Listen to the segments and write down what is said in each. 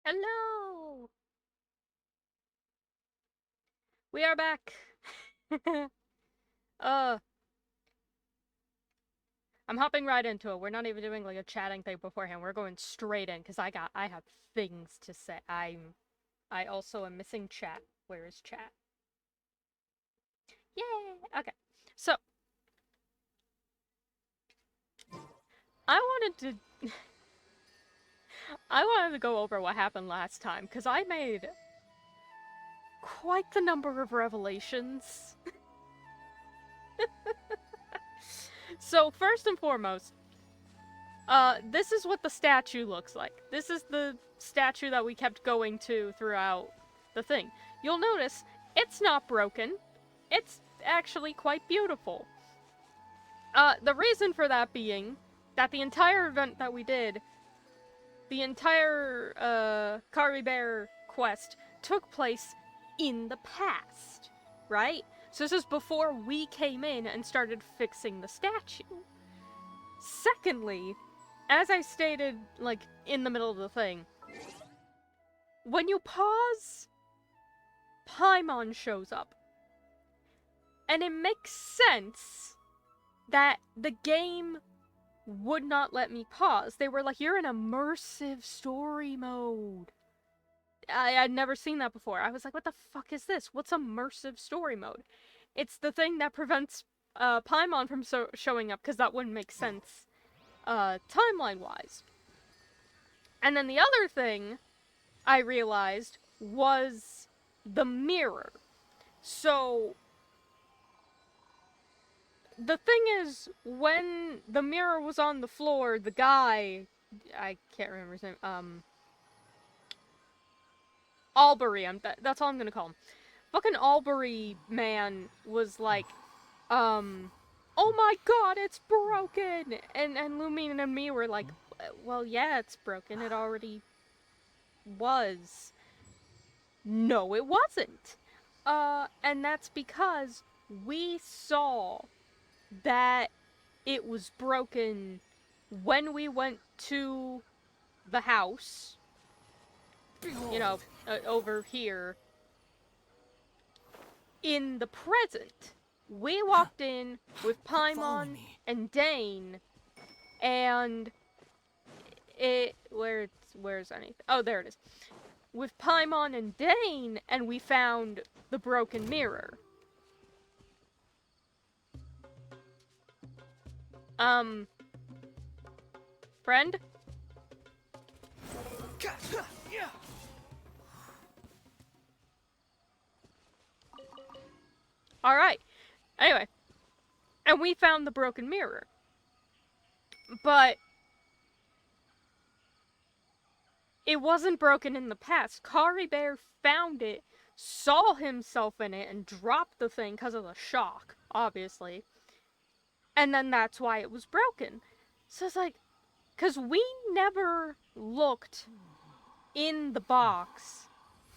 Hello! We are back. uh, I'm hopping right into it. We're not even doing like a chatting thing beforehand. We're going straight in because I have things to say. I also am missing chat. Where is chat? Yay! Okay. So, I wanted to I wanted to go over what happened last time because I made quite the number of revelations. So, first and foremost, this is what the statue looks like. This is the statue that we kept going to throughout the thing. You'll notice it's not broken. It's actually quite beautiful. The reason for that being that the entire event that we did, the entire, Kari Bear quest took place in the past, right? So this is before we came in and started fixing the statue. Secondly, as I stated, like, in the middle of the thing, when you pause, Paimon shows up. And it makes sense that the game would not let me pause. They were like, you're in immersive story mode. I had never seen that before. I was like, what the fuck is this? What's immersive story mode? It's the thing that prevents Paimon from showing up, because that wouldn't make sense timeline-wise. And then the other thing I realized was the mirror. So, the thing is, when the mirror was on the floor, the guy, I can't remember his name, Albury, that's all I'm gonna call him. Fucking Albury man was like, oh my god, it's broken! And Lumine and me were like, well, yeah, it's broken, it already was. No, it wasn't. And that's because we saw that it was broken when we went to the house. You know, over here. In the present, we walked in with Paimon and Dane, and where's anything? Oh, there it is. With Paimon and Dane, and we found the broken mirror. Friend? Alright. Anyway. And we found the broken mirror. But it wasn't broken in the past. Kari Bear found it, saw himself in it, and dropped the thing because of the shock, obviously. And then that's why it was broken. So it's like, because we never looked in the box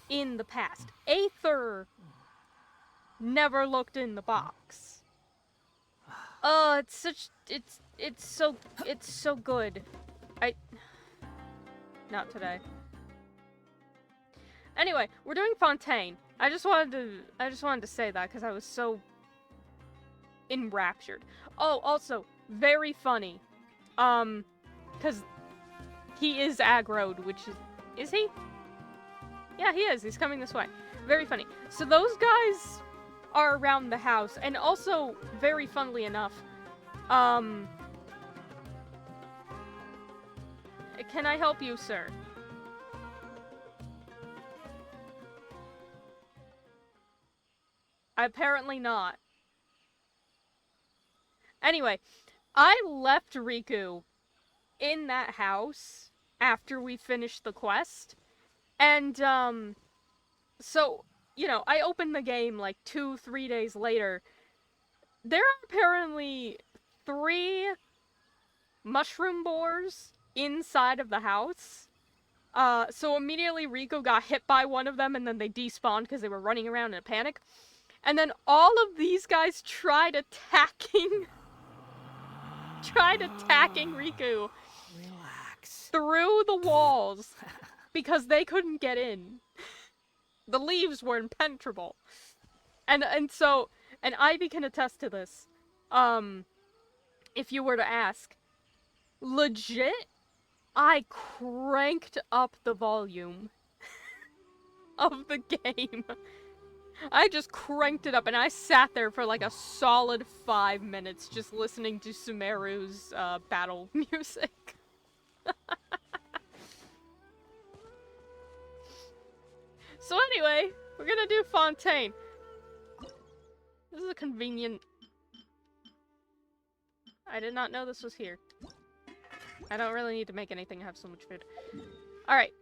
in the past. Aether never looked in the box. It's so good. Not today. Anyway, we're doing Fontaine. I just wanted to say that because I was so enraptured. Oh, also, very funny. Because he is aggroed, which is he? Yeah, he is. He's coming this way. Very funny. So those guys are around the house, and also, very funnily enough, can I help you, sir? Apparently not. Anyway, I left Riku in that house after we finished the quest, and, so, you know, I opened the game like 2-3 days later. There are apparently 3 mushroom boars inside of the house. So immediately Riku got hit by one of them, and then they despawned because they were running around in a panic. And then all of these guys tried attacking Riku. Relax. Through the walls. because they couldn't get in. The leaves were impenetrable. And Ivy can attest to this. If you were to ask, legit, I cranked up the volume of the game. I just cranked it up and I sat there for like a solid 5 minutes just listening to Sumeru's battle music. So anyway, we're gonna do Fontaine. This is a convenient... I did not know this was here. I don't really need to make anything have so much food. Alright.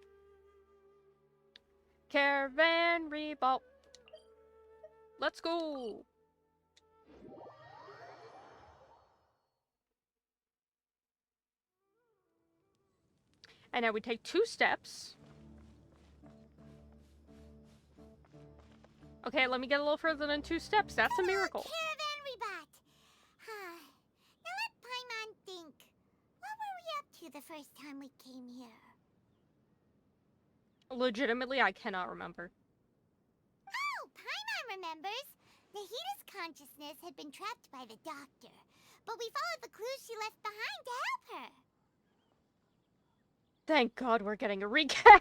Caravan Revolt. Let's go! And now we take 2 steps. Okay, let me get a little further than 2 steps. That's a miracle. Caravan Rebot. Now let Paimon think. What were we up to the first time we came here? Legitimately, I cannot remember. Oh, Paimon remembers. Nahita's consciousness had been trapped by the doctor, but we followed the clues she left behind to help her. Thank God we're getting a recap.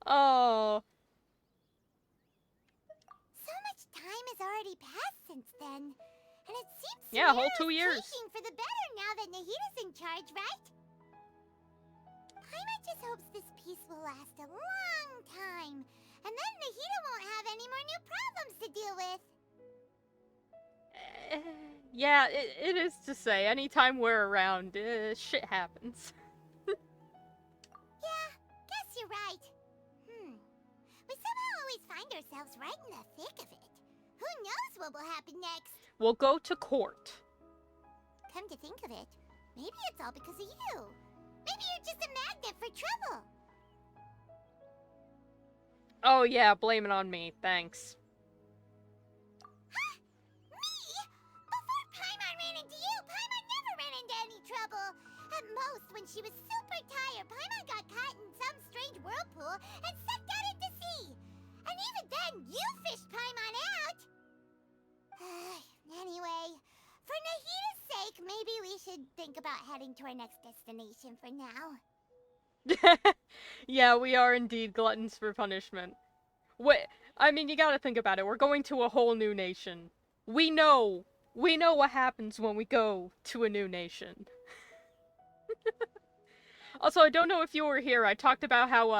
Oh. So much time has already passed since then, and it seems Yeah, a whole 2 Sumeru's years. changing for the better now that Nahita's in charge, right? Paimon just hopes this peace will last a long time, and then Nahita won't have any more new problems to deal with. Yeah, it is to say, anytime we're around, shit happens. Yeah, guess you're right. We somehow always find ourselves right in the thick of it. Who knows what will happen next? We'll go to court. Come to think of it, maybe it's all because of you. Maybe you're just a magnet for trouble. Oh yeah, blame it on me, thanks. Huh? Me? Before Paimon ran into you, Paimon never ran into any trouble. At most, when she was super tired, Paimon got caught in some strange whirlpool and sucked out into sea. And even then, you fished Paimon out. Anyway, for Nahita's sake, maybe we should think about heading to our next destination for now. Yeah, we are indeed gluttons for punishment. Wait, I mean, you gotta think about it. We're going to a whole new nation. We know what happens when we go to a new nation. Also, I don't know if you were here. I talked about how,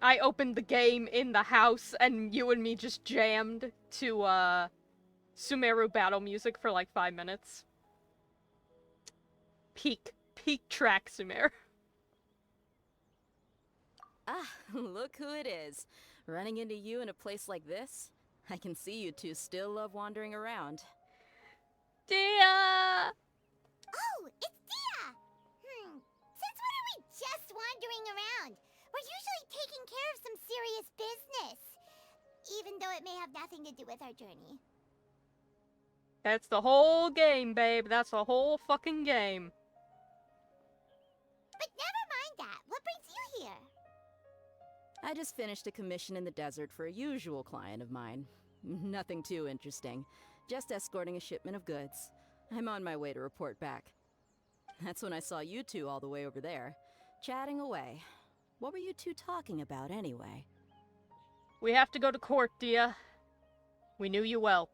I opened the game in the house and you and me just jammed to, Sumeru battle music for like 5 minutes. Peak track, Sumeru. Ah, look who it is. Running into you in a place like this? I can see you two still love wandering around. Dia! Oh, it's Dia! Since when are we just wandering around? We're usually taking care of some serious business. Even though it may have nothing to do with our journey. That's the whole game, babe. That's the whole fucking game. But never mind that. What brings you here? I just finished a commission in the desert for a usual client of mine. Nothing too interesting. Just escorting a shipment of goods. I'm on my way to report back. That's when I saw you two all the way over there, chatting away. What were you two talking about anyway? We have to go to court, Dia. We knew you well.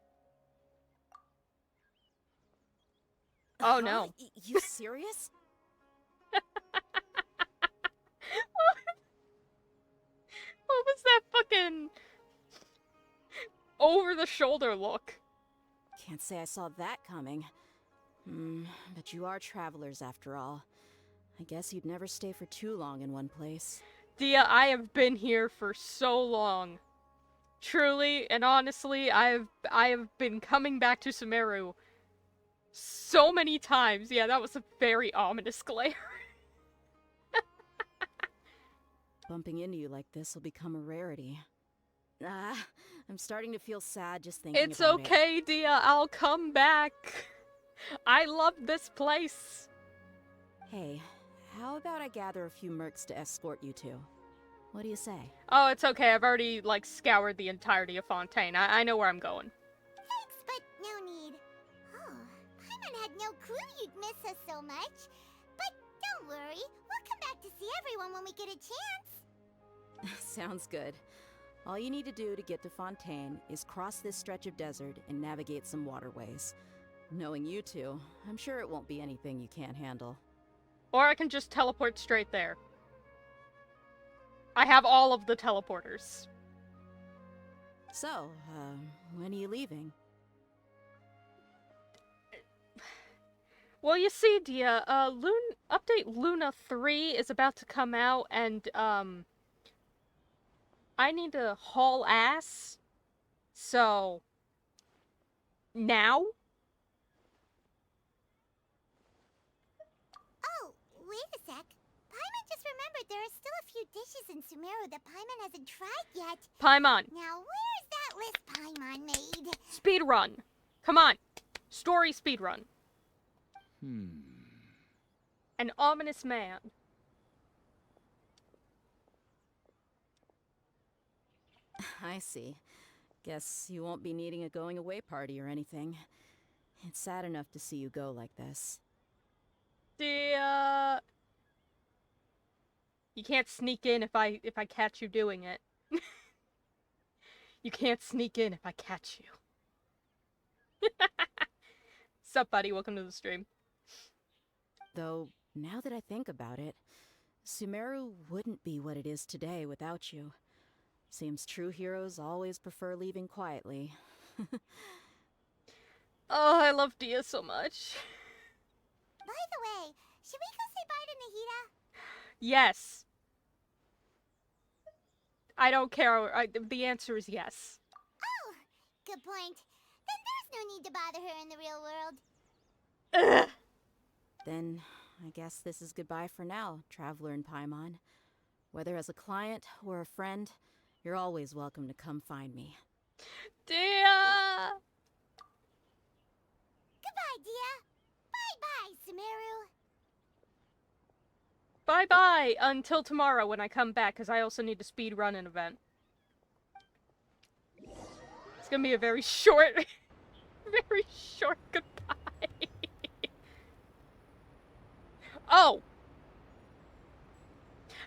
Oh no. You serious? What was that fucking over-the-shoulder look? Can't say I saw that coming. But you are travelers after all. I guess you'd never stay for too long in one place. Dia, I have been here for so long. Truly and honestly, I have been coming back to Sumeru so many times. Yeah, that was a very ominous glare. Bumping into you like this will become a rarity. I'm starting to feel sad just thinking It's about it. okay, Dia. I'll come back. I love this place. Hey, how about I gather a few mercs to escort you two? What do you say? Oh, it's okay. I've already, like, scoured the entirety of Fontaine. I know where I'm going. Thanks, but no need. Oh, Paimon had no clue you'd miss us so much. But don't worry, we'll come back to see everyone when we get a chance. Sounds good. All you need to do to get to Fontaine is cross this stretch of desert and navigate some waterways. Knowing you two, I'm sure it won't be anything you can't handle. Or I can just teleport straight there. I have all of the teleporters. So, when are you leaving? Well, you see, Dia, update Luna 3 is about to come out, and, I need to haul ass. So, now? Oh, wait a sec. Paimon just remembered there are still a few dishes in Sumeru that Paimon hasn't tried yet. Paimon. Now, where's that list Paimon made? Speedrun. Come on. Story speedrun. An ominous man. I see. Guess you won't be needing a going away party or anything. It's sad enough to see you go like this. Dia. You can't sneak in if I catch you doing it. You can't sneak in if I catch you. Sup, buddy? Welcome to the stream. Though, now that I think about it, Sumeru wouldn't be what it is today without you. Seems true heroes always prefer leaving quietly. Oh, I love Dia so much. By the way, should we go say bye to Nahida? Yes. I don't care. The answer is yes. Oh, good point. Then there's no need to bother her in the real world. Ugh. Then, I guess this is goodbye for now, Traveler in Paimon. Whether as a client or a friend, you're always welcome to come find me. Dia! Goodbye, Dia. Bye-bye, Sumeru. Bye-bye until tomorrow when I come back, because I also need to speed run an event. It's gonna be a very short, very short goodbye. Oh!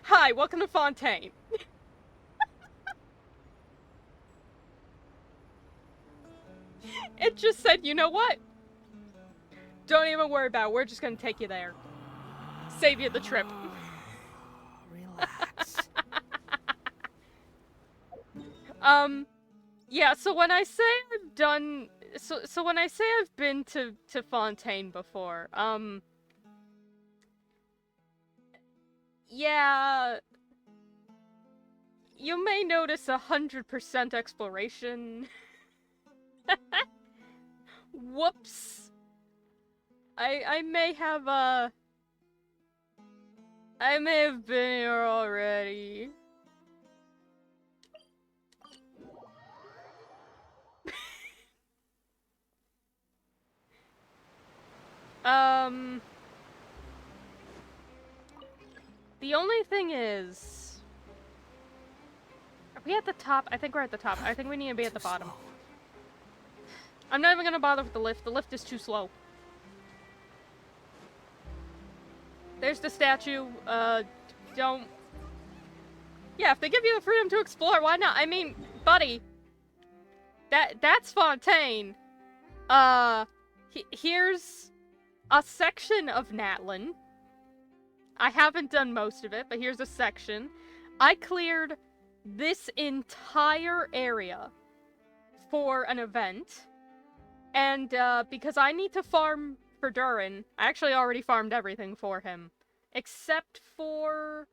Hi, welcome to Fontaine. It just said, you know what? Don't even worry about it. We're just gonna take you there. Save you the trip. Relax. Yeah, so when I say I've done... So when I say I've been to Fontaine before, yeah... You may notice 100% exploration. Whoops. I may have, I may have been here already. The only thing is... Are we at the top? I think we're at the top. I think we need to be at the bottom. I'm not even gonna bother with the lift. The lift is too slow. There's the statue. Don't... Yeah, if they give you the freedom to explore, why not? I mean, buddy. That's Fontaine. Here's a section of Natlin. I haven't done most of it, but here's a section. I cleared this entire area for an event. And, because I need to farm for Durin, I actually already farmed everything for him. Except for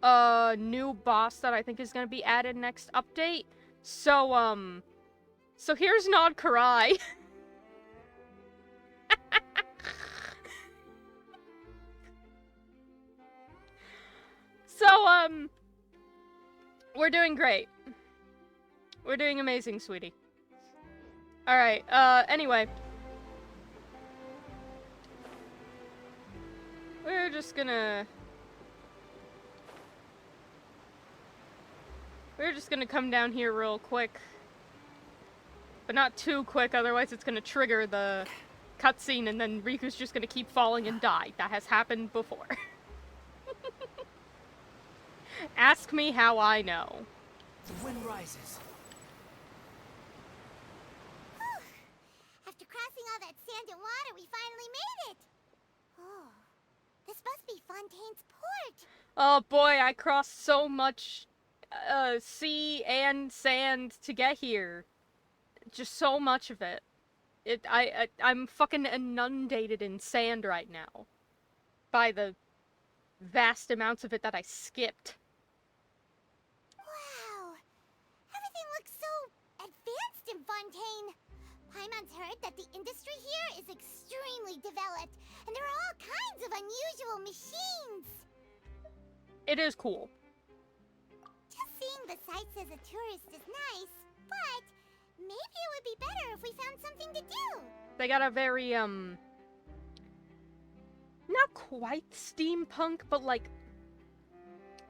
a new boss that I think is gonna be added next update. So, so here's Nod Karai. So, we're doing great. We're doing amazing, sweetie. Alright, anyway. We're just gonna... We're just gonna come down here real quick. But not too quick, otherwise it's gonna trigger the cutscene and then Riku's just gonna keep falling and die. That has happened before. Ask me how I know. The wind rises. Whew. After crossing all that sand and water, we finally made it! Oh, this must be Fontaine's port! Oh boy, I crossed so much sea and sand to get here. Just so much of it. I'm fucking inundated in sand right now. By the vast amounts of it that I skipped. Wow! Everything looks so advanced in Fontaine! Paimon's heard that the industry here is extremely developed, and there are all kinds of unusual machines! It is cool. Just seeing the sights as a tourist is nice, but maybe it would be better if we found something to do. They got a very, not quite steampunk, but like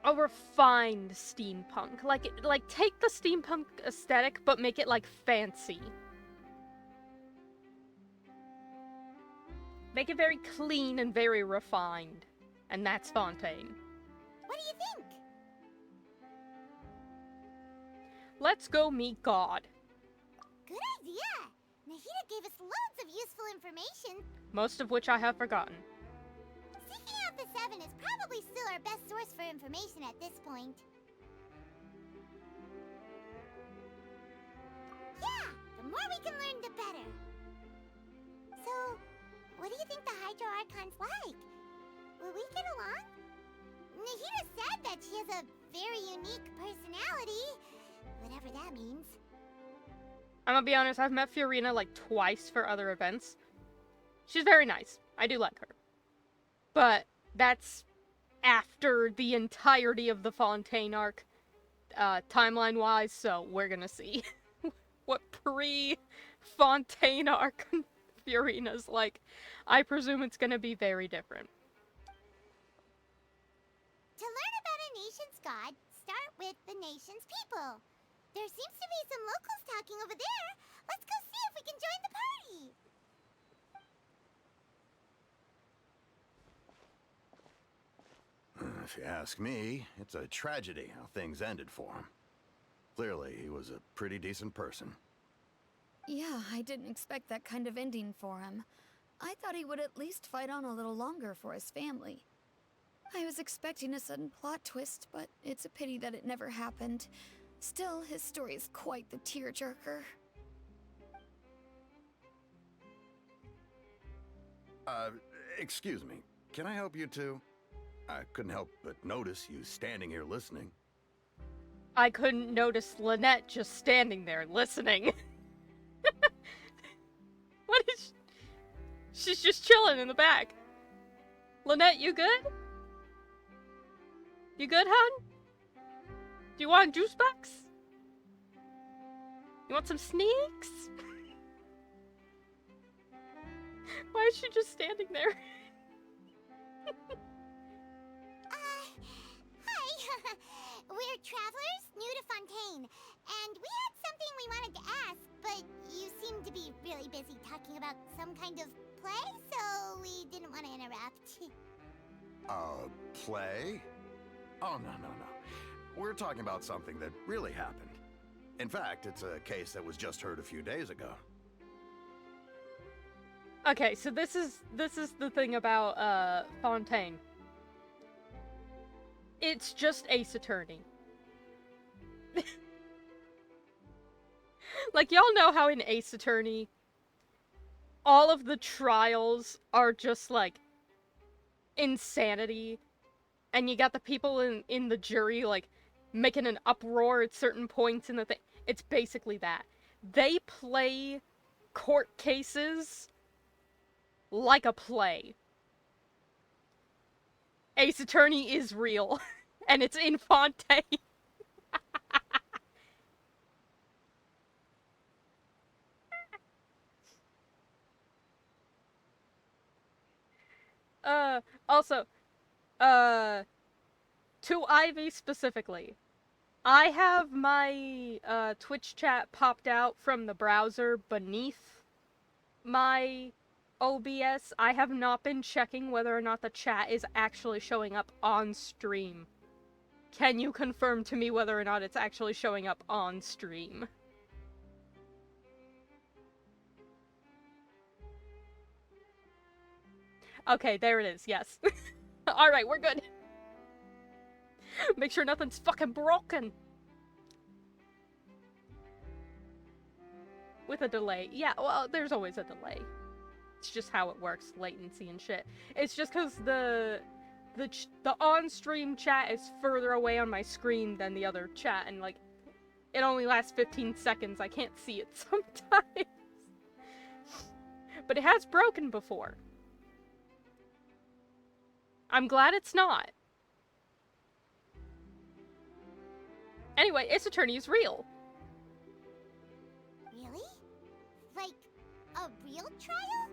a refined steampunk. Like take the steampunk aesthetic, but make it like fancy. Make it very clean and very refined. And that's Fontaine. What do you think? Let's go meet God. Good idea! Nahida gave us loads of useful information. Most of which I have forgotten. Seeking out the Seven is probably still our best source for information at this point. Yeah! The more we can learn, the better. So, what do you think the Hydro Archon's like? Will we get along? Nahida said that she has a very unique personality. Whatever that means. I'm gonna be honest, I've met Fiorina like twice for other events. She's very nice. I do like her. But that's after the entirety of the Fontaine arc, timeline-wise, so we're gonna see what pre-Fontaine arc Fiorina's like. I presume it's gonna be very different. To learn about a nation's god, start with the nation's people. There seems to be some locals talking over there. Let's go see if we can join the party. If you ask me, it's a tragedy how things ended for him. Clearly, he was a pretty decent person. Yeah, I didn't expect that kind of ending for him. I thought he would at least fight on a little longer for his family. I was expecting a sudden plot twist, but it's a pity that it never happened. Still, his story is quite the tearjerker. Excuse me. Can I help you two? I couldn't help but notice you standing here listening. I couldn't notice Lynette just standing there listening. What is she's just chilling in the back. Lynette, you good? You good, hon? Do you want juice box? You want some snacks? Why is she just standing there? Hi. We're travelers new to Fontaine, and we had something we wanted to ask, but you seem to be really busy talking about some kind of play, so we didn't want to interrupt. Play? Oh, no. We're talking about something that really happened. In fact, it's a case that was just heard a few days ago. Okay, so this is the thing about Fontaine. It's just Ace Attorney. Like, y'all know how in Ace Attorney all of the trials are just like insanity, and you got the people in the jury like making an uproar at certain points in the thing. It's basically that. They play court cases like a play. Ace Attorney is real, and it's in Fontaine. Also, to Ivy specifically, I have my, Twitch chat popped out from the browser beneath my OBS. I have not been checking whether or not the chat is actually showing up on stream. Can you confirm to me whether or not it's actually showing up on stream? Okay, there it is, yes. Alright, we're good. Make sure nothing's fucking broken. With a delay. Yeah, well, there's always a delay. It's just how it works, latency and shit. It's just because the on-stream chat is further away on my screen than the other chat, and, like, it only lasts 15 seconds. I can't see it sometimes. But it has broken before. I'm glad it's not. Anyway, Ace Attorney is real. Really? Like, a real trial?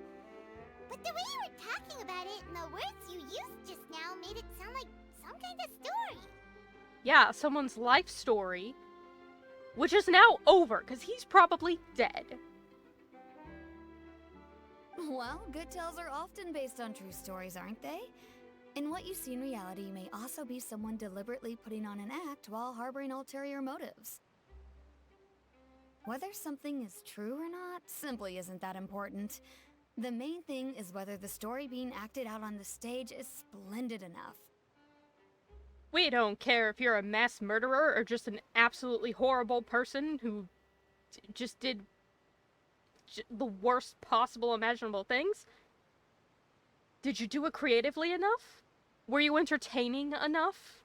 But the way you were talking about it and the words you used just now made it sound like some kind of story. Yeah, someone's life story, which is now over, because he's probably dead. Well, good tales are often based on true stories, aren't they? And what you see in reality may also be someone deliberately putting on an act while harboring ulterior motives. Whether something is true or not simply isn't that important. The main thing is whether the story being acted out on the stage is splendid enough. We don't care if you're a mass murderer or just an absolutely horrible person who just did the worst possible imaginable things. Did you do it creatively enough? Were you entertaining enough?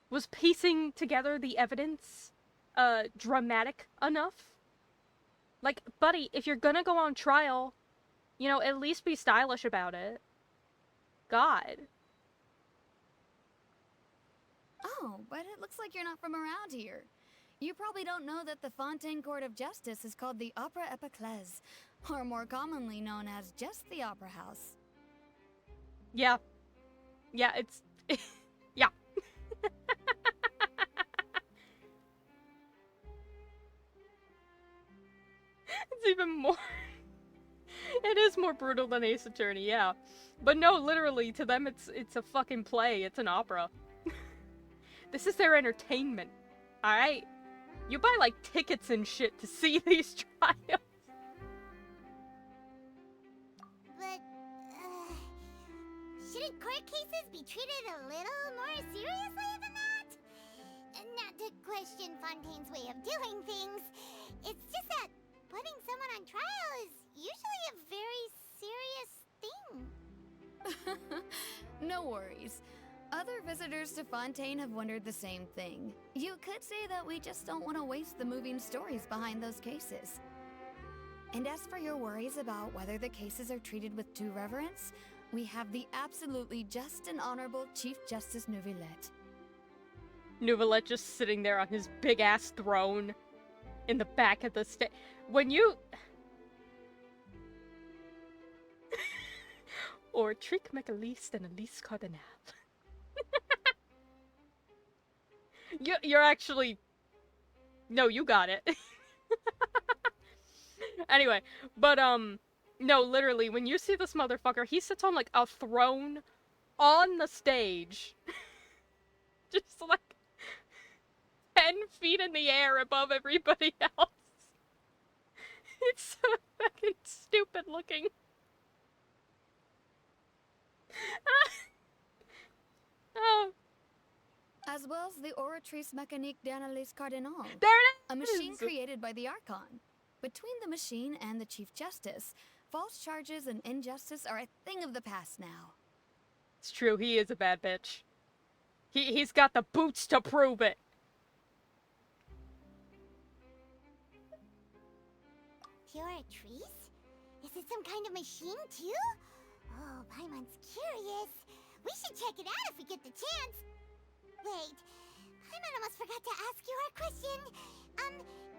Was piecing together the evidence, dramatic enough? Like, buddy, if you're gonna go on trial, you know, at least be stylish about it. God. Oh, but it looks like you're not from around here. You probably don't know that the Fontaine Court of Justice is called the Opera Epiclese, or more commonly known as just the Opera House. Yeah. Yeah, it's... yeah. It's even more... It is more brutal than Ace Attorney, yeah. But no, literally, to them it's a fucking play. It's an opera. This is their entertainment. Alright? You buy, like, tickets and shit to see these trials. But, shouldn't court cases be treated a little more seriously than that? Not to question Fontaine's way of doing things. It's just that putting someone on trial is usually a very serious thing. No worries. Other visitors to Fontaine have wondered the same thing. You could say that we just don't want to waste the moving stories behind those cases. And as for your worries about whether the cases are treated with due reverence, we have the absolutely just and honorable Chief Justice Neuvillette. Neuvillette just sitting there on his big-ass throne in the back of the stage. When you... Or Trick McAleese and Elise Cardinal. You're actually... No, you got it. Anyway, but, no, literally, when you see this motherfucker, he sits on, like, a throne on the stage. Just, like, 10 feet in the air above everybody else. It's so fucking stupid looking. Oh. As well as the Oratrice Mécanique d'Analyse Cardinal. There it is! A machine created by the Archon. Between the machine and the Chief Justice, false charges and injustice are a thing of the past now. It's true, he is a bad bitch. He's got the boots to prove it. Oratrice? Is it some kind of machine, too? Oh, Paimon's curious. We should check it out if we get the chance. Wait, Paimon almost forgot to ask you our question.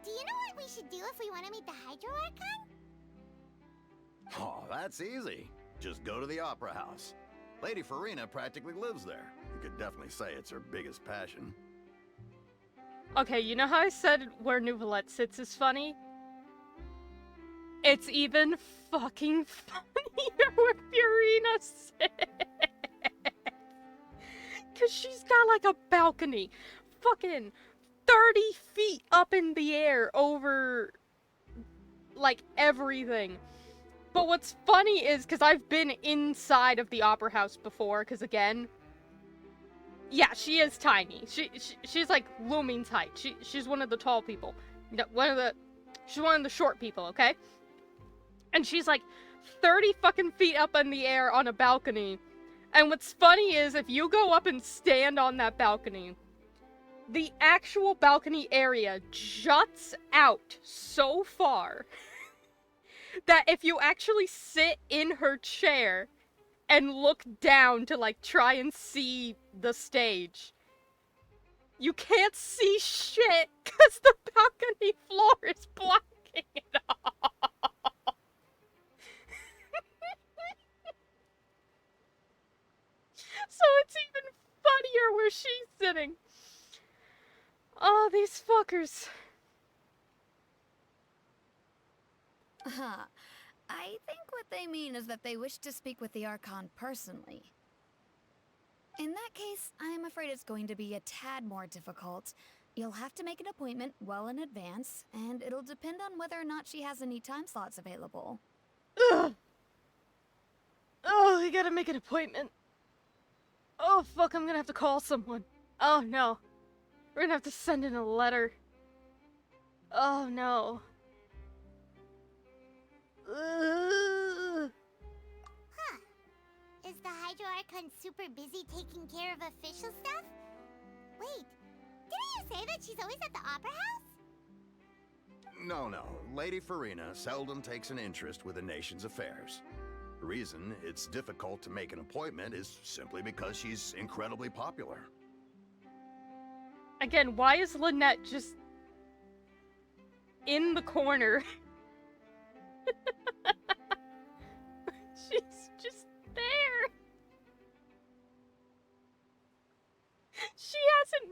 Do you know what we should do if we want to meet the Hydro Archon? Oh, that's easy. just go to the Opera House. Lady Farina practically lives there. You could definitely say it's her biggest passion. Okay, you know how I said where Nouvellette sits is funny? It's even fucking funnier where Farina sits. Cause she's got like a balcony. Fucking 30 feet up in the air over like everything. But what's funny is, because I've been inside of the Opera House before, because again, yeah, she is tiny. She's like Looming's height. She's one of the tall people. No, she's one of the short people, okay? And she's like 30 fucking feet up in the air on a balcony. And what's funny is, if you go up and stand on that balcony, the actual balcony area juts out so far that if you actually sit in her chair and look down to like try and see the stage, you can't see shit because the balcony floor is blocking it off. So it's even funnier where she's sitting. Oh, these fuckers. I think what they mean is that they wish to speak with the Archon personally. In that case, I am afraid it's going to be a tad more difficult. You'll have to make an appointment well in advance, and it'll depend on whether or not she has any time slots available. Ugh. Oh, we gotta make an appointment. Oh, fuck, I'm gonna have to call someone. Oh, no. We're gonna have to send in a letter. Oh, no. Ugh. Huh. Is the Hydro Archon super busy taking care of official stuff? Wait, didn't you say that she's always at the Opera House? No. Lady Farina seldom takes an interest with the nation's affairs. The reason it's difficult to make an appointment is simply because she's incredibly popular. Again, why is Lynette just in the corner? She's just there. She hasn't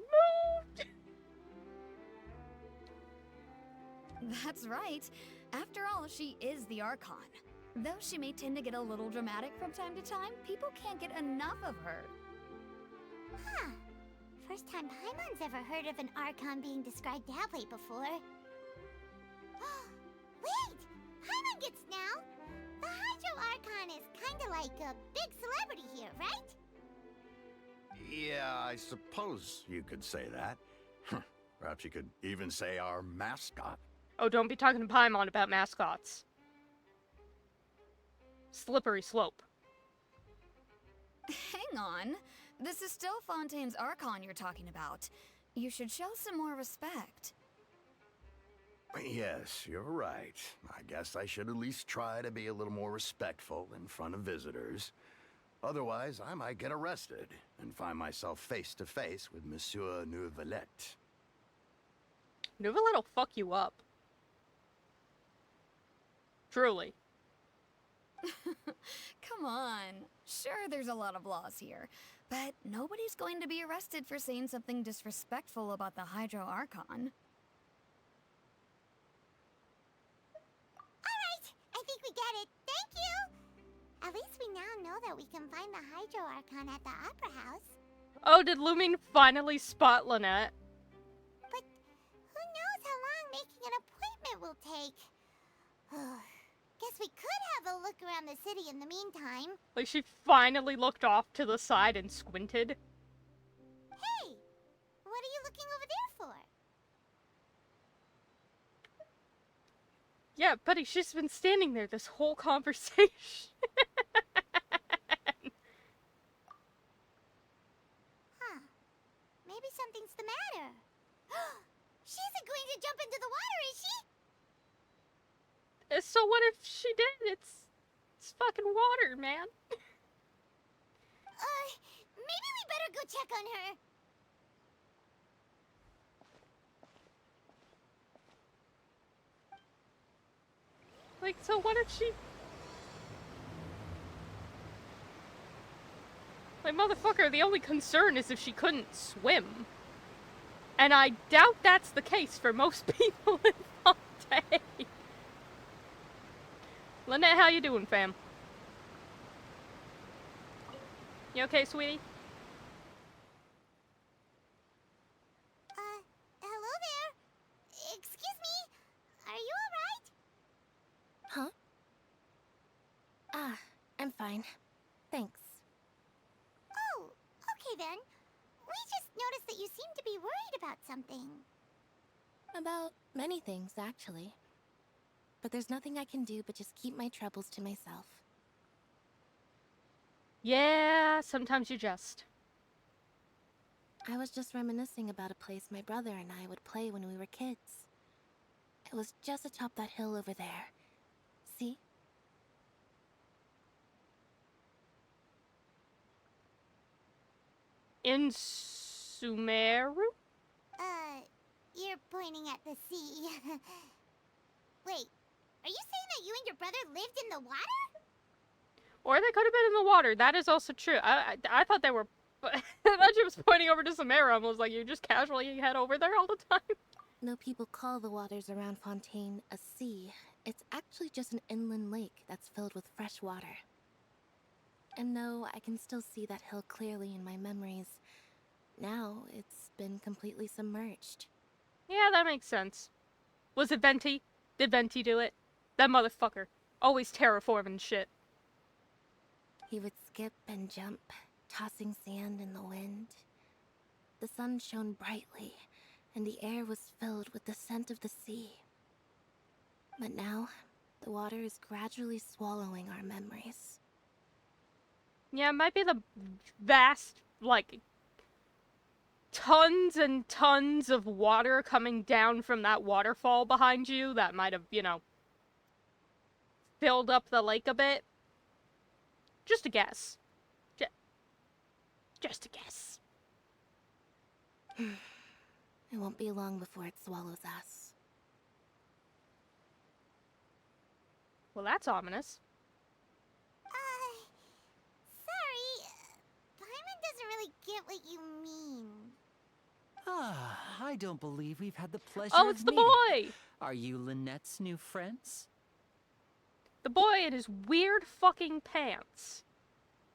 moved. That's right. After all, she is the Archon. Though she may tend to get a little dramatic from time to time, people can't get enough of her. Huh. First time Paimon's ever heard of an Archon being described that way before. Wait! Paimon gets now! The Hydro Archon is kinda like a big celebrity here, right? Yeah, I suppose you could say that. Perhaps you could even say our mascot. Oh, don't be talking to Paimon about mascots. Slippery slope. Hang on. This is still Fontaine's Archon you're talking about. You should show some more respect. Yes, you're right. I guess I should at least try to be a little more respectful in front of visitors. Otherwise, I might get arrested and find myself face to face with Monsieur Nouvellette. Nouvellette'll fuck you up. Truly. Come on. Sure, there's a lot of laws here, but nobody's going to be arrested for saying something disrespectful about the Hydro Archon. Alright, I think we get it. Thank you! At least we now know that we can find the Hydro Archon at the Opera House. Oh, did Looming finally spot Lynette? But who knows how long making an appointment will take? Guess we could have a look around the city in the meantime. Like, she finally looked off to the side and squinted. Hey! What are you looking over there for? Yeah, buddy, she's been standing there this whole conversation. Huh. Maybe something's the matter. She isn't going to jump into the water, is she? So what if she did? It's fucking water, man. Maybe we better go check on her. Like, so what if she... Like, motherfucker, the only concern is if she couldn't swim. And I doubt that's the case for most people in Fontaine. Lynette, how you doing, fam? You okay, sweetie? Hello there. Excuse me. Are you alright? Huh? Ah, I'm fine. Thanks. Oh, okay then. We just noticed that you seem to be worried about something. About many things, actually. But there's nothing I can do but just keep my troubles to myself. Yeah, sometimes you just. I was just reminiscing about a place my brother and I would play when we were kids. It was just atop that hill over there. See? In Sumeru? You're pointing at the sea. Wait, are you saying that you and your brother lived in the water? Or they could have been in the water. That is also true. I thought they were... I thought she was pointing over to Sumeru and was like, you just casually head over there all the time? No people call the waters around Fontaine a sea. It's actually just an inland lake that's filled with fresh water. And no, I can still see that hill clearly in my memories. Now, it's been completely submerged. Yeah, that makes sense. Was it Venti? Did Venti do it? That motherfucker. Always terraforming shit. He would skip and jump, tossing sand in the wind. The sun shone brightly, and the air was filled with the scent of the sea. But now, the water is gradually swallowing our memories. Yeah, it might be the vast, like, tons and tons of water coming down from that waterfall behind you that might have, you know, filled up the lake a bit. Just a guess. Just a guess. It won't be long before it swallows us. Well, that's ominous. Sorry. Paimon doesn't really get what you mean. Ah, I don't believe we've had the pleasure Oh, of it's the meeting. boy! Are you Lynette's new friends? The boy in his weird fucking pants.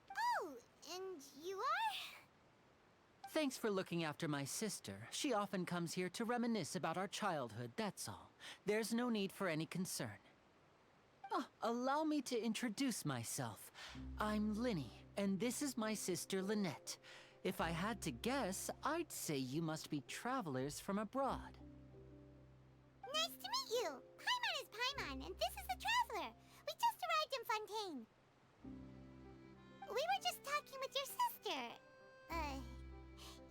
Oh, and you are? Thanks for looking after my sister. She often comes here to reminisce about our childhood, that's all. There's no need for any concern. Ah, allow me to introduce myself. I'm Linny, and this is my sister Lynette. If I had to guess, I'd say you must be travelers from abroad. Nice to meet you. Paimon is Paimon, and this is the Traveler. We just arrived in Fontaine. We were just talking with your sister.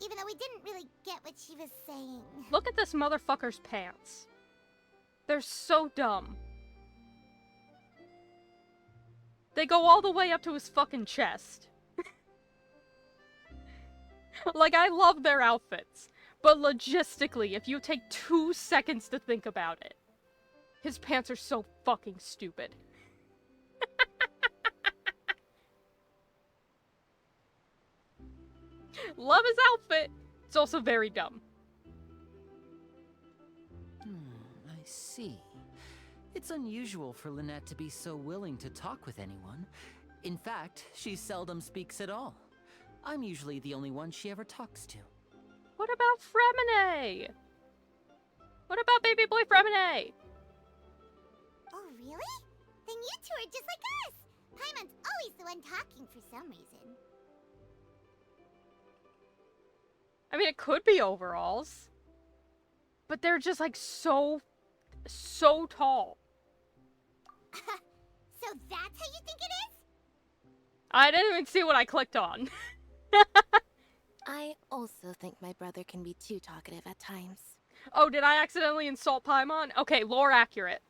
Even though we didn't really get what she was saying. Look at this motherfucker's pants. They're so dumb. They go all the way up to his fucking chest. Like, I love their outfits. But logistically, if you take 2 seconds to think about it, his pants are so fucking stupid. Love his outfit. It's also very dumb. I see. It's unusual for Lynette to be so willing to talk with anyone. In fact, she seldom speaks at all. I'm usually the only one she ever talks to. What about Fremine? What about baby boy Fremine? Oh, really? Then you two are just like us. Paimon's always the one talking for some reason. I mean, it could be overalls. But they're just like so tall. So that's how you think it is? I didn't even see what I clicked on. I also think my brother can be too talkative at times. Oh, did I accidentally insult Paimon? Okay, lore accurate.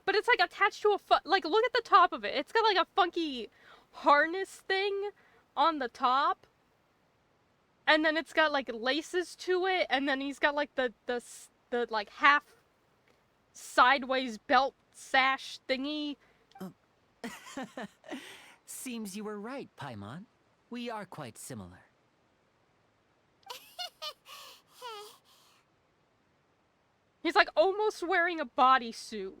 But it's like attached to a like, look at the top of it. It's got like a funky harness thing on the top. And then it's got like laces to it, and then he's got like the like half sideways belt sash thingy. Seems you were right, Paimon. We are quite similar. He's like almost wearing a bodysuit.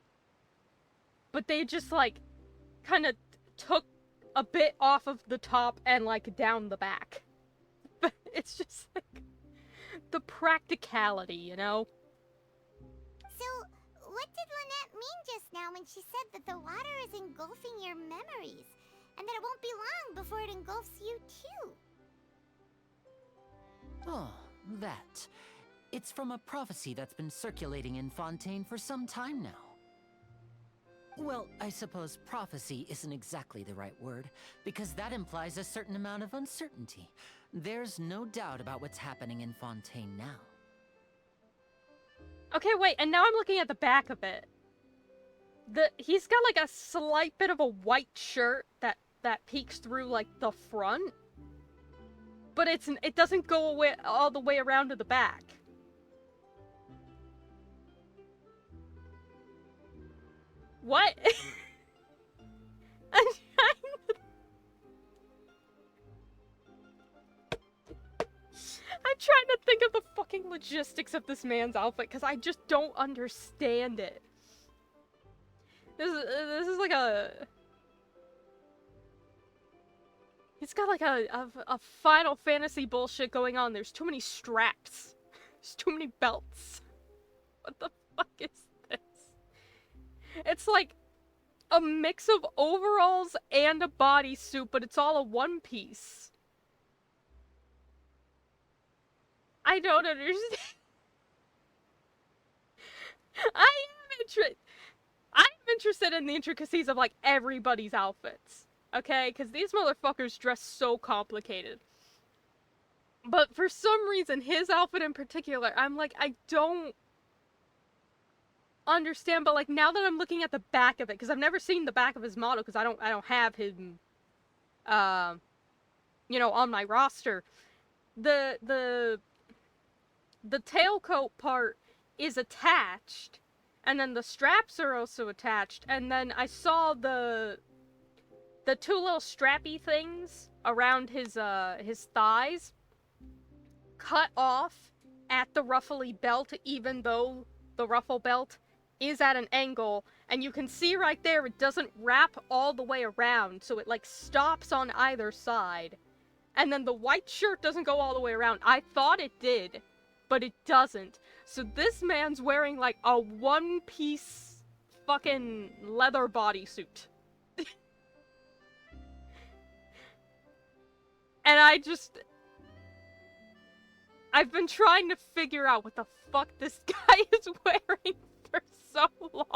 But they just like kind of took a bit off of the top and like down the back. But it's just like the practicality, you know? So, what did Lynette mean just now when she said that the water is engulfing your memories? And that it won't be long before it engulfs you too? Oh, that. It's from a prophecy that's been circulating in Fontaine for some time now. Well, I suppose prophecy isn't exactly the right word, because that implies a certain amount of uncertainty. There's no doubt about what's happening in Fontaine now. Okay, wait, and now I'm looking at the back of it. He's got like a slight bit of a white shirt that peeks through like the front. But it doesn't go away all the way around to the back. What? I'm trying to think of the fucking logistics of this man's outfit, because I just don't understand it. This is like a... It's got like a Final Fantasy bullshit going on. There's too many straps. There's too many belts. What the fuck is this? It's like a mix of overalls and a bodysuit, but it's all a one piece. I don't understand. I'm interested in the intricacies of like everybody's outfits. Okay? Because these motherfuckers dress so complicated. But for some reason, his outfit in particular, I'm like, I don't understand. But like, now that I'm looking at the back of it, because I've never seen the back of his model, because I don't have him, you know, on my roster. The tailcoat part is attached, and then the straps are also attached, and then I saw the two little strappy things around his thighs cut off at the ruffly belt, even though the ruffle belt is at an angle, and you can see right there it doesn't wrap all the way around, so it like stops on either side. And then the white shirt doesn't go all the way around. I thought it did, but it doesn't. So this man's wearing like a one-piece fucking leather bodysuit. And I've been trying to figure out what the fuck this guy is wearing for so long.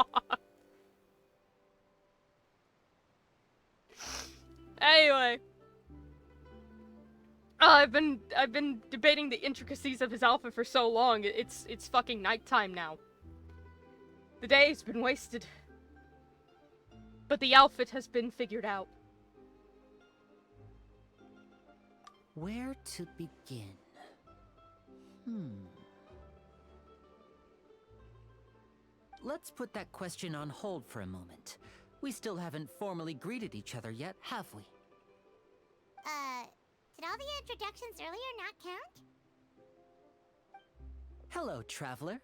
Anyway. I've been debating the intricacies of his outfit for so long. It's fucking nighttime now. The day's been wasted. But the outfit has been figured out. Where to begin? Let's put that question on hold for a moment. We still haven't formally greeted each other yet, have we? Did all the introductions earlier not count? Hello, traveler.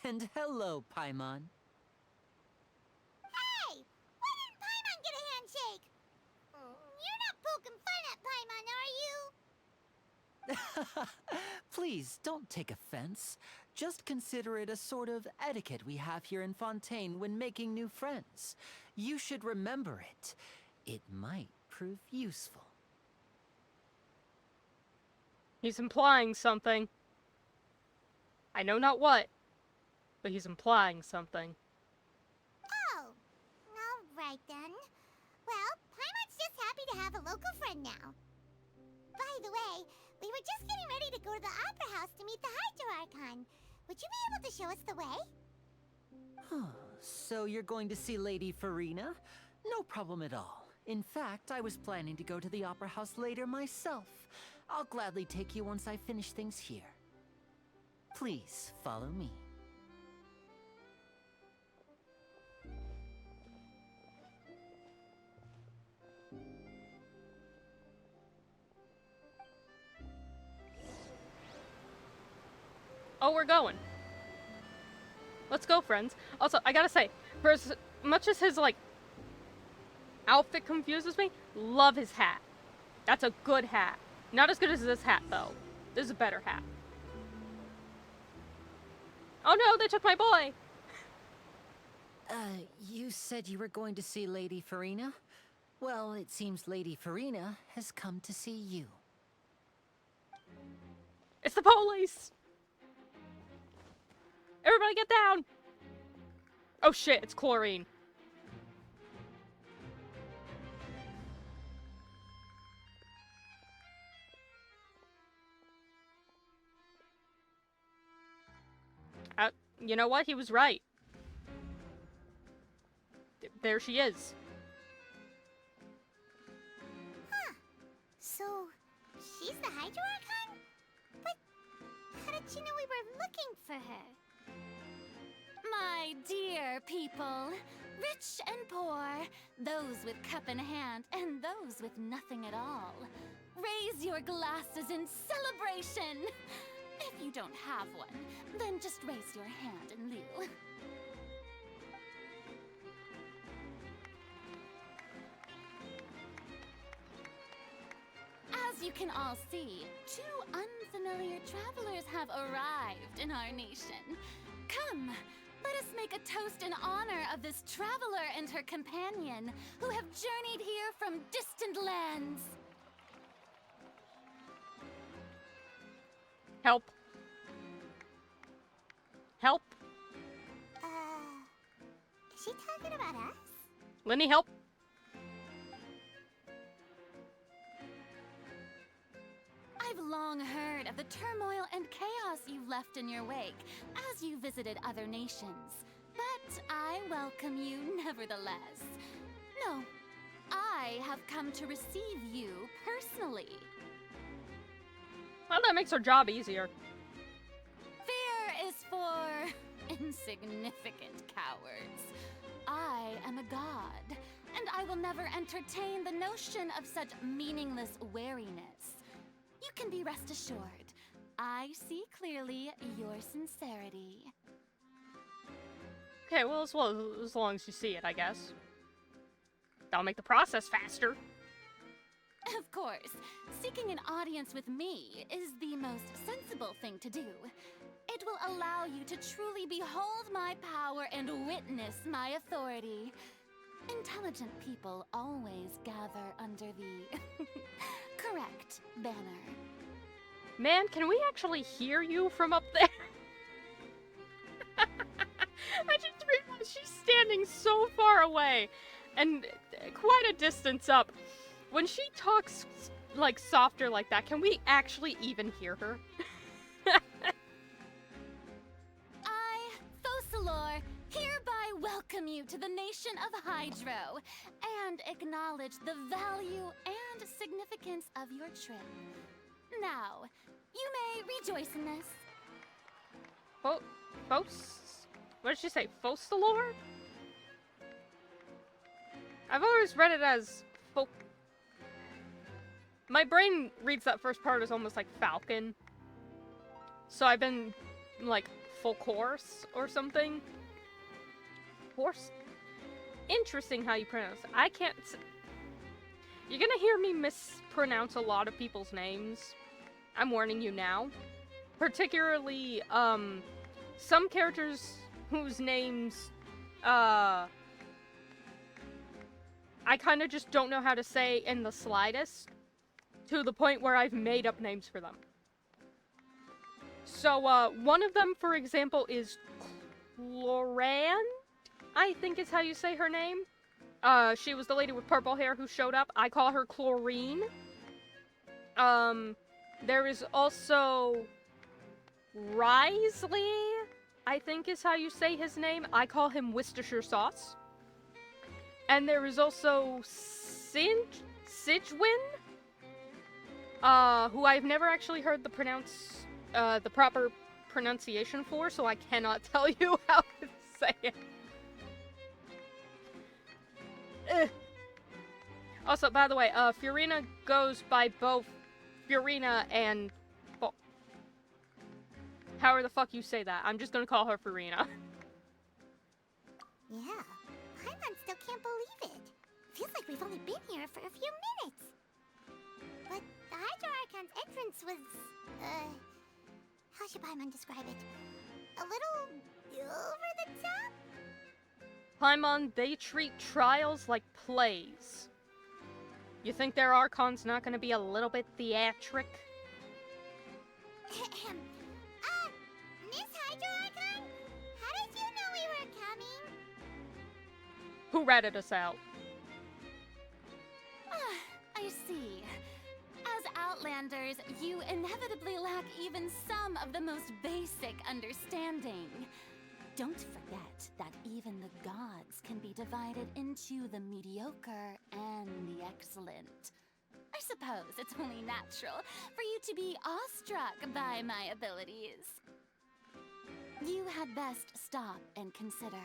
And hello, Paimon. Hey! Why didn't Paimon get a handshake? You're not poking fun at Paimon, are you? Please, don't take offense. Just consider it a sort of etiquette we have here in Fontaine when making new friends. You should remember it. It might prove useful. He's implying something. I know not what, but he's implying something. Oh, alright then. Well, Paimon's just happy to have a local friend now. By the way, we were just getting ready to go to the Opera House to meet the Hydro Archon. Would you be able to show us the way? So you're going to see Lady Farina? No problem at all. In fact, I was planning to go to the Opera House later myself. I'll gladly take you once I finish things here. Please follow me. Oh, we're going. Let's go, friends. Also, I gotta say, for as much as his, like, outfit confuses me, love his hat. That's a good hat. Not as good as this hat, though. This is a better hat. Oh no, they took my boy! You said you were going to see Lady Farina? Well, it seems Lady Farina has come to see you. It's the police! Everybody get down! Oh shit, it's chlorine. You know what? He was right. There she is. Huh. So, she's the Hydro Archon? But how did she know we were looking for her? My dear people, rich and poor, those with cup in hand and those with nothing at all, raise your glasses in celebration! If you don't have one, then just raise your hand in lieu. As you can all see, 2 unfamiliar travelers have arrived in our nation. Come, let us make a toast in honor of this traveler and her companion who have journeyed here from distant lands. Help. Help. Is she talking about us? Lenny, help. I've long heard of the turmoil and chaos you left in your wake as you visited other nations. But I welcome you nevertheless. No, I have come to receive you personally. Well, that makes her job easier. Fear is for insignificant cowards. I am a god, and I will never entertain the notion of such meaningless wariness. You can be rest assured, I see clearly your sincerity. Okay, well, as long as you see it, I guess. That'll make the process faster. Of course, seeking an audience with me is the most sensible thing to do. It will allow you to truly behold my power and witness my authority. Intelligent people always gather under the correct banner. Man, can we actually hear you from up there? I just realized she's standing so far away and quite a distance up. When she talks, like, softer like that, can we actually even hear her? I, Fosalor, hereby welcome you to the nation of Hydro and acknowledge the value and significance of your trip. Now, you may rejoice in this. What did she say? Fosalor? I've always read it as My brain reads that first part as almost like Falcon. So I've been, like, full course or something. Course? Interesting how you pronounce it. I can't... You're gonna hear me mispronounce a lot of people's names. I'm warning you now. Particularly, some characters whose names, I kind of just don't know how to say in the slightest. To the point where I've made up names for them. So, one of them, for example, is Cloran, I think is how you say her name. She was the lady with purple hair who showed up. I call her Chlorine. There is also Risley, I think is how you say his name. I call him Worcestershire Sauce. And there is also Sidgwin. who I've never actually heard the proper pronunciation for, so I cannot tell you how to say it. Also, by the way, Furina goes by both Furina and... Oh, however the fuck you say that. I'm just gonna call her Furina. Yeah, Paimon still can't believe it. Feels like we've only been here for a few minutes. But the Hydro Archon's entrance was, how should Paimon describe it? A little over the top? Paimon, they treat trials like plays. You think their Archon's not gonna be a little bit theatric? Miss Hydro Archon? How did you know we were coming? Who ratted us out? I see. As Outlanders, you inevitably lack even some of the most basic understanding. Don't forget that even the gods can be divided into the mediocre and the excellent. I suppose it's only natural for you to be awestruck by my abilities. You had best stop and consider.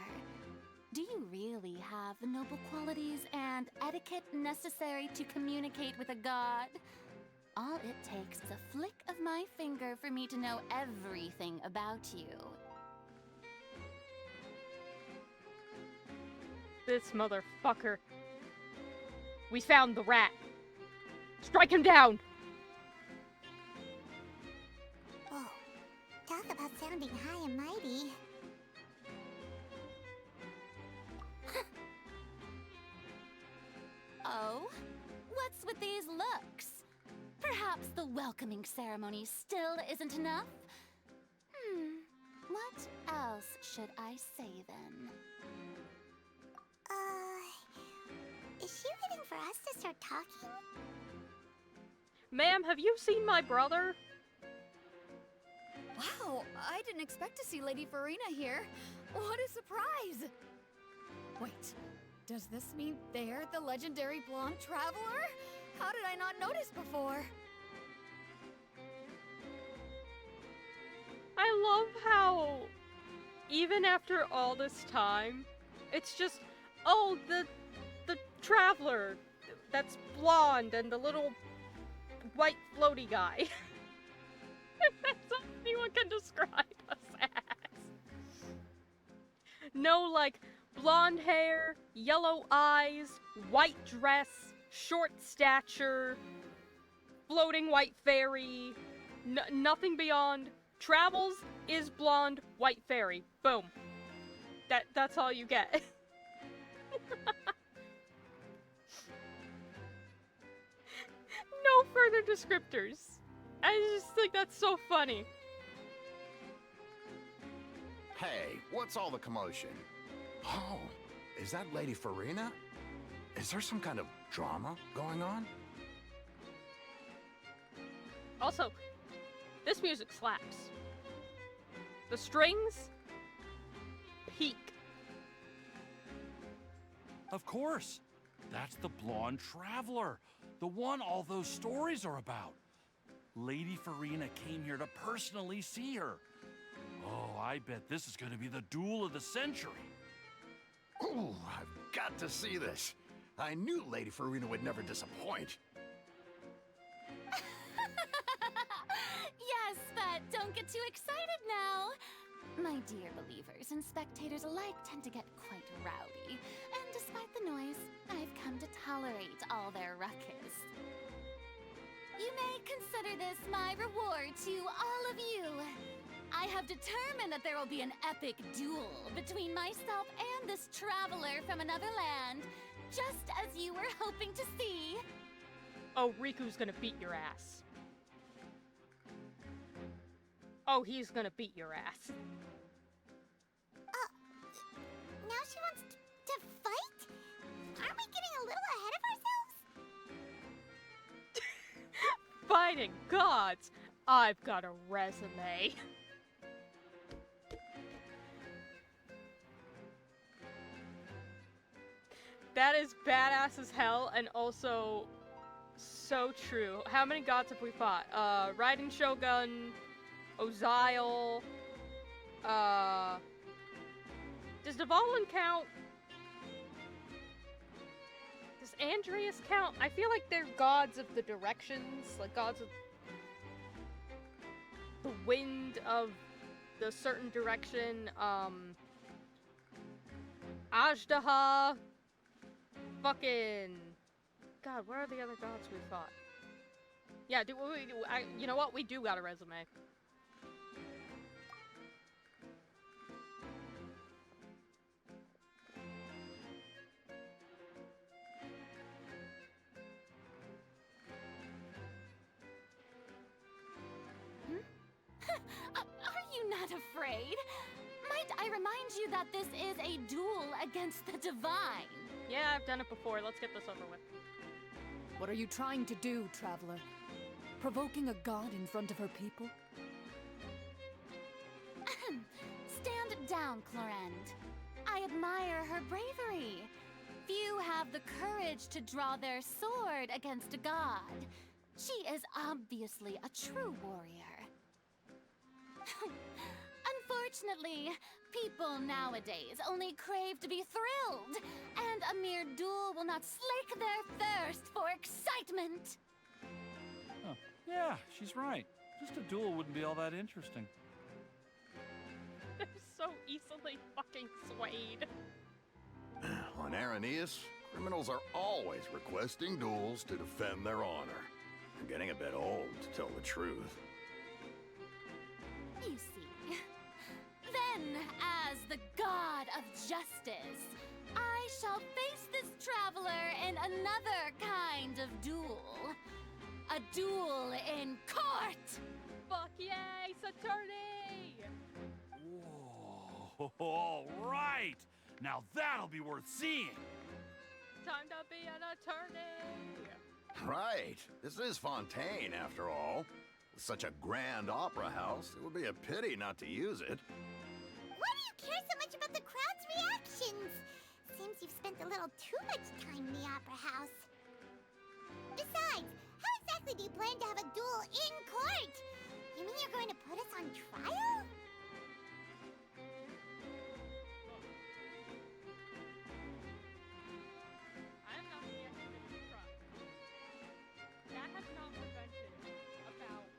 Do you really have the noble qualities and etiquette necessary to communicate with a god? All it takes is a flick of my finger for me to know everything about you. This motherfucker. We found the rat. Strike him down! Whoa, talk about sounding high and mighty. Oh? What's with these looks? Perhaps the welcoming ceremony still isn't enough? What else should I say then? Is she waiting for us to start talking? Ma'am, have you seen my brother? Wow, I didn't expect to see Lady Farina here. What a surprise! Wait, does this mean they're the legendary blonde traveler? How did I not notice before? I love how, even after all this time, it's just, oh, the traveler that's blonde and the little white floaty guy. That's all anyone can describe us as. No, like, blonde hair, yellow eyes, white dress, short stature, floating white fairy, nothing beyond. Travels is blonde, white fairy. Boom. That's all you get. No further descriptors. I just think that's so funny. Hey, what's all the commotion? Oh, is that Lady Farina? Is there some kind of drama going on? Also, this music slaps. The strings, peak. Of course. That's the blonde traveler. The one all those stories are about. Lady Farina came here to personally see her. Oh, I bet this is going to be the duel of the century. Ooh, I've got to see this. I knew Lady Farina would never disappoint. Yes, but don't get too excited now. My dear believers and spectators alike tend to get quite rowdy, and despite the noise, I've come to tolerate all their ruckus. You may consider this my reward to all of you. I have determined that there will be an epic duel between myself and this traveler from another land, just as you were hoping to see. Oh, Riku's gonna beat your ass. Oh, he's gonna beat your ass. Now she wants to fight? Aren't we getting a little ahead of ourselves? Fighting gods! I've got a resume. That is badass as hell, and also So true. How many gods have we fought? Riding Shogun, Ozile, does Dvalin count? Does Andreas count? I feel like they're gods of the directions, like gods of the wind of the certain direction. Ajdaha, fucking, God, where are the other gods we fought? Yeah, you know what? We do got a resume. Are you not afraid? Might I remind you that this is a duel against the divine? Yeah, I've done it before. Let's get this over with. What are you trying to do, Traveler? Provoking a god in front of her people? Stand down, Clorend. I admire her bravery. Few have the courage to draw their sword against a god. She is obviously a true warrior. Unfortunately, people nowadays only crave to be thrilled, and a mere duel will not slake their thirst for excitement. Huh. Yeah, she's right. Just a duel wouldn't be all that interesting. They're so easily fucking swayed. On Araneus, criminals are always requesting duels to defend their honor. I'm getting a bit old, to tell the truth. You see, then, as the god of justice, I shall face this traveler in another kind of duel. A duel in court! Fuck yay, Saturday! Whoa, all right! Now that'll be worth seeing! Time to be an attorney! Right. This is Fontaine, after all. With such a grand opera house, it would be a pity not to use it. Why do you care so much about the crowd's reactions? Seems you've spent a little too much time in the opera house. Besides, how exactly do you plan to have a duel in court? You mean you're going to put us on trial? I am not yet committed crime. That has not prevented about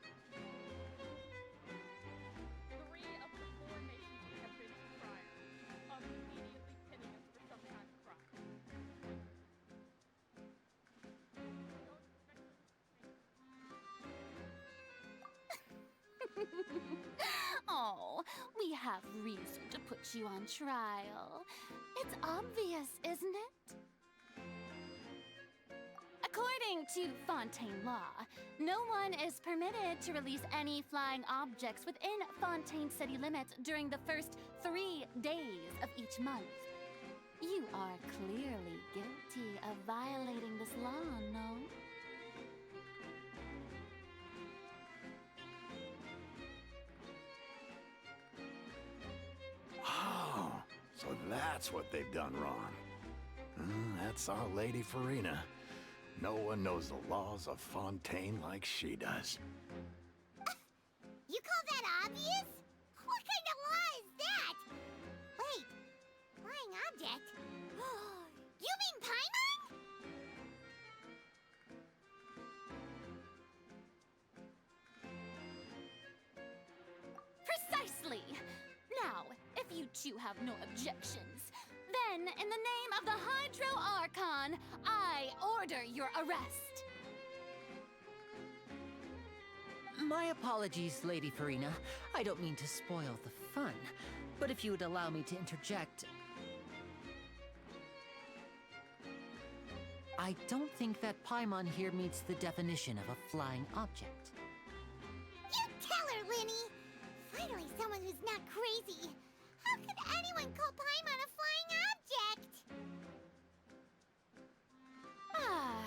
3 of the 4 nations we have been to prior of immediately pinning us for some kind of crime. Oh, we have reason to put you on trial. It's obvious, isn't it? According to Fontaine law, no one is permitted to release any flying objects within Fontaine city limits during the first 3 days of each month. You are clearly guilty of violating this law, no? Oh, so that's what they've done wrong. That's our Lady Farina. No one knows the laws of Fontaine like she does. You call that obvious? What kind of law is that? Wait, flying object? You mean Paimon? Precisely! Now, if you two have no objections, then in the name of the Hydro Archon, I order your arrest. My apologies, Lady Farina. I don't mean to spoil the fun, but if you would allow me to interject... I don't think that Paimon here meets the definition of a flying object. You tell her, Linny! Finally someone who's not crazy. How could anyone call Paimon a flying object? Ah,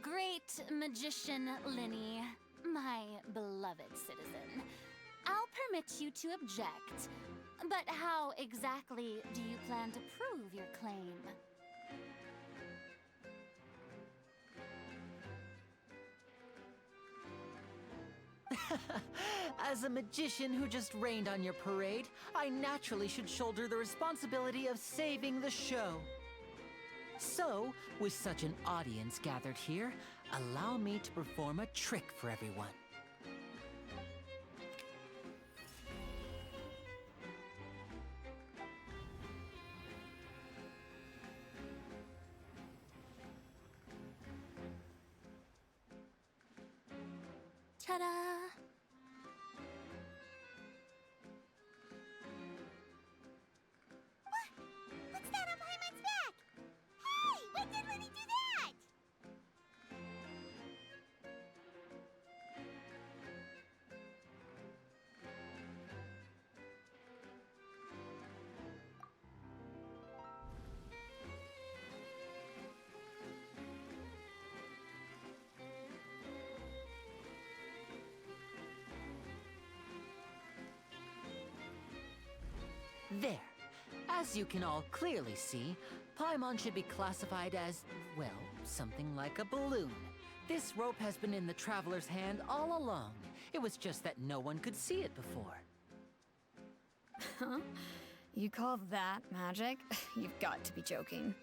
great magician Linny, my beloved citizen. I'll permit you to object, but how exactly do you plan to prove your claim? As a magician who just rained on your parade, I naturally should shoulder the responsibility of saving the show. So, with such an audience gathered here, allow me to perform a trick for everyone. Ta-da! What's that on Paimon's back? Hey, when did Winnie do that? There. As you can all clearly see, Paimon should be classified as, well, something like a balloon. This rope has been in the Traveler's hand all along. It was just that no one could see it before. Huh? You call that magic? You've got to be joking.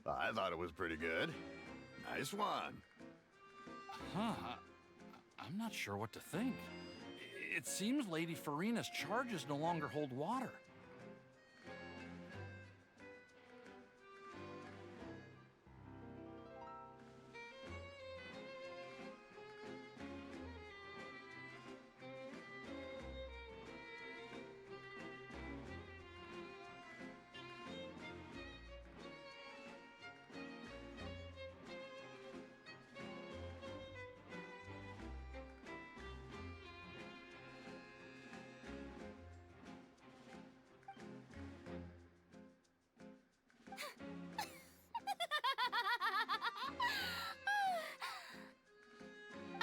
I thought it was pretty good. Nice one. Huh. I'm not sure what to think. It seems Lady Farina's charges no longer hold water.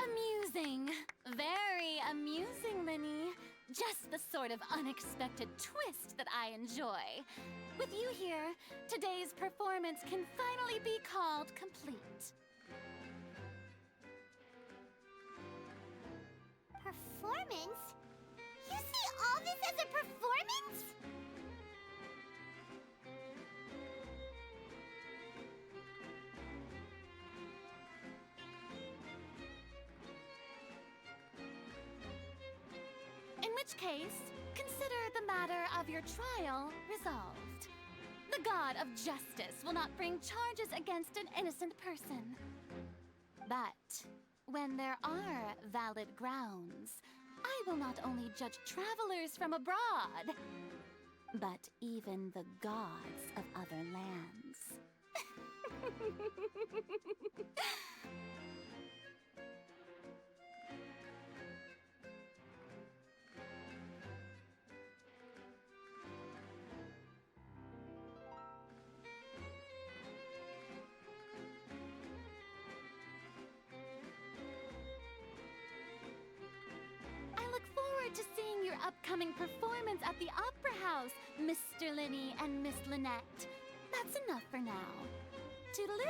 Amusing. Very amusing, Linny. Just the sort of unexpected twist that I enjoy. With you here, today's performance can finally be called complete. Performance? You see all this as a performance? In which case, consider the matter of your trial resolved. The god of justice will not bring charges against an innocent person. But when there are valid grounds, I will not only judge travelers from abroad, but even the gods of other lands. I look forward to seeing your upcoming performance at the Opera House, Mr. Linny and Miss Lynette. That's enough for now. Toodaloo!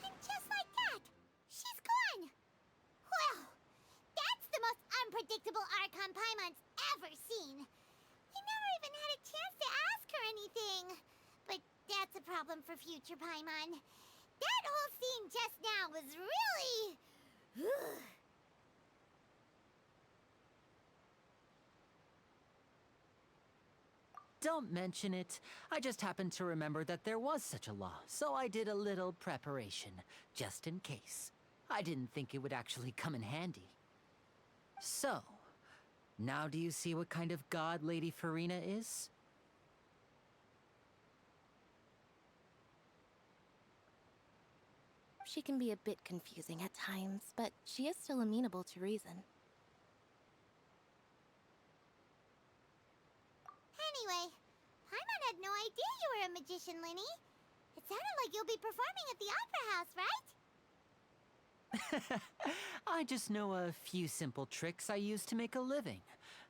And just like that, she's gone. Well, that's the most unpredictable Archon Paimon's ever seen. He never even had a chance to ask her anything. But that's a problem for future Paimon. That whole scene just now was really... Don't mention it. I just happened to remember that there was such a law, so I did a little preparation, just in case. I didn't think it would actually come in handy. So, now do you see what kind of god Lady Farina is? She can be a bit confusing at times, but she is still amenable to reason. Anyway, Paimon had no idea you were a magician, Linny. It sounded like you'll be performing at the Opera House, right? I just know a few simple tricks I use to make a living.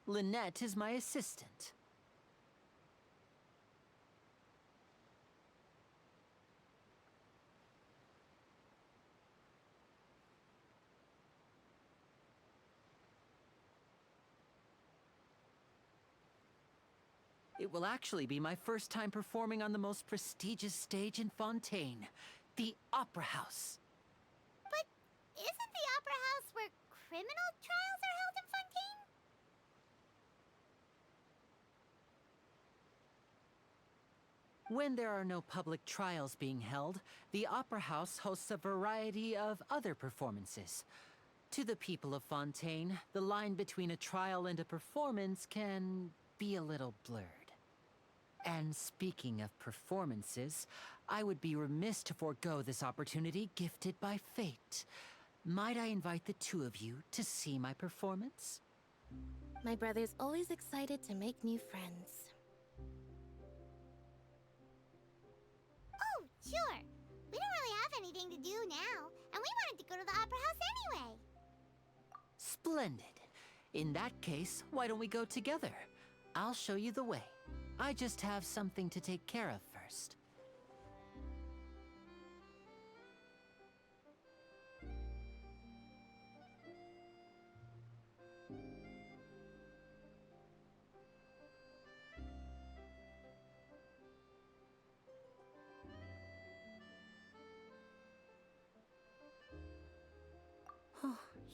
Lynette is my assistant. It will actually be my first time performing on the most prestigious stage in Fontaine, the Opera House. But isn't the Opera House where criminal trials are held in Fontaine? When there are no public trials being held, the Opera House hosts a variety of other performances. To the people of Fontaine, the line between a trial and a performance can be a little blurred. And speaking of performances, I would be remiss to forego this opportunity gifted by fate. Might I invite the two of you to see my performance? My brother's always excited to make new friends. Oh, sure. We don't really have anything to do now, and we wanted to go to the Opera House anyway. Splendid. In that case, why don't we go together? I'll show you the way. I just have something to take care of first.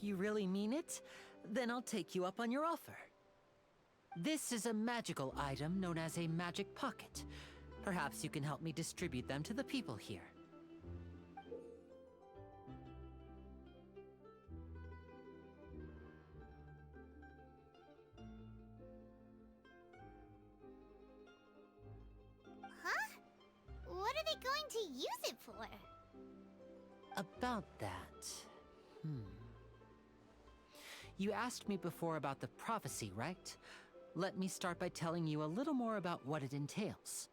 You really mean it? Then I'll take you up on your offer. This is a magical item known as a magic pocket. Perhaps you can help me distribute them to the people here. Huh? What are they going to use it for? About that... You asked me before about the prophecy, right? Let me start by telling you a little more about what it entails.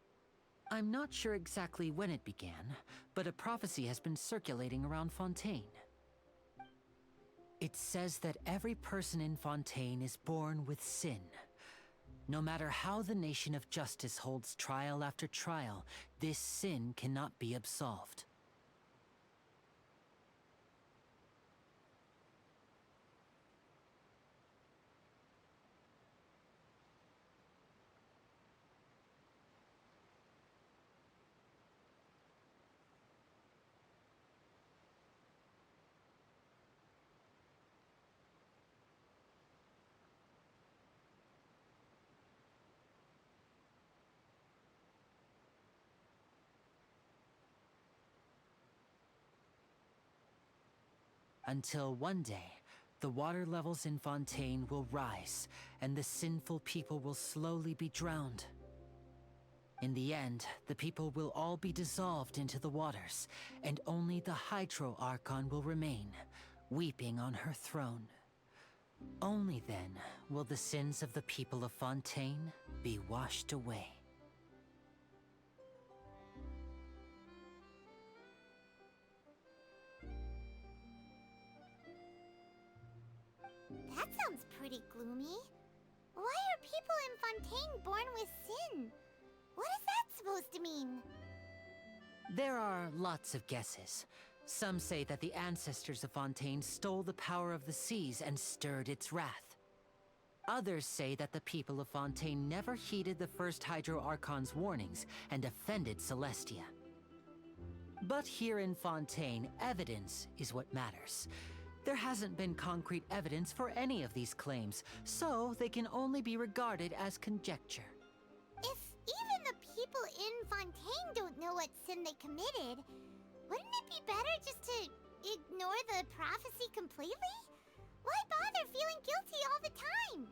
I'm not sure exactly when it began, but a prophecy has been circulating around Fontaine. It says that every person in Fontaine is born with sin. No matter how the nation of justice holds trial after trial, this sin cannot be absolved. Until one day, the water levels in Fontaine will rise, and the sinful people will slowly be drowned. In the end, the people will all be dissolved into the waters, and only the Hydro Archon will remain, weeping on her throne. Only then will the sins of the people of Fontaine be washed away. That sounds pretty gloomy. Why are people in Fontaine born with sin? What is that supposed to mean? There are lots of guesses. Some say that the ancestors of Fontaine stole the power of the seas and stirred its wrath. Others say that the people of Fontaine never heeded the first Hydro Archon's warnings and offended Celestia. But here in Fontaine, evidence is what matters. There hasn't been concrete evidence for any of these claims, so they can only be regarded as conjecture. If even the people in Fontaine don't know what sin they committed, wouldn't it be better just to ignore the prophecy completely? Why bother feeling guilty all the time?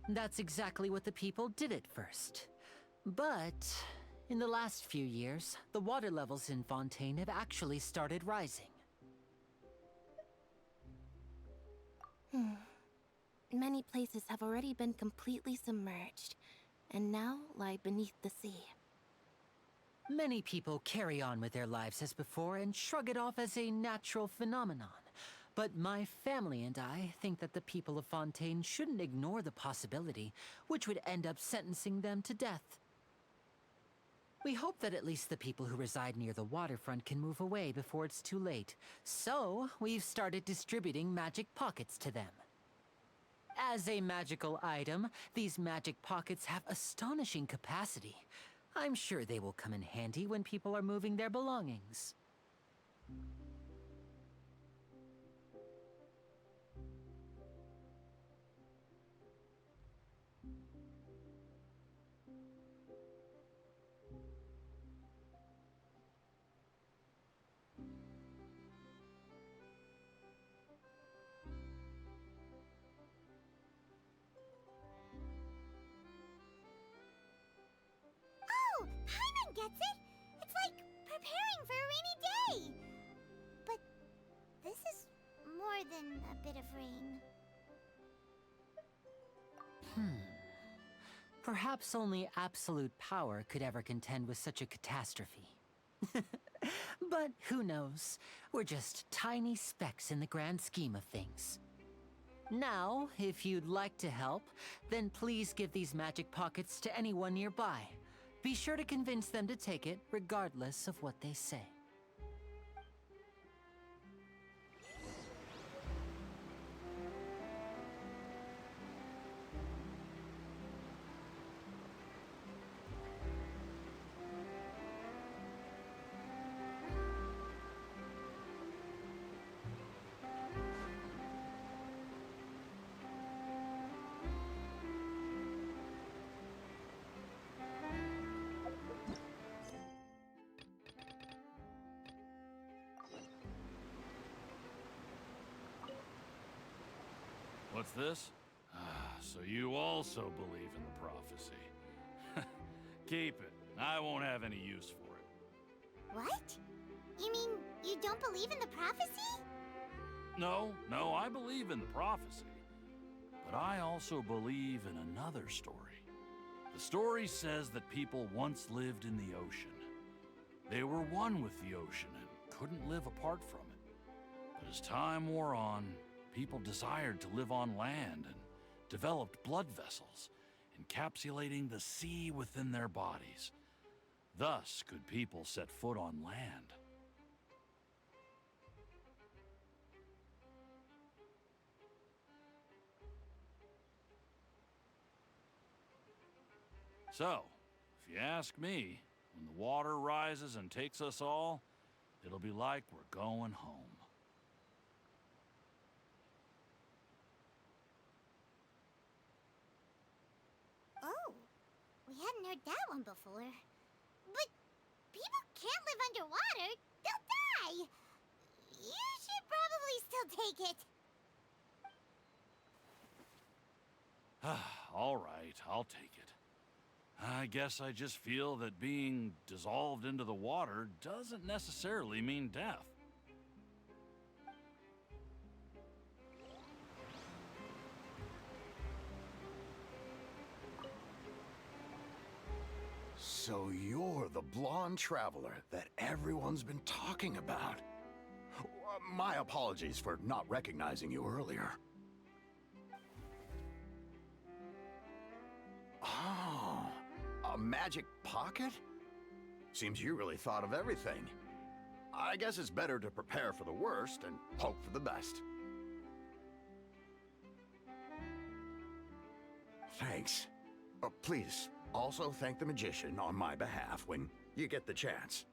That's exactly what the people did at first. But in the last few years, the water levels in Fontaine have actually started rising. Many places have already been completely submerged. and now lie beneath the sea. Many people carry on with their lives as before and shrug it off as a natural phenomenon. But my family and I think that the people of Fontaine shouldn't ignore the possibility, which would end up sentencing them to death. We hope that at least the people who reside near the waterfront can move away before it's too late. So, we've started distributing magic pockets to them. As a magical item, these magic pockets have astonishing capacity. I'm sure they will come in handy when people are moving their belongings. Oh, Paimon gets it! It's like preparing for a rainy day! But this is more than a bit of rain. Perhaps only absolute power could ever contend with such a catastrophe. But who knows? We're just tiny specks in the grand scheme of things. Now, if you'd like to help, then please give these magic pockets to anyone nearby. Be sure to convince them to take it, regardless of what they say. What's this? So you also believe in the prophecy. Keep it. I won't have any use for it. What? You mean you don't believe in the prophecy? No, I believe in the prophecy. But I also believe in another story. The story says that people once lived in the ocean. They were one with the ocean and couldn't live apart from it. But as time wore on, people desired to live on land and developed blood vessels, encapsulating the sea within their bodies. Thus could people set foot on land. So, if you ask me, when the water rises and takes us all, it'll be like we're going home. Oh, we hadn't heard that one before. But people can't live underwater. They'll die. You should probably still take it. All right, I'll take it. I guess I just feel that being dissolved into the water doesn't necessarily mean death. So you're the blonde traveler that everyone's been talking about. My apologies for not recognizing you earlier. Oh, a magic pocket? Seems you really thought of everything. I guess it's better to prepare for the worst and hope for the best. Thanks. Please, also thank the magician on my behalf when you get the chance.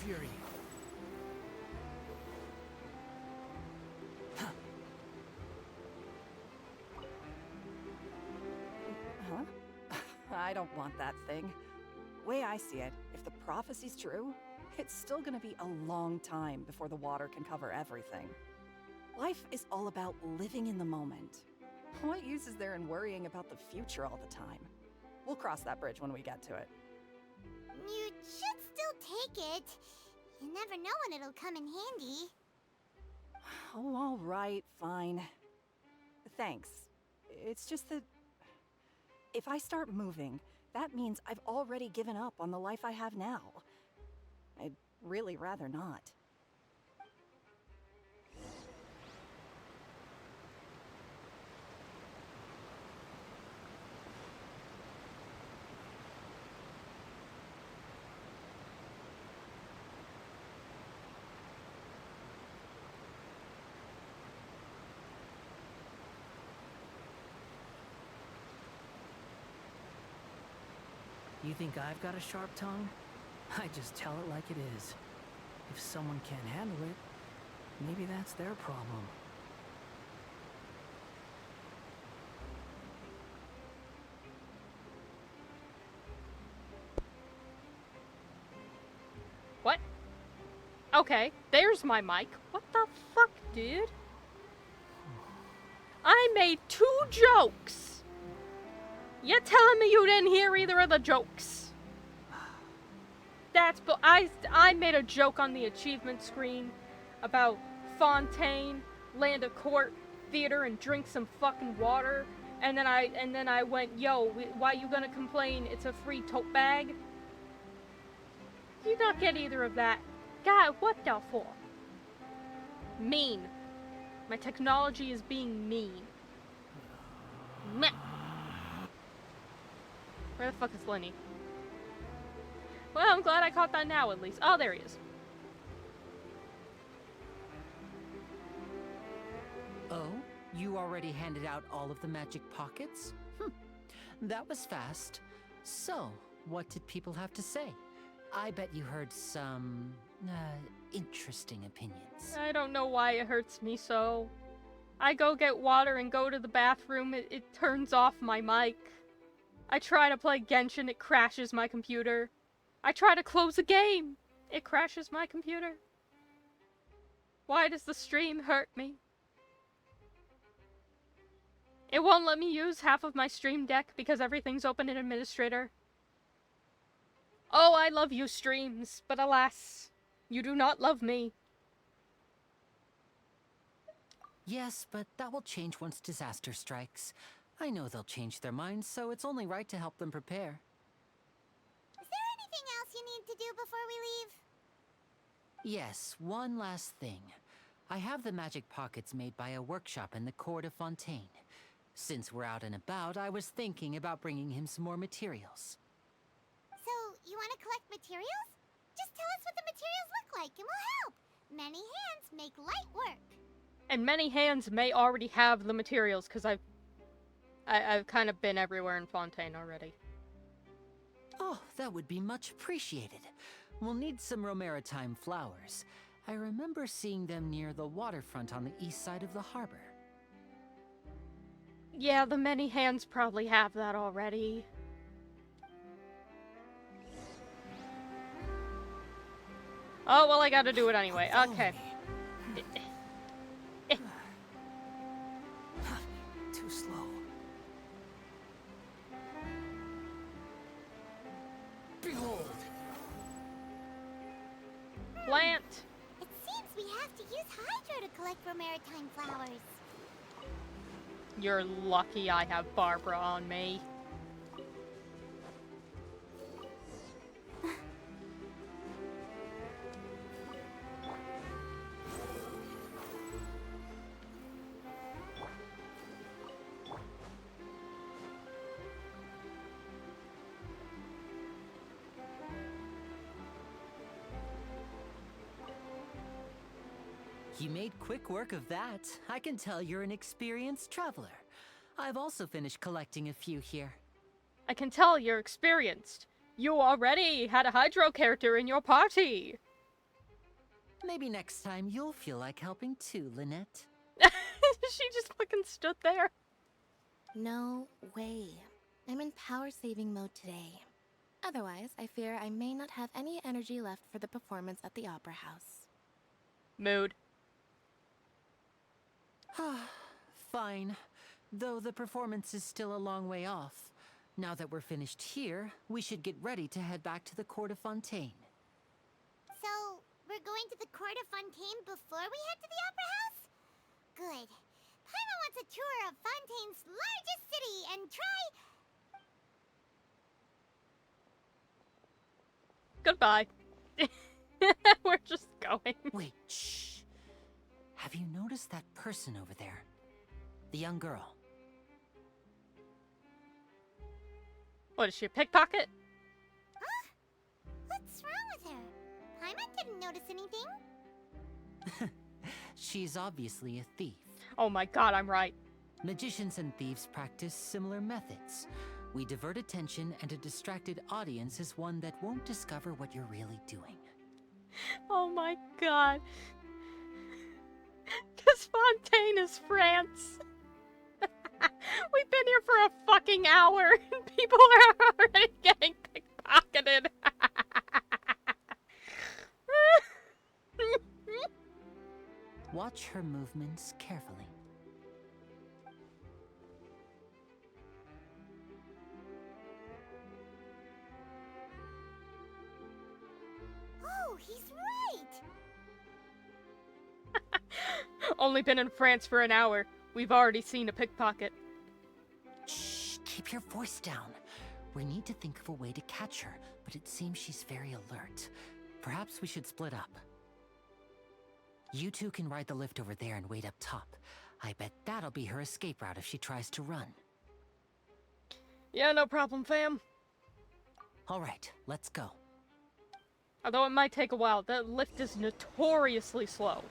fury. Huh? I don't want that thing. Way I see it, if the prophecy's true, it's still gonna be a long time before the water can cover everything. Life is all about living in the moment. What use is there in worrying about the future all the time? We'll cross that bridge when we get to it. You should still take it. You never know when it'll come in handy. Oh, all right, fine. Thanks. It's just that if I start moving, that means I've already given up on the life I have now. I'd really rather not. You think I've got a sharp tongue? I just tell it like it is. If someone can't handle it, maybe that's their problem. What? Okay, there's my mic. What the fuck, dude? I made 2 jokes! You're telling me you didn't hear either of the jokes? That's I made a joke on the achievement screen about Fontaine, land a court, theater, and drink some fucking water. And then I went, yo, why you gonna complain? It's a free tote bag. You not get either of that. God, what the for? Mean. My technology is being mean. Meh. Where the fuck is Lenny? Well, I'm glad I caught that now at least. Oh, there he is. Oh, you already handed out all of the magic pockets? That was fast. So, what did people have to say? I bet you heard some, interesting opinions. I don't know why it hurts me so. I go get water and go to the bathroom, it turns off my mic. I try to play Genshin, it crashes my computer. I try to close a game, it crashes my computer. Why does the stream hurt me? It won't let me use half of my stream deck because everything's open in Administrator. Oh, I love you, streams, but alas, you do not love me. Yes, but that will change once disaster strikes. I know they'll change their minds, so it's only right to help them prepare. Is there anything else you need to do before we leave? Yes, one last thing. I have the magic pockets made by a workshop in the court of Fontaine. Since we're out and about, I was thinking about bringing him some more materials. So, you want to collect materials? Just tell us what the materials look like and we'll help. Many hands make light work. And many hands may already have the materials, because I've kind of been everywhere in Fontaine already. Oh, that would be much appreciated. We'll need some Romaritime flowers. I remember seeing them near the waterfront on the east side of the harbor. Yeah, the many hands probably have that already. Oh, well, I gotta do it anyway. Okay. Too slow. Behold! Plant! It seems we have to use Hydro to collect Romaritime flowers. You're lucky I have Barbara on me. You made quick work of that. I can tell you're an experienced traveler. I've also finished collecting a few here. I can tell you're experienced. You already had a Hydro character in your party. Maybe next time you'll feel like helping too, Lynette. She just fucking stood there. No way. I'm in power-saving mode today. Otherwise, I fear I may not have any energy left for the performance at the Opera House. Mood. Fine. Though the performance is still a long way off. Now that we're finished here, we should get ready to head back to the court of Fontaine. So, we're going to the court of Fontaine before we head to the Opera House? Good. Paimon wants a tour of Fontaine's largest city and try... Goodbye. We're just going. Wait, shh. Have you noticed that person over there? The young girl. What, is she a pickpocket? Huh? What's wrong with her? Paimon didn't notice anything. She's obviously a thief. Oh my god, I'm right. Magicians and thieves practice similar methods. We divert attention, and a distracted audience is one that won't discover what you're really doing. Oh my god. Because Fontaine is France. We've been here for a fucking hour, and people are already getting pickpocketed. Watch her movements carefully. Oh, he's right! Only been in France for an hour. We've already seen a pickpocket. Shh, keep your voice down. We need to think of a way to catch her, but it seems she's very alert. Perhaps we should split up. You two can ride the lift over there and wait up top. I bet that'll be her escape route if she tries to run. Yeah, no problem, fam. All right, let's go. Although it might take a while, the lift is notoriously slow.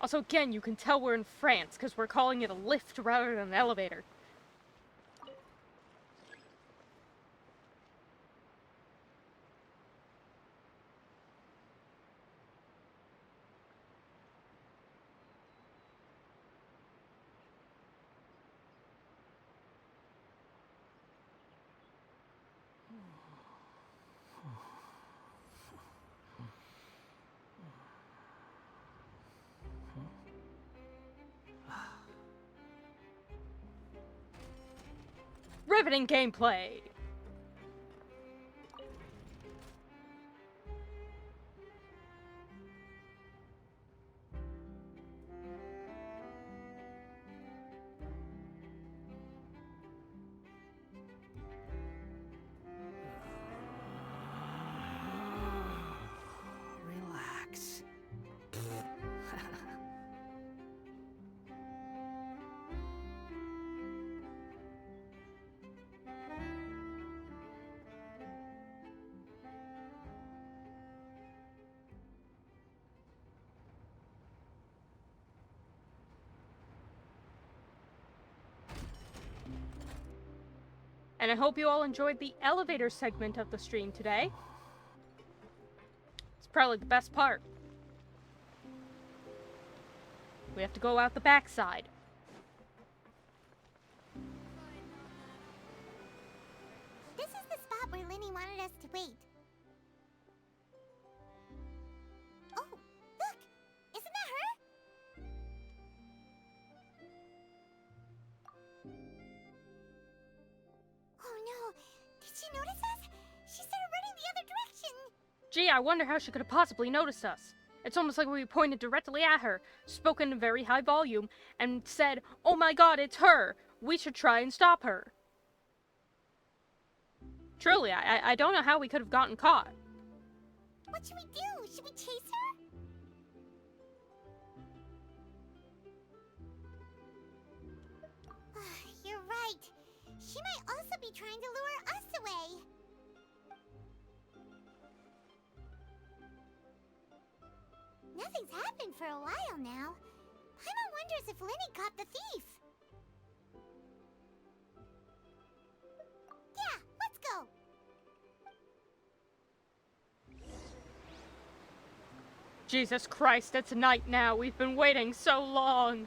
Also, again, you can tell we're in France because we're calling it a lift rather than an elevator. Riveting gameplay! Relax. And I hope you all enjoyed the elevator segment of the stream today. It's probably the best part. We have to go out the backside. This is the spot where Linny wanted us to wait. Oh, look! Isn't that her? Oh no! Did she notice us? She started running the other direction! Gee, I wonder how she could have possibly noticed us. It's almost like we pointed directly at her, spoke in a very high volume, and said, "Oh my god, it's her! We should try and stop her." Truly, I don't know how we could have gotten caught. What should we do? Should we chase her? You're right. She might also be trying to lure us away. Nothing's happened for a while now. Paimon wonders if Linny caught the thief. Yeah, let's go. Jesus Christ, it's night now. We've been waiting so long.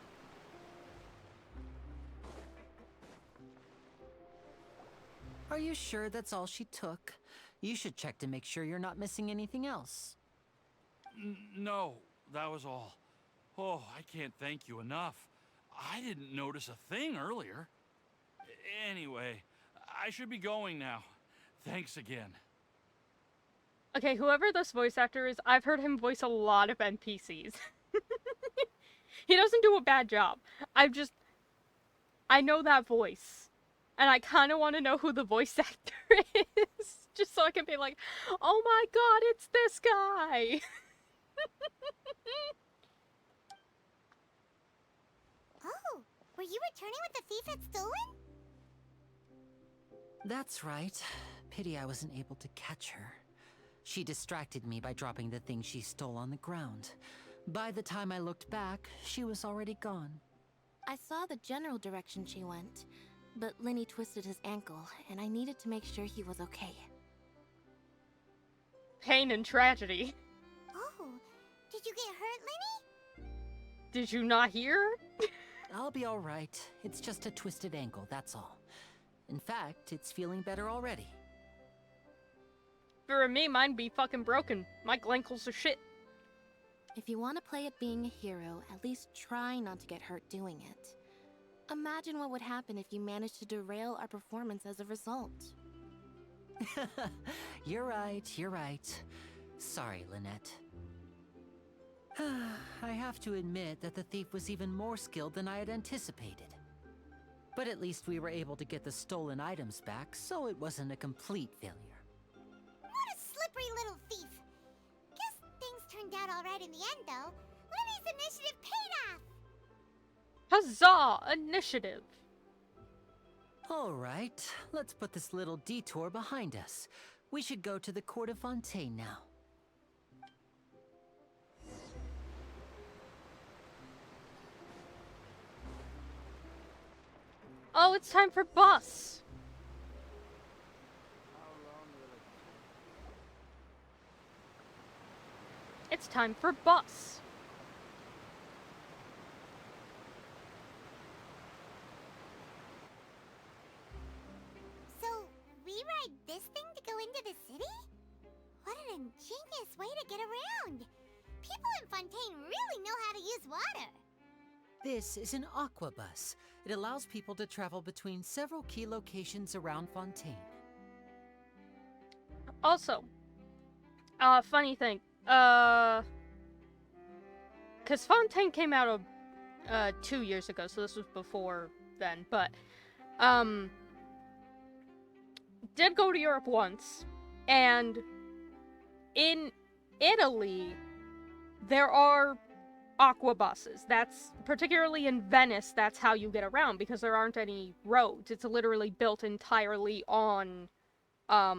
Are you sure that's all she took? You should check to make sure you're not missing anything else. No, that was all. Oh, I can't thank you enough. I didn't notice a thing earlier. Anyway, I should be going now. Thanks again. Okay, whoever this voice actor is, I've heard him voice a lot of NPCs. He doesn't do a bad job. I know that voice. And I kind of want to know who the voice actor is. Just so I can be like, oh my god, it's this guy! Oh, were you returning what the thief had stolen? That's right. Pity I wasn't able to catch her. She distracted me by dropping the thing she stole on the ground. By the time I looked back, she was already gone. I saw the general direction she went, but Lenny twisted his ankle, and I needed to make sure he was okay. Pain and tragedy. Oh, did you get hurt, Lenny? Did you not hear? I'll be alright. It's just a twisted ankle, that's all. In fact, it's feeling better already. For me, mine be fucking broken. My ankles are shit. If you want to play at being a hero, at least try not to get hurt doing it. Imagine what would happen if you managed to derail our performance as a result. You're right. Sorry, Lynette. I have to admit that the thief was even more skilled than I had anticipated. But at least we were able to get the stolen items back, so it wasn't a complete failure. What a slippery little thief. Guess things turned out all right in the end, though. Lenny's initiative paid off! Huzzah! Initiative! Alright, let's put this little detour behind us. We should go to the court of Fontaine now. Oh, it's time for bus! It's time for bus. So, we ride this thing to go into the city? What an ingenious way to get around! People in Fontaine really know how to use water! This is an aqua bus. It allows people to travel between several key locations around Fontaine. Also, funny thing, cause Fontaine came out of, 2 years ago, so this was before then, but, did go to Europe once, and in Italy, there are aqua buses. That's, particularly in Venice, that's how you get around, because there aren't any roads. It's literally built entirely on, a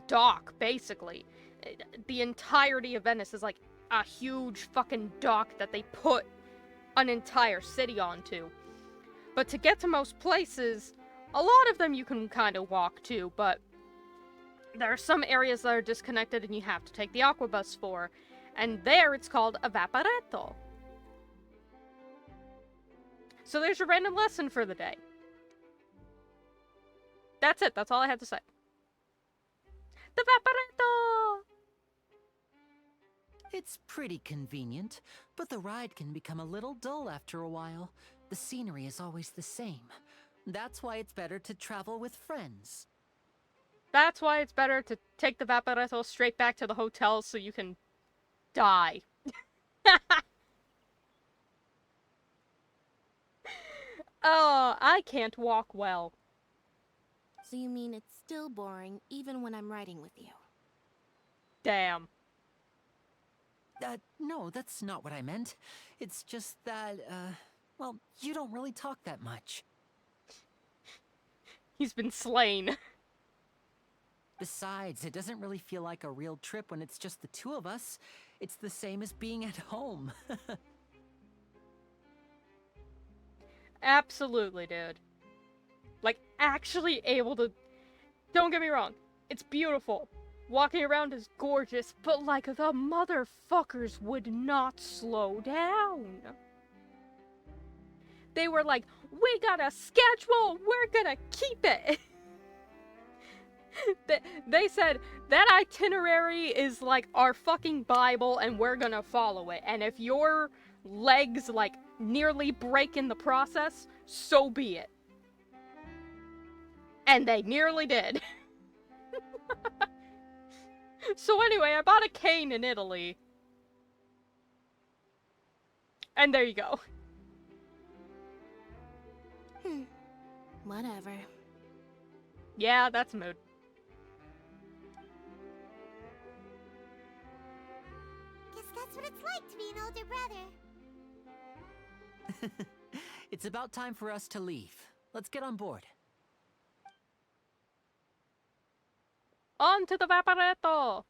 dock, basically. The entirety of Venice is like a huge fucking dock that they put an entire city onto. But to get to most places, a lot of them you can kind of walk to, but there are some areas that are disconnected and you have to take the aqua bus for, and there it's called a vaporetto. So there's your random lesson for the day. That's it, that's all I had to say. The vaporetto! It's pretty convenient, but the ride can become a little dull after a while. The scenery is always the same. That's why it's better to travel with friends. That's why it's better to take the vaporetto straight back to the hotel so you can die. Oh, I can't walk well. So you mean it's still boring even when I'm riding with you? Damn. No, that's not what I meant. It's just that, well, you don't really talk that much. He's been slain. Besides, it doesn't really feel like a real trip when it's just the two of us. It's the same as being at home. Absolutely, dude. Like, actually able to... Don't get me wrong. It's beautiful. walking around as gorgeous, but like the motherfuckers would not slow down. They were like, we got a schedule, we're gonna keep it. They said, that itinerary is like our fucking Bible and we're gonna follow it. And if your legs like nearly break in the process, so be it. And they nearly did. So anyway, I bought a cane in Italy. And there you go. Whatever. Yeah, that's a mood. Guess that's what it's like to be an older brother. It's about time for us to leave. Let's get on board. On to the Vaporetto!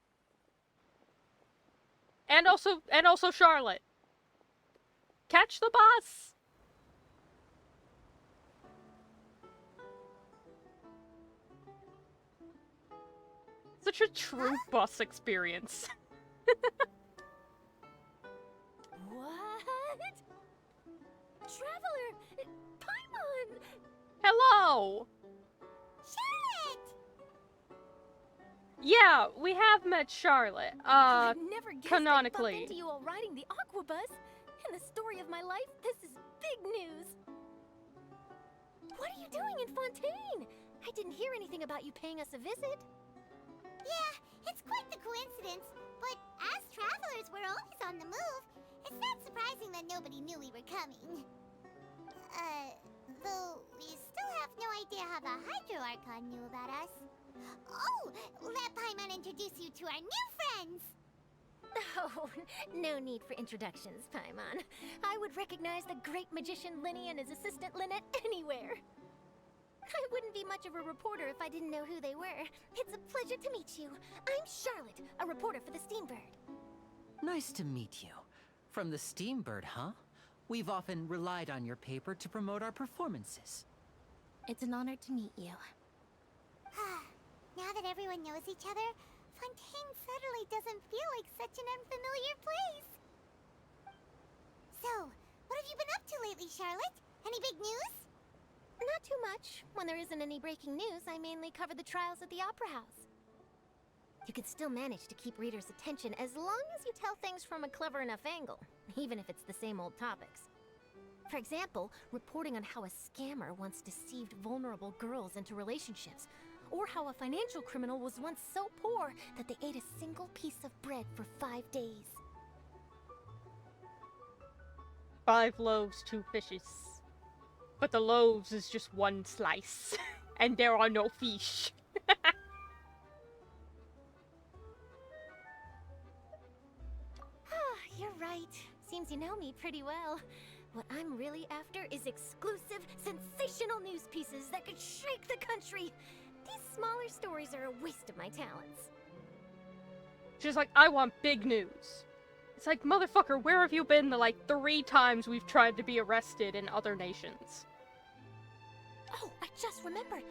And also Charlotte. Catch the bus! Such a true bus experience. What? Traveler! Paimon! Hello! Charlotte! Yeah, we have met Charlotte. I'd never guessed canonically. I'd bump into you while riding the Aquabus. In the story of my life, this is big news. What are you doing in Fontaine? I didn't hear anything about you paying us a visit. Yeah, it's quite the coincidence, but as travelers, we're always on the move. It's not surprising that nobody knew we were coming. Though we still have no idea how the Hydro Archon knew about us. Oh, let Paimon introduce you to our new friends! Oh, no need for introductions, Paimon. I would recognize the great magician Linny and his assistant Lynette anywhere. I wouldn't be much of a reporter if I didn't know who they were. It's a pleasure to meet you. I'm Charlotte, a reporter for the Steambird. Nice to meet you. From the Steambird, huh? We've often relied on your paper to promote our performances. It's an honor to meet you. Now that everyone knows each other, Fontaine suddenly doesn't feel like such an unfamiliar place. So, what have you been up to lately, Charlotte? Any big news? Not too much. When there isn't any breaking news, I mainly cover the trials at the Opera House. You can still manage to keep readers' attention as long as you tell things from a clever enough angle, even if it's the same old topics. For example, reporting on how a scammer once deceived vulnerable girls into relationships, or how a financial criminal was once so poor that they ate a single piece of bread for 5 days. 5 loaves, 2 fishes. But the loaves is just 1 slice. And there are no fish. You're right. Seems you know me pretty well. What I'm really after is exclusive, sensational news pieces that could shake the country. These smaller stories are a waste of my talents. She's like, I want big news. It's like, motherfucker, where have you been the, like, 3 times we've tried to be arrested in other nations? Oh, I just remembered.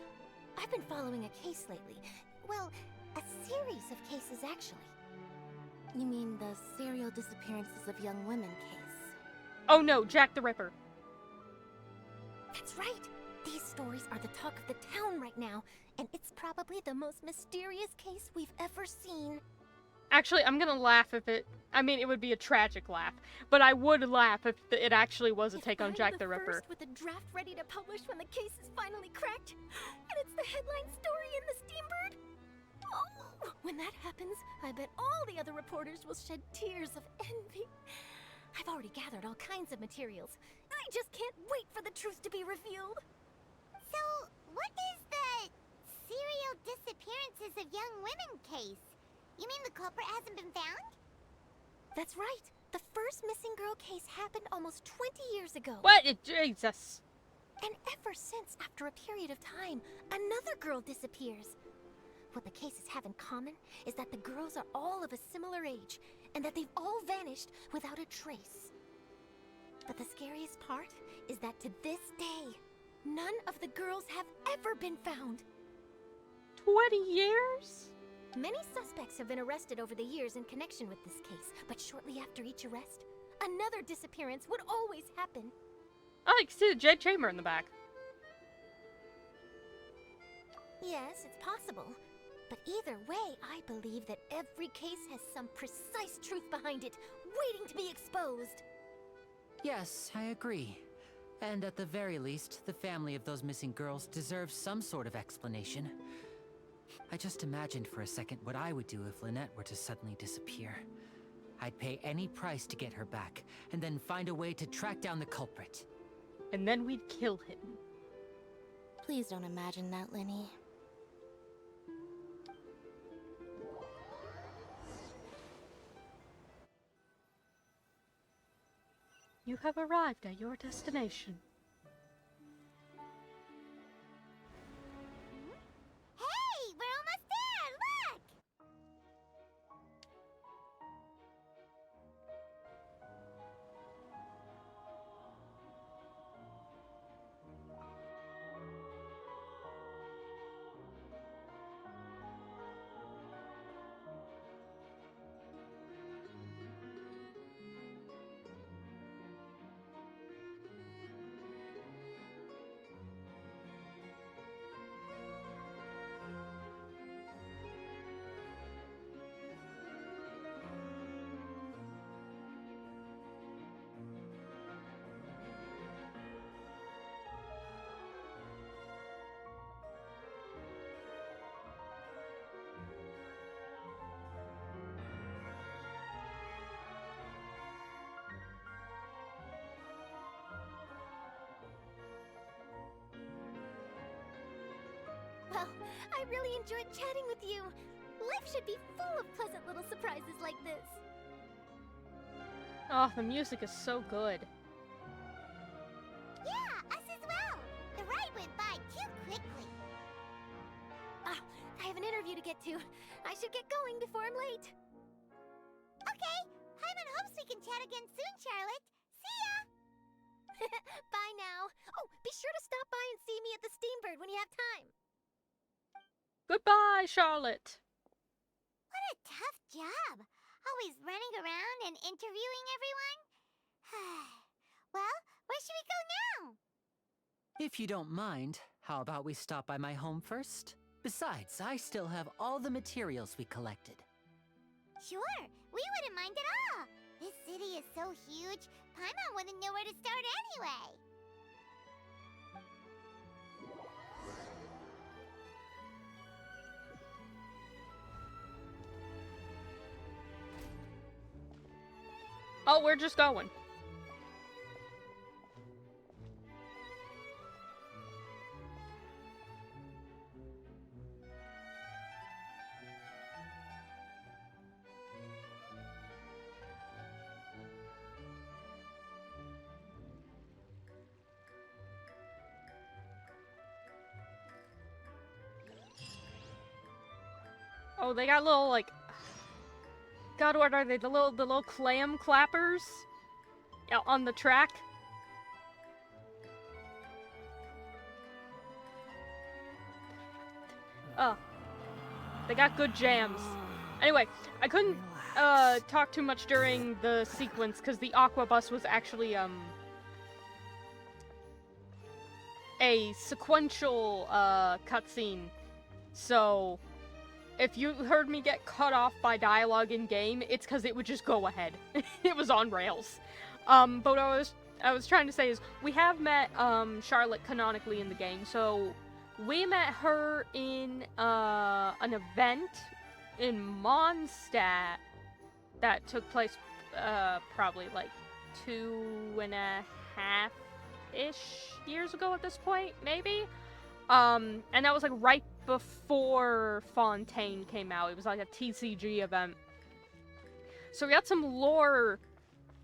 I've been following a case lately. Well, a series of cases, actually. You mean the serial disappearances of young women case? Oh no, Jack the Ripper. That's right. These stories are the talk of the town right now, and it's probably the most mysterious case we've ever seen. Actually, I'm gonna laugh if it... I mean, it would be a tragic laugh, but I would laugh if it actually was a take on Jack the Ripper. First with a draft ready to publish when the case is finally cracked, and it's the headline story in the Steambird. Oh, when that happens, I bet all the other reporters will shed tears of envy. I've already gathered all kinds of materials. I just can't wait for the truth to be revealed. So, what is the serial disappearances of young women case? You mean the culprit hasn't been found? That's right. The first missing girl case happened almost 20 years ago. What? Jesus. And ever since, after a period of time, another girl disappears. What the cases have in common is that the girls are all of a similar age, and that they've all vanished without a trace. But the scariest part is that to this day, none of the girls have ever been found. 20 years? Many suspects have been arrested over the years in connection with this case, but shortly after each arrest, another disappearance would always happen. Oh, you can see the Jade Chamber in the back. Yes, it's possible. But either way, I believe that every case has some precise truth behind it, waiting to be exposed. Yes, I agree. And at the very least, the family of those missing girls deserves some sort of explanation. I just imagined for a second what I would do if Lynette were to suddenly disappear. I'd pay any price to get her back, and then find a way to track down the culprit. And then we'd kill him. Please don't imagine that, Lenny. You have arrived at your destination. Hey, we're almost there, look! Well, I really enjoyed chatting with you. Life should be full of pleasant little surprises like this. Oh, the music is so good. Yeah, us as well. The ride went by too quickly. Ah, I have an interview to get to. I should get going before I'm late. Okay, Hyman hopes we can chat again soon, Charlotte. See ya! Bye now. Oh, be sure to stop by and see me at the Steambird when you have time. Goodbye, Charlotte. What a tough job. Always running around and interviewing everyone. Well, where should we go now? If you don't mind, how about we stop by my home first? Besides, I still have all the materials we collected. Sure, we wouldn't mind at all. This city is so huge, Paimon wouldn't know where to start anyway. Oh, we're just going. Oh, they got little, like... God, what are they? The little clam clappers? On the track? Oh. They got good jams. Anyway, I couldn't, talk too much during the sequence, because the Aqua Bus was actually, a sequential, cutscene. So... if you heard me get cut off by dialogue in game, it's because it would just go ahead. It was on rails. But what I was trying to say is we have met Charlotte canonically in the game. So we met her in an event in Mondstadt that took place probably like 2.5-ish years ago at this point, maybe. And that was like right before Fontaine came out. It was like a TCG event. So we got some lore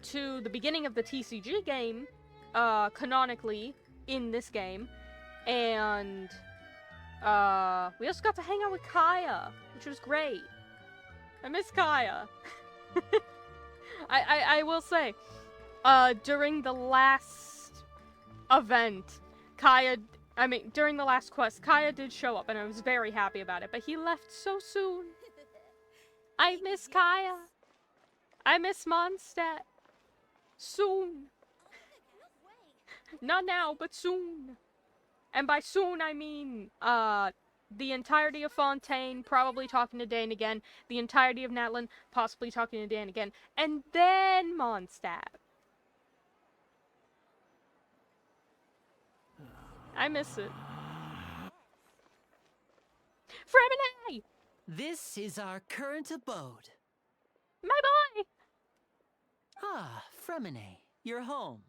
to the beginning of the TCG game, canonically, in this game. And, we also got to hang out with Kaya, which was great. I miss Kaya. I will say, during the last event, during the last quest, Kaya did show up, and I was very happy about it, but he left so soon. I miss Kaya. I miss Mondstadt. Soon. Not now, but soon. And by soon, I mean, the entirety of Fontaine, probably talking to Dan again. The entirety of Natlan, possibly talking to Dan again. And then Mondstadt. I miss it. Fremine! This is our current abode. My boy! Ah, Fremine, you're home.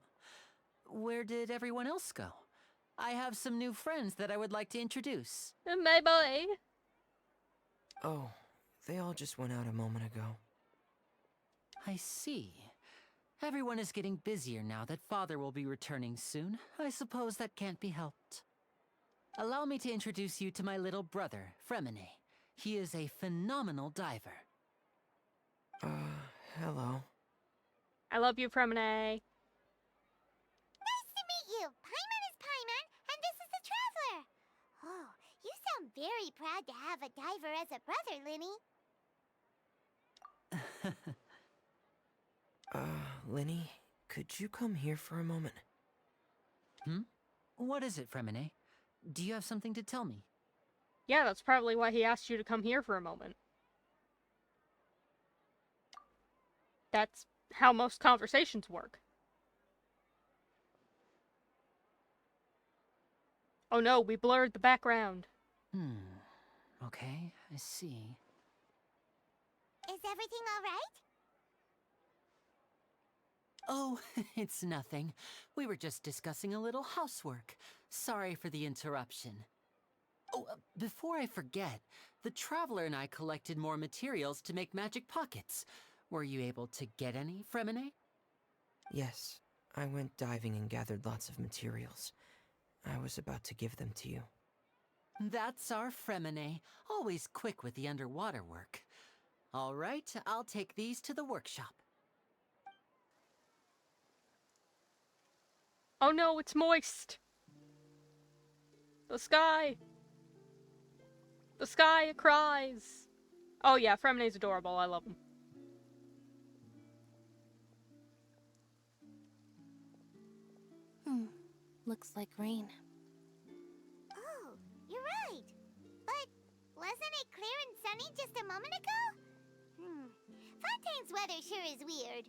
Where did everyone else go? I have some new friends that I would like to introduce. My boy! Oh, they all just went out a moment ago. I see. Everyone is getting busier now that Father will be returning soon. I suppose that can't be helped. Allow me to introduce you to my little brother, Fremine. He is a phenomenal diver. Hello. I love you, Fremine. Nice to meet you. Paimon is Paimon, and this is the Traveler. Oh, you sound very proud to have a diver as a brother, Linny. Linny, could you come here for a moment? What is it, Fremine? Do you have something to tell me? Yeah, that's probably why he asked you to come here for a moment. That's how most conversations work. Oh no, we blurred the background. Okay, I see. Is everything all right? Oh, it's nothing. We were just discussing a little housework. Sorry for the interruption. Oh, before I forget, the Traveler and I collected more materials to make magic pockets. Were you able to get any, Fremine? Yes, I went diving and gathered lots of materials. I was about to give them to you. That's our Fremine, always quick with the underwater work. All right, I'll take these to the workshop. Oh no, it's moist! The sky! The sky cries! Oh yeah, Fremine's adorable, I love him. Looks like rain. Oh, you're right. But wasn't it clear and sunny just a moment ago? Fontaine's weather sure is weird.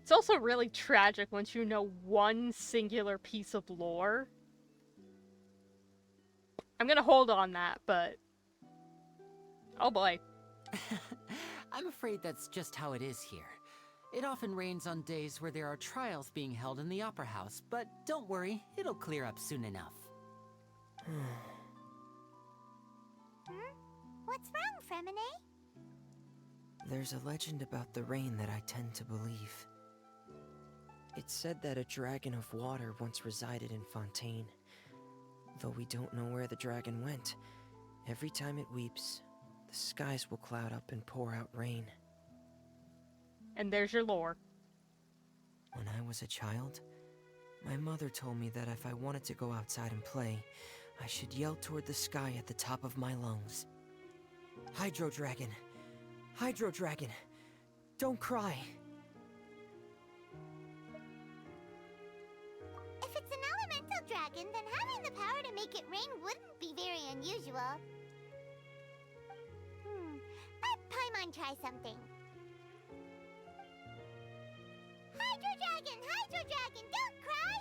It's also really tragic once you know one singular piece of lore. I'm gonna hold on that, but... oh boy. I'm afraid that's just how it is here. It often rains on days where there are trials being held in the Opera House, but don't worry, it'll clear up soon enough. What's wrong, Fremine? There's a legend about the rain that I tend to believe. It's said that a dragon of water once resided in Fontaine. Though we don't know where the dragon went, every time it weeps, the skies will cloud up and pour out rain. And there's your lore. When I was a child, my mother told me that if I wanted to go outside and play, I should yell toward the sky at the top of my lungs. Hydro Dragon! Hydro Dragon! Don't cry! If it's an elemental dragon, then having the power to make it rain wouldn't be very unusual. Let Paimon try something. Hydro Dragon, don't cry!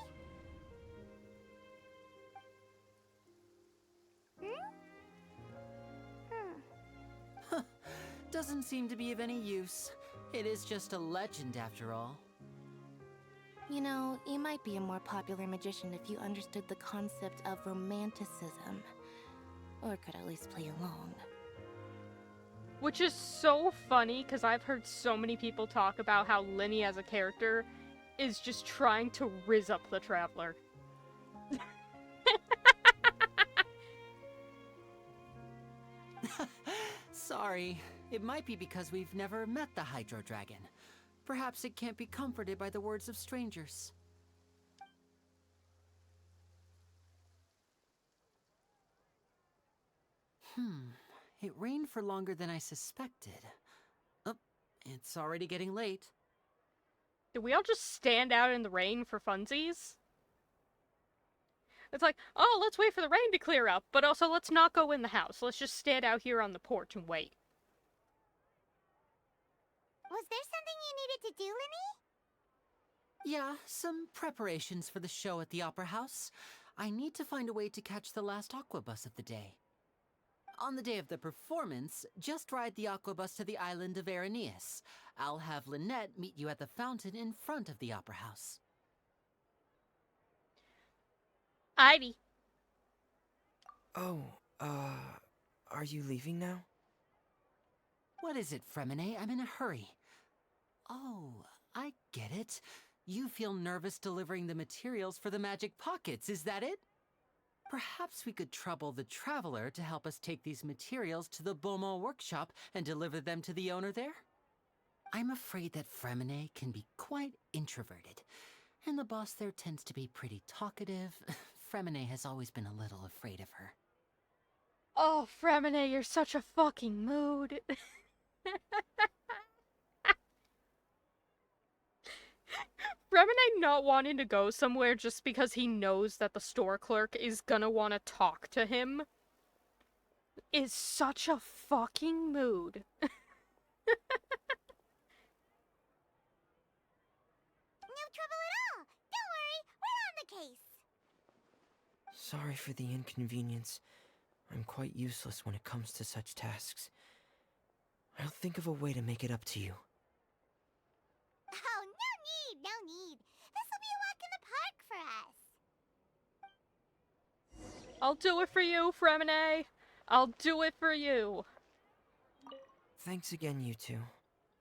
Doesn't seem to be of any use. It is just a legend after all. You know, you might be a more popular magician if you understood the concept of romanticism. Or could at least play along. Which is so funny, because I've heard so many people talk about how Linny as a character is just trying to rizz up the Traveler. Sorry. It might be because we've never met the Hydro Dragon. Perhaps it can't be comforted by the words of strangers. It rained for longer than I suspected. Oh, it's already getting late. Did we all just stand out in the rain for funsies? It's like, oh, let's wait for the rain to clear up, but also let's not go in the house. Let's just stand out here on the porch and wait. Was there something you needed to do, Linny? Yeah, some preparations for the show at the Opera House. I need to find a way to catch the last aqua bus of the day. On the day of the performance, just ride the aqua bus to the island of Araneus. I'll have Lynette meet you at the fountain in front of the Opera House. Ivy. Oh, are you leaving now? What is it, Fremine? I'm in a hurry. Oh, I get it. You feel nervous delivering the materials for the magic pockets, is that it? Perhaps we could trouble the Traveler to help us take these materials to the Beaumont workshop and deliver them to the owner there? I'm afraid that Fremine can be quite introverted, and the boss there tends to be pretty talkative. Fremine has always been a little afraid of her. Oh, Fremine, you're such a fucking mood. Fremine not wanting to go somewhere just because he knows that the store clerk is gonna want to talk to him is such a fucking mood. No trouble at all. Don't worry, we're on the case. Sorry for the inconvenience. I'm quite useless when it comes to such tasks. I'll think of a way to make it up to you. Oh, no need. This will be a walk in the park for us. I'll do it for you, Fremine. I'll do it for you. Thanks again, you two.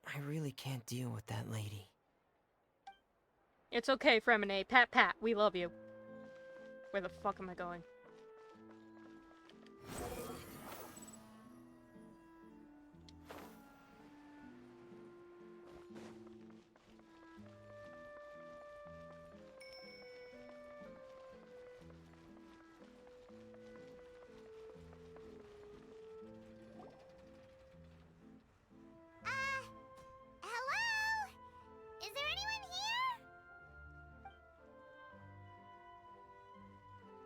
I really can't deal with that lady. It's okay, Fremine. Pat, pat. We love you. Where the fuck am I going? Hello? Is there anyone here?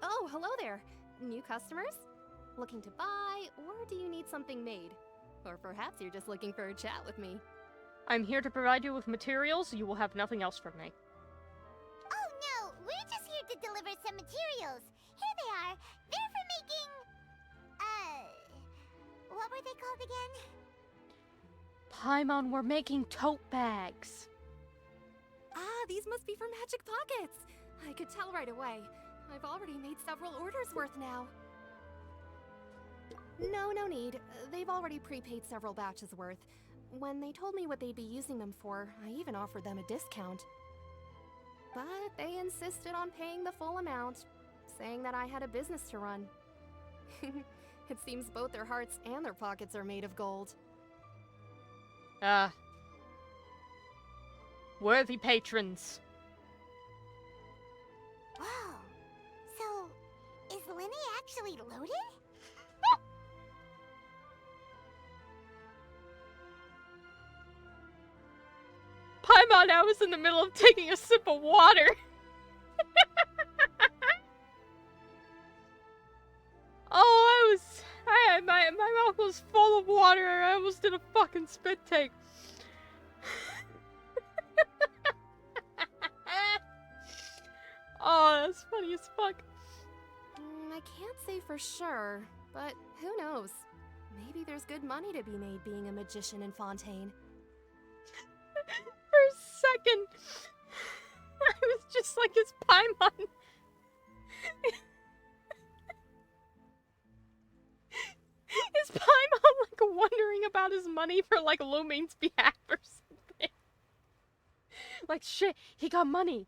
Oh, hello there. New customers? Looking to buy, or do you need something made? Or perhaps you're just looking for a chat with me. I'm here to provide you with materials. You will have nothing else from me. Oh no, we're just here to deliver some materials. Here they are. They're for making... what were they called again? Paimon, we're making tote bags. Ah, these must be for Magic Pockets. I could tell right away. I've already made several orders worth now. No need. They've already prepaid several batches worth. When they told me what they'd be using them for, I even offered them a discount. But they insisted on paying the full amount, saying that I had a business to run. It seems both their hearts and their pockets are made of gold. Worthy patrons. Whoa. So, is Linny actually loaded? Paimon, I was in the middle of taking a sip of water. My mouth was full of water. I almost did a fucking spit take. Oh, that's funny as fuck. I can't say for sure, but who knows? Maybe there's good money to be made being a magician in Fontaine. For a second, I was just like, is Paimon... Is Paimon, like, wondering about his money for, like, Lumine's behalf or something? Like, shit, he got money.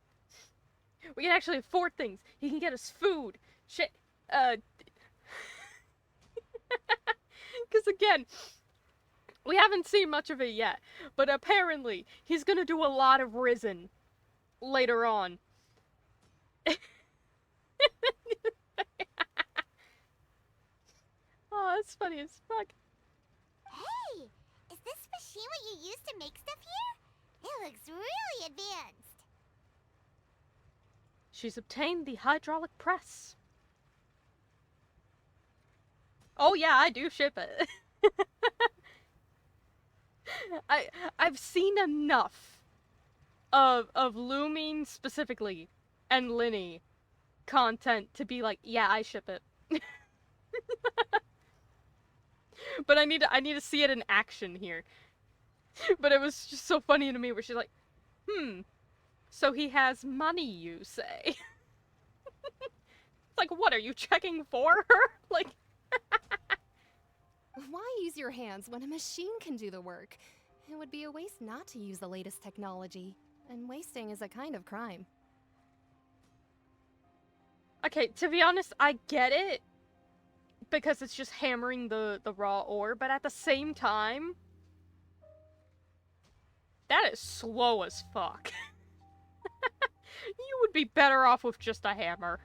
We can actually afford things. He can get us food. Shit, because again, we haven't seen much of it yet, but apparently he's gonna do a lot of Risen later on. Oh, that's funny as fuck. you use to make stuff here? It looks really advanced. She's obtained the hydraulic press. Oh yeah, I do ship it. I've seen enough of Lumine specifically and Linny content to be like, yeah, I ship it. But I need to see it in action here. But it was just so funny to me where she's like, so he has money, you say? It's like, what, are you checking for her? Like, Why use your hands when a machine can do the work? It would be a waste not to use the latest technology. And wasting is a kind of crime. okay, to be honest, I get it. Because it's just hammering the raw ore, but at the same time, that is slow as fuck. You would be better off with just a hammer.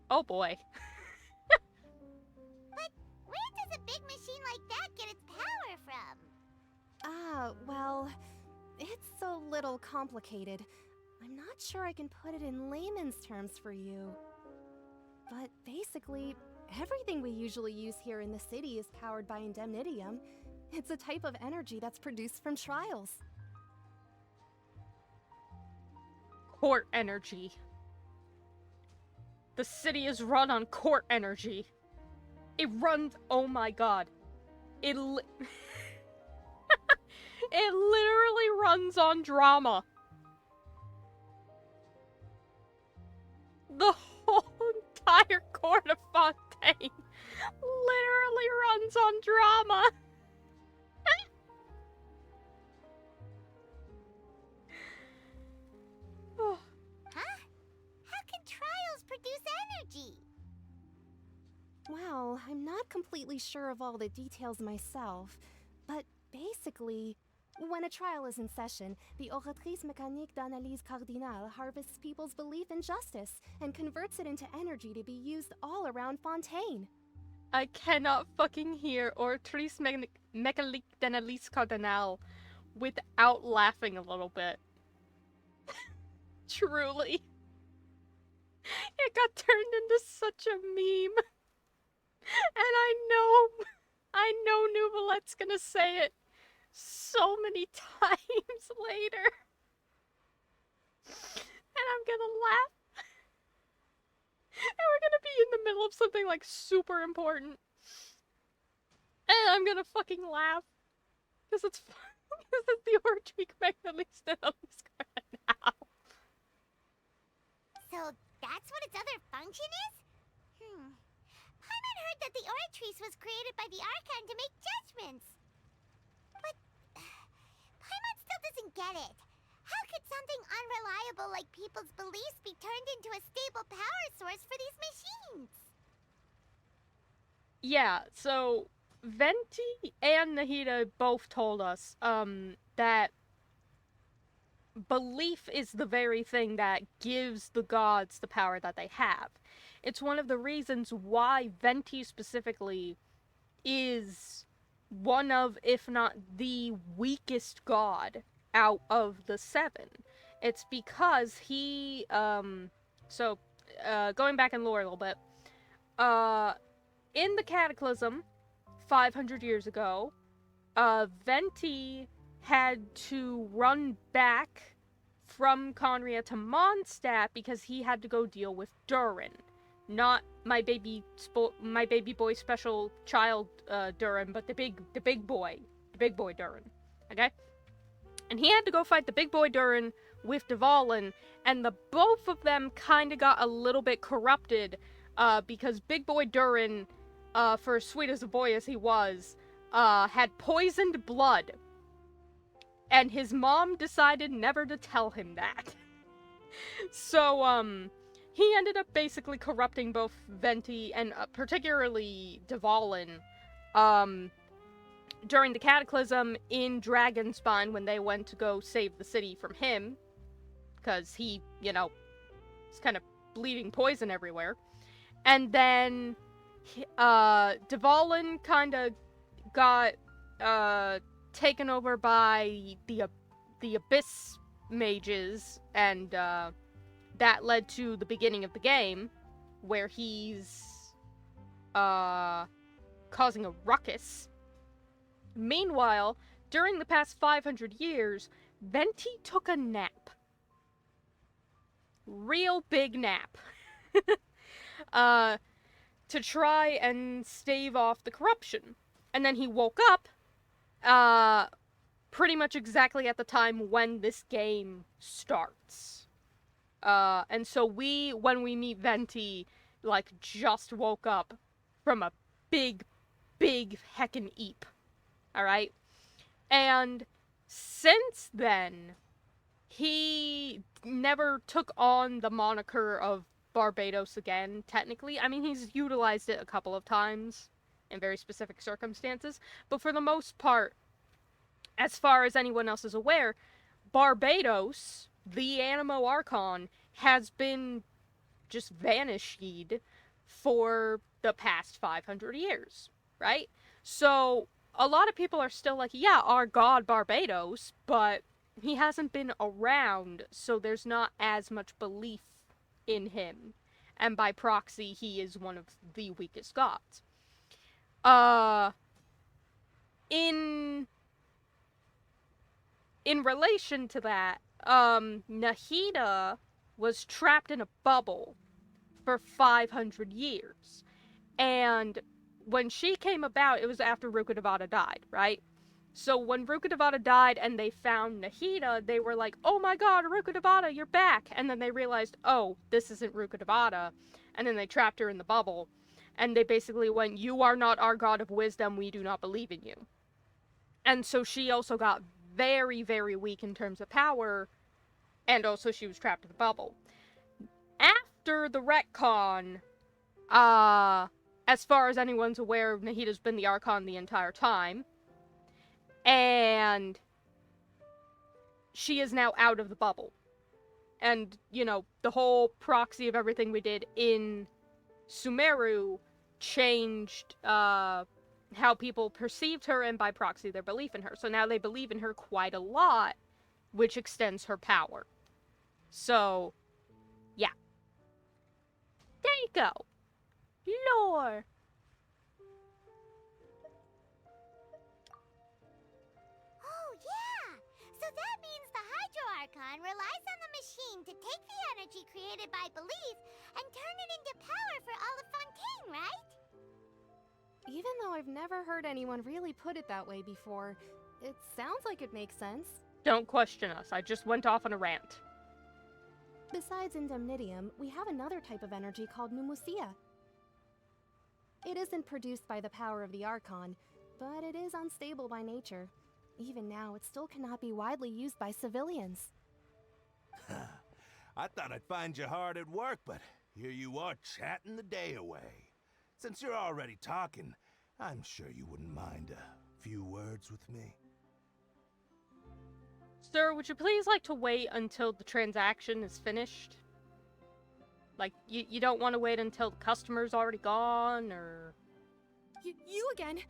Oh boy. But where does a big machine like that get its power from? Well, it's a little complicated. I'm not sure I can put it in layman's terms for you. But basically, everything we usually use here in the city is powered by indemnitium. It's a type of energy that's produced from trials. Court energy. The city is run on court energy. It runs, oh my god. It it literally runs on drama. The whole entire court of Fontaine literally runs on drama. Huh? How can trials produce energy? Well, I'm not completely sure of all the details myself, but basically, when a trial is in session, the Oratrice Mécanique d'Analyse Cardinale harvests people's belief in justice and converts it into energy to be used all around Fontaine. I cannot fucking hear Oratrice Mécanique d'Analyse Cardinale without laughing a little bit. Truly. It got turned into such a meme. And I know Nouvelette's gonna say it so many times later. And I'm gonna laugh. And we're gonna be in the middle of something like super important. And I'm gonna fucking laugh. Because it's because it's the Ortweek Magnalis that I'm now. So that's what its other function is? Paimon heard that the Oratrice was created by the Archon to make judgments. But Paimon still doesn't get it. How could something unreliable like people's beliefs be turned into a stable power source for these machines? Yeah, so Venti and Nahida both told us that belief is the very thing that gives the gods the power that they have. It's one of the reasons why Venti specifically is one of, if not the weakest god out of the seven. It's because he, going back in lore a little bit, in the Cataclysm, 500 years ago, Venti had to run back from Conria to Mondstadt because he had to go deal with Durin. Not my baby boy special child Durin, but the big boy Durin. Okay? And he had to go fight the big boy Durin with Dvalin, and the both of them kind of got a little bit corrupted because big boy Durin, for as sweet as a boy as he was, had poisoned blood. And his mom decided never to tell him that. So, he ended up basically corrupting both Venti and particularly Dvalin, during the Cataclysm in Dragonspine when they went to go save the city from him. Because he, was kind of bleeding poison everywhere. And then Dvalin kind of got taken over by the Abyss mages, and that led to the beginning of the game, where he's causing a ruckus. Meanwhile, during the past 500 years, Venti took a nap. Real big nap. To try and stave off the corruption. And then he woke up, pretty much exactly at the time when this game starts. And so when we meet Venti, like, just woke up from a big heckin' eep. Alright? And since then, he never took on the moniker of Barbados again, technically. I mean, he's utilized it a couple of times in very specific circumstances, but for the most part, as far as anyone else is aware, Barbados, the Animo Archon, has been just vanished for the past 500 years, right? So, a lot of people are still like, yeah, our god Barbados, but he hasn't been around, so there's not as much belief in him. And by proxy, he is one of the weakest gods. In relation to that, Nahida was trapped in a bubble for 500 years. And when she came about, it was after Rukkhadevata died, right? So when Rukkhadevata died and they found Nahida, they were like, oh my god, Rukkhadevata, you're back! And then they realized, oh, this isn't Rukkhadevata. And then they trapped her in the bubble. And they basically went, you are not our god of wisdom, we do not believe in you. And so she also got very, very weak in terms of power, and also she was trapped in the bubble. After the retcon, as far as anyone's aware, Nahida's been the Archon the entire time. And she is now out of the bubble. And, you know, the whole proxy of everything we did in Sumeru changed how people perceived her, and by proxy their belief in her. So now they believe in her quite a lot, which extends her power. So, yeah. There you go. Lore. Oh, yeah! So that means the Hydro Archon relies on the machine to take the energy created by belief and turn it into power for all of Fontaine, right? Even though I've never heard anyone really put it that way before, it sounds like it makes sense. Don't question us. I just went off on a rant. Besides Indemnitium, we have another type of energy called Pneumosia. It isn't produced by the power of the Archon, but it is unstable by nature. Even now, it still cannot be widely used by civilians. I thought I'd find you hard at work, but here you are chatting the day away. Since you're already talking, I'm sure you wouldn't mind a few words with me. Sir, would you please like to wait until the transaction is finished? Like, you don't want to wait until the customer's already gone, or... You again?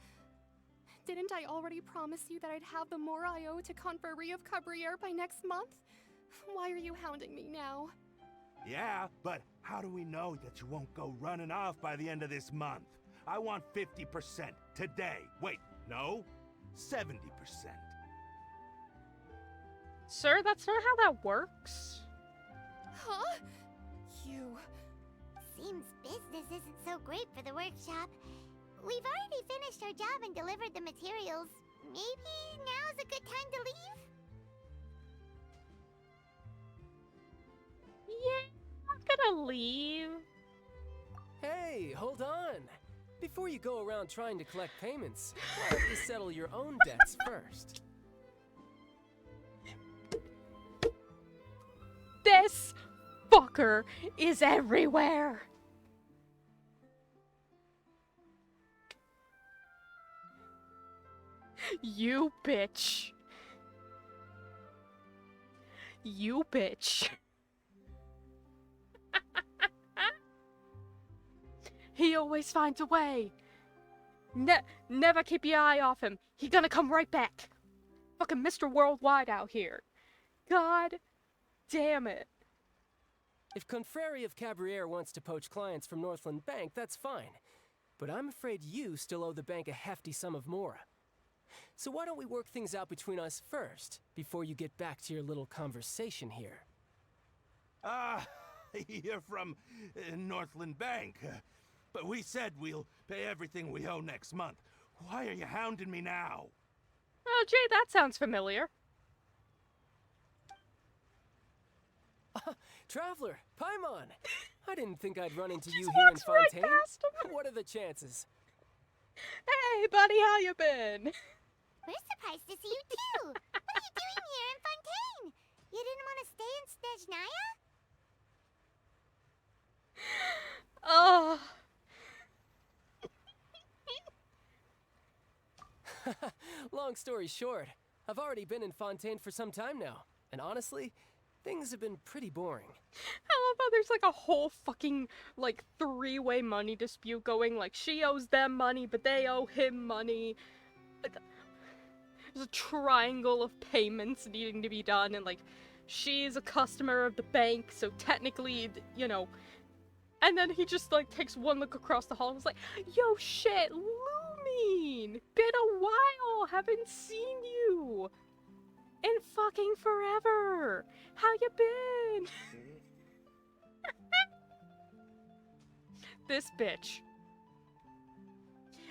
Didn't I already promise you that I'd have the more I owe to Confrérie of Cabriere by next month? Why are you hounding me now? Yeah, but how do we know that you won't go running off by the end of this month? I want 50% today. Wait, no, 70%. Sir, that's not how that works. Huh? You... Seems business isn't so great for the workshop. We've already finished our job and delivered the materials. Maybe now's a good time to leave? Yeah, I'm gonna leave. Hey, hold on. Before you go around trying to collect payments, why don't you settle your own debts first? This fucker is everywhere. You bitch. You bitch. He always finds a way. Never keep your eye off him. He gonna come right back. Fucking Mr. Worldwide out here. God damn it. If Confreri of Cabriere wants to poach clients from Northland Bank, that's fine. But I'm afraid you still owe the bank a hefty sum of mora. So why don't we work things out between us first, before you get back to your little conversation here? You're from Northland Bank. But we said we'll pay everything we owe next month. Why are you hounding me now? Oh, gee, that sounds familiar. Traveler, Paimon! I didn't think I'd run into you Just here in walks right Fontaine. past him. What are the chances? Hey, buddy, how you been? We're surprised to see you too. What are you doing here in Fontaine? You didn't want to stay in Snezhnaya? Oh. Long story short, I've already been in Fontaine for some time now, and honestly, things have been pretty boring. I love how there's like a whole fucking like three-way money dispute going. Like she owes them money, but they owe him money. There's a triangle of payments needing to be done, and like she's a customer of the bank, so technically, you know. And then he just like takes one look across the hall and was like, "Yo, shit, Lumine! Been a while. Haven't seen you in fucking forever. How you been?" This bitch.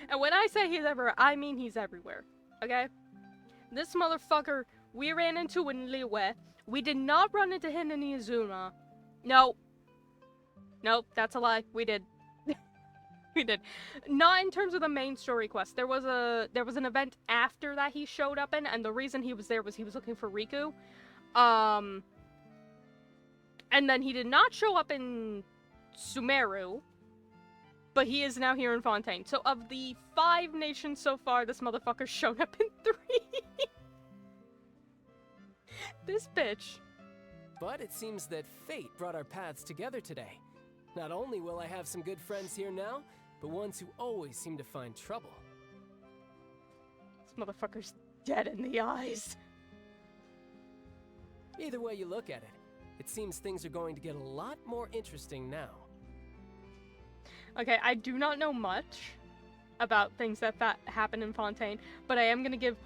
And when I say he's everywhere, I mean he's everywhere. Okay? This motherfucker we ran into in Liyue. We did not run into him in Izuna. No. Nope, that's a lie. We did. We did. Not in terms of the main story quest. There was an event after that he showed up in, and the reason he was there was he was looking for Riku. And then he did not show up in Sumeru, but he is now here in Fontaine. So of the 5 nations so far, this motherfucker's shown up in 3. This bitch. But it seems that fate brought our paths together today. Not only will I have some good friends here now, but ones who always seem to find trouble. This motherfucker's dead in the eyes. Either way you look at it, it seems things are going to get a lot more interesting now. Okay, I do not know much about things that happen in Fontaine, but I am gonna give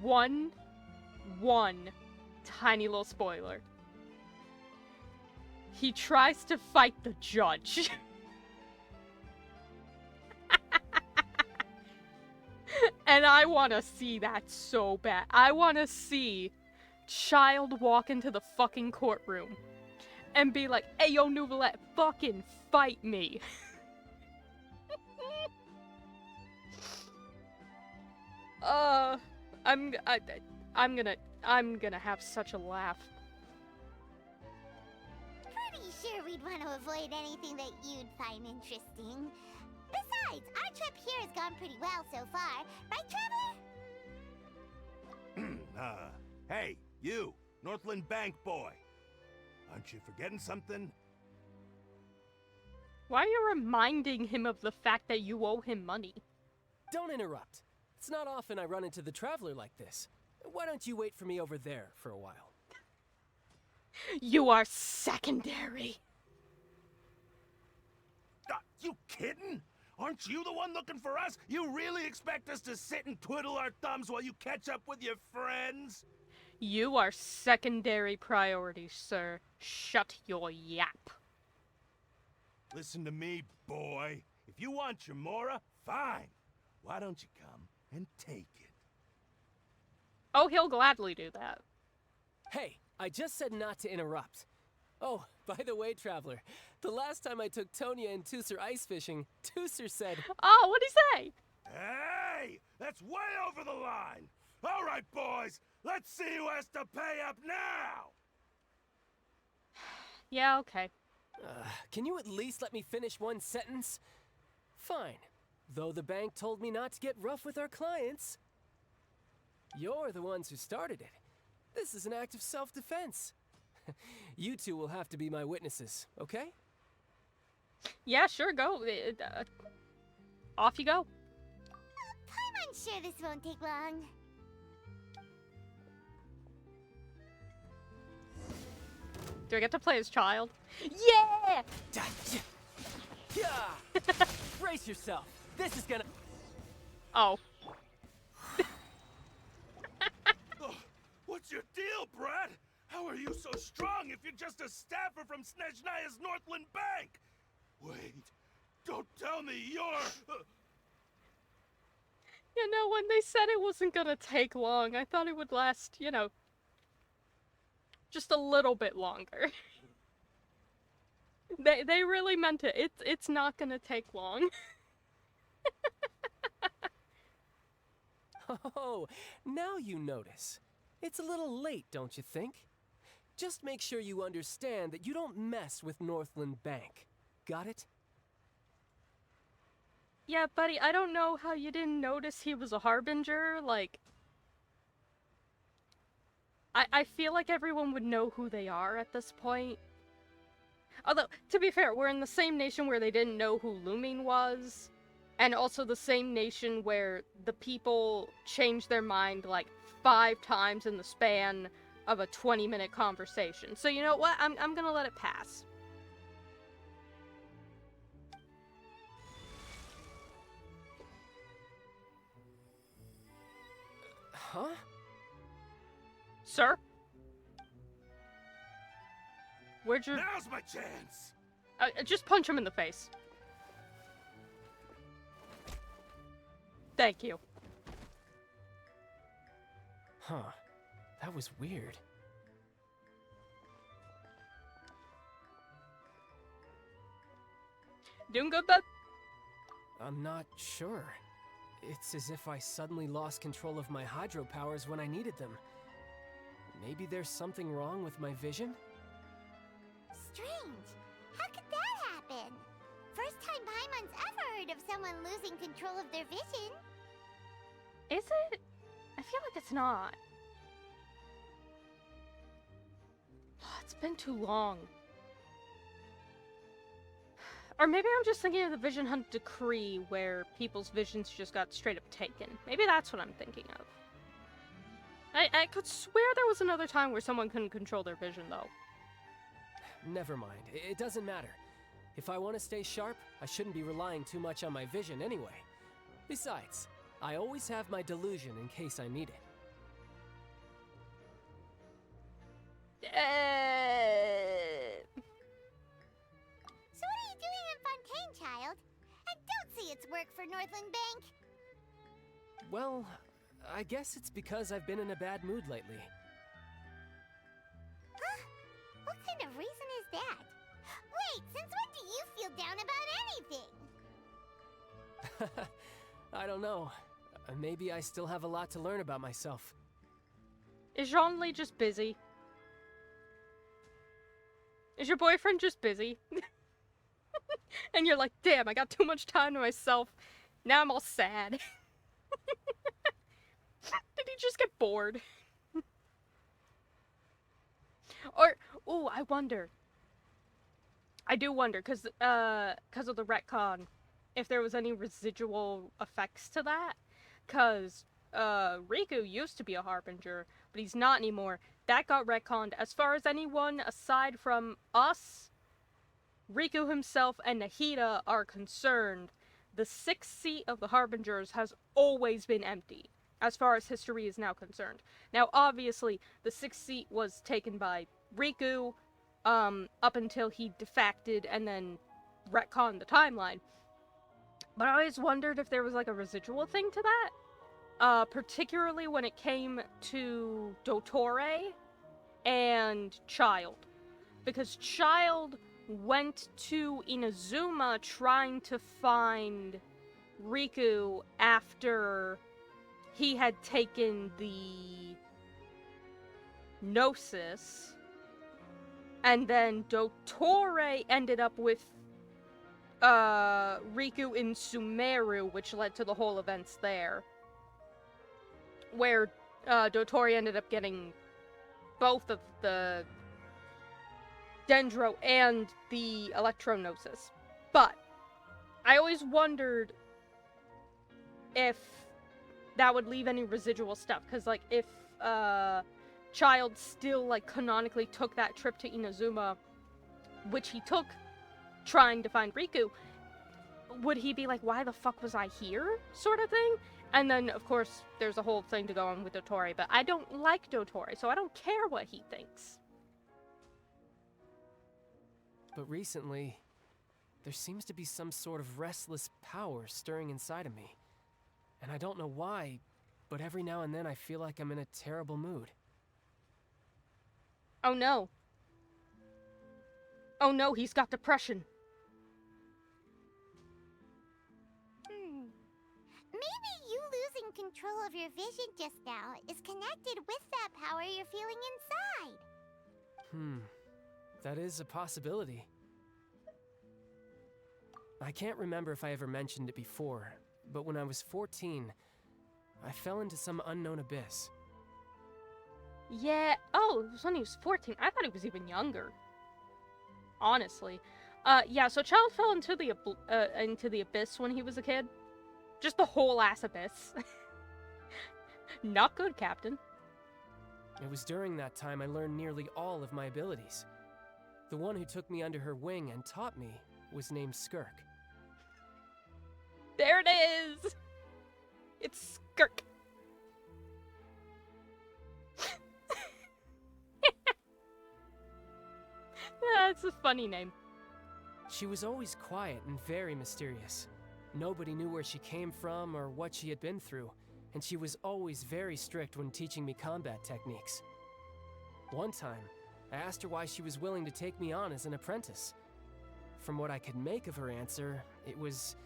one tiny little spoiler. He tries to fight the judge. And I want to see that so bad. I want to see Child walk into the fucking courtroom and be like, "Hey, yo, Nouvellette, fucking fight me." I'm gonna have such a laugh. Pretty sure we'd want to avoid anything that you'd find interesting. Besides, our trip here has gone pretty well so far. Right, Traveler? Hey, you, Northland Bank boy. Aren't you forgetting something? Why are you reminding him of the fact that you owe him money? Don't interrupt. It's not often I run into the Traveler like this. Why don't you wait for me over there for a while? You are secondary. You kidding? Aren't you the one looking for us? You really expect us to sit and twiddle our thumbs while you catch up with your friends? You are secondary priority, sir. Shut your yap. Listen to me, boy. If you want your Mora, fine. Why don't you come and take it? Oh, he'll gladly do that. Hey, I just said not to interrupt. Oh, by the way, Traveler, the last time I took Tonya and Tusser ice fishing, Tusser said... Oh, what'd he say? Hey! That's way over the line! All right, boys! Let's see who has to pay up now! Yeah, okay. Can you at least let me finish one sentence? Fine. Though the bank told me not to get rough with our clients. You're the ones who started it. This is an act of self-defense. You two will have to be my witnesses, okay? Yeah, sure, go. Off you go. I'm sure this won't take long. Do I get to play as child? Yeah! Brace yourself. This is gonna. Oh. What's your deal, Brad? How are you so strong if you're just a staffer from Snezhnaya's Northland Bank? Wait, don't tell me you're... You know, when they said it wasn't gonna take long, I thought it would last, you know, just a little bit longer. They really meant it. It's not gonna take long. Oh, now you notice. It's a little late, don't you think? Just make sure you understand that you don't mess with Northland Bank. Got it? Yeah, buddy, I don't know how you didn't notice he was a harbinger, like... I feel like everyone would know who they are at this point. Although, to be fair, we're in the same nation where they didn't know who Lumine was, and also the same nation where the people changed their mind, like, 5 times in the span of a 20-minute conversation. So you know what? I'm gonna let it pass. Huh? Sir? Where'd you... Now's my chance! Just punch him in the face. Thank you. Huh. That was weird. Doing good, bud? I'm not sure. It's as if I suddenly lost control of my hydropowers when I needed them. Maybe there's something wrong with my vision? Strange. How could that happen? First time Paimon's ever heard of someone losing control of their vision. Is it? I feel like it's not. It's been too long. Or maybe I'm just thinking of the Vision Hunt Decree, where people's visions just got straight up taken. Maybe that's what I'm thinking of. I could swear there was another time where someone couldn't control their vision, though. Never mind. It doesn't matter. If I want to stay sharp, I shouldn't be relying too much on my vision anyway. Besides, I always have my delusion in case I need it. So what are you doing in Fontaine, child? I don't see its work for Northland Bank. Well, I guess it's because I've been in a bad mood lately. Huh? What kind of reason is that? Wait, since when do you feel down about anything? I don't know. Maybe I still have a lot to learn about myself. Is Jean-Lee just busy? Is your boyfriend just busy? And you're like, damn, I got too much time to myself. Now I'm all sad. Did he just get bored? Or, ooh, I wonder. I do wonder, because of the retcon, if there was any residual effects to that. Because Riku used to be a harbinger, but he's not anymore. That got retconned. As far as anyone aside from us, Riku himself, and Nahida are concerned, the 6th seat of the harbingers has always been empty, as far as history is now concerned. Now, obviously, the 6th seat was taken by Riku, up until he defected and then retconned the timeline. But I always wondered if there was, like, a residual thing to that. Particularly when it came to Dottore and Child. Because Child went to Inazuma trying to find Riku after he had taken the Gnosis. And then Dottore ended up with Riku in Sumeru, which led to the whole events there. Where Dottore ended up getting both of the Dendro and the Electro Gnosis. But I always wondered if that would leave any residual stuff, because, like, if Child still, like, canonically took that trip to Inazuma, which he took trying to find Riku, would he be like, why the fuck was I here, sort of thing? And then, of course, there's a whole thing to go on with Dotori, but I don't like Dotori, so I don't care what he thinks. But recently, there seems to be some sort of restless power stirring inside of me. And I don't know why, but every now and then I feel like I'm in a terrible mood. Oh no. Oh no, he's got depression. Maybe you losing control of your vision just now is connected with that power you're feeling inside. That is a possibility. I can't remember if I ever mentioned it before, but when I was 14, I fell into some unknown abyss. Yeah, oh, it was when he was 14. I thought he was even younger. Honestly. Yeah, so Child fell into the abyss when he was a kid. Just the whole ass abyss. Not good, Captain. It was during that time I learned nearly all of my abilities. The one who took me under her wing and taught me was named Skirk. There it is! It's Skirk. That's a funny name. She was always quiet and very mysterious. Nobody knew where she came from or what she had been through, and she was always very strict when teaching me combat techniques. One time, I asked her why she was willing to take me on as an apprentice. From what I could make of her answer, it was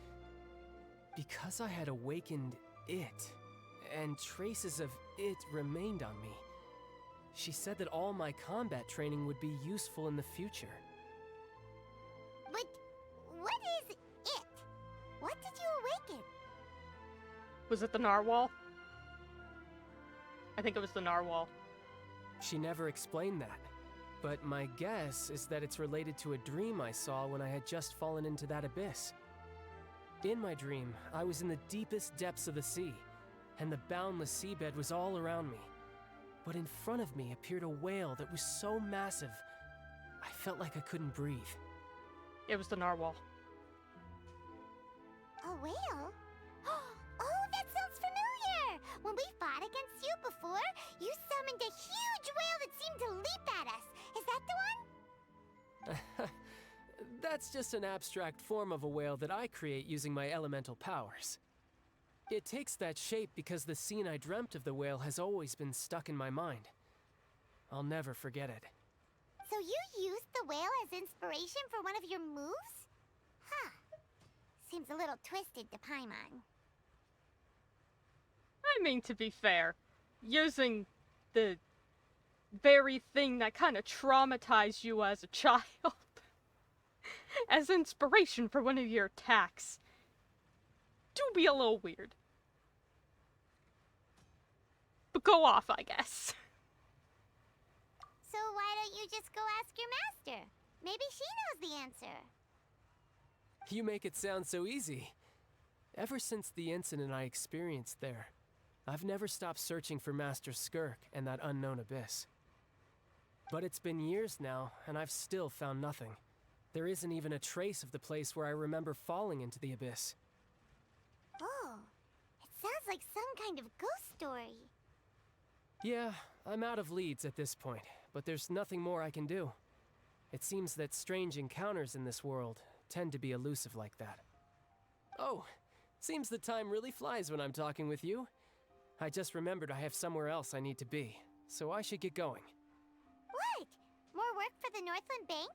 because I had awakened it, and traces of it remained on me. She said that all my combat training would be useful in the future. But what is it? What did you awaken? Was it the narwhal? I think it was the narwhal. She never explained that, but my guess is that it's related to a dream I saw when I had just fallen into that abyss. In my dream, I was in the deepest depths of the sea, and the boundless seabed was all around me. But in front of me appeared a whale that was so massive, I felt like I couldn't breathe. It was the narwhal. A whale? Oh, that sounds familiar! When we fought against you before, you summoned a huge whale that seemed to leap at us. Is that the one? That's just an abstract form of a whale that I create using my elemental powers. It takes that shape because the scene I dreamt of the whale has always been stuck in my mind. I'll never forget it. So you used the whale as inspiration for one of your moves? Huh. Seems a little twisted to Paimon. I mean, to be fair, using the very thing that kind of traumatized you as a child as inspiration for one of your attacks do be a little weird. But go off, I guess. So why don't you just go ask your master? Maybe she knows the answer. You make it sound so easy. Ever since the incident I experienced there, I've never stopped searching for Master Skirk and that unknown abyss. But it's been years now, and I've still found nothing. There isn't even a trace of the place where I remember falling into the abyss. Oh, it sounds like some kind of ghost story. Yeah, I'm out of leads at this point, but there's nothing more I can do. It seems that strange encounters in this world tend to be elusive like that. Oh, seems the time really flies when I'm talking with you. I just remembered I have somewhere else I need to be, so I should get going. What? More work for the Northland Bank?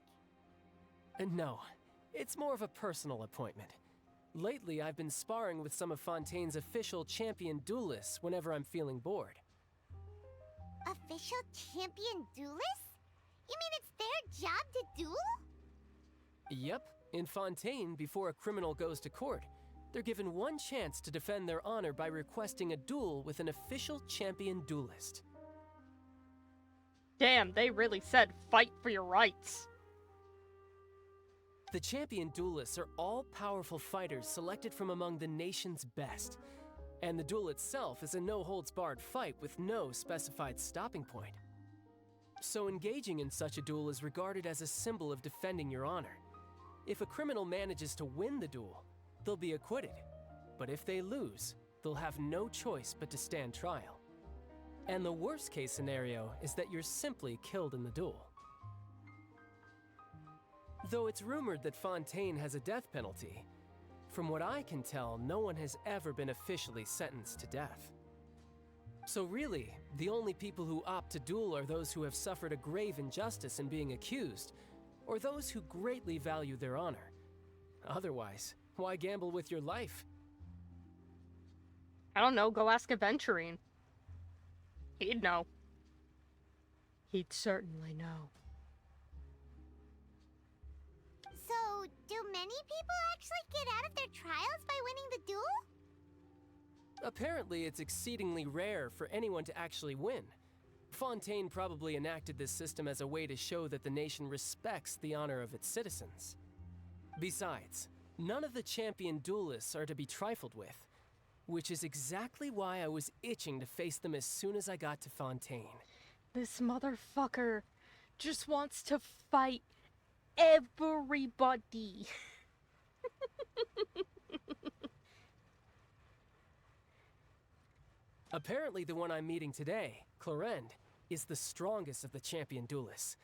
No, it's more of a personal appointment. Lately, I've been sparring with some of Fontaine's official champion duelists whenever I'm feeling bored. Official champion duelists? You mean it's their job to duel? Yep, in Fontaine, before a criminal goes to court, they're given one chance to defend their honor by requesting a duel with an official champion duelist. Damn, they really said fight for your rights. The champion duelists are all powerful fighters selected from among the nation's best. And the duel itself is a no-holds-barred fight with no specified stopping point. So engaging in such a duel is regarded as a symbol of defending your honor. If a criminal manages to win the duel, they'll be acquitted. But if they lose, they'll have no choice but to stand trial. And the worst-case scenario is that you're simply killed in the duel. Though it's rumored that Fontaine has a death penalty, from what I can tell, no one has ever been officially sentenced to death. So really, the only people who opt to duel are those who have suffered a grave injustice in being accused, or those who greatly value their honor. Otherwise, why gamble with your life? I don't know, go ask Aventurine. He'd know. He'd certainly know. So, do many people actually get out of their trials by winning the duel? Apparently, it's exceedingly rare for anyone to actually win. Fontaine probably enacted this system as a way to show that the nation respects the honor of its citizens. Besides, none of the champion duelists are to be trifled with, which is exactly why I was itching to face them as soon as I got to Fontaine. This motherfucker just wants to fight everybody. Apparently the one I'm meeting today, Clorinde, is the strongest of the champion duelists.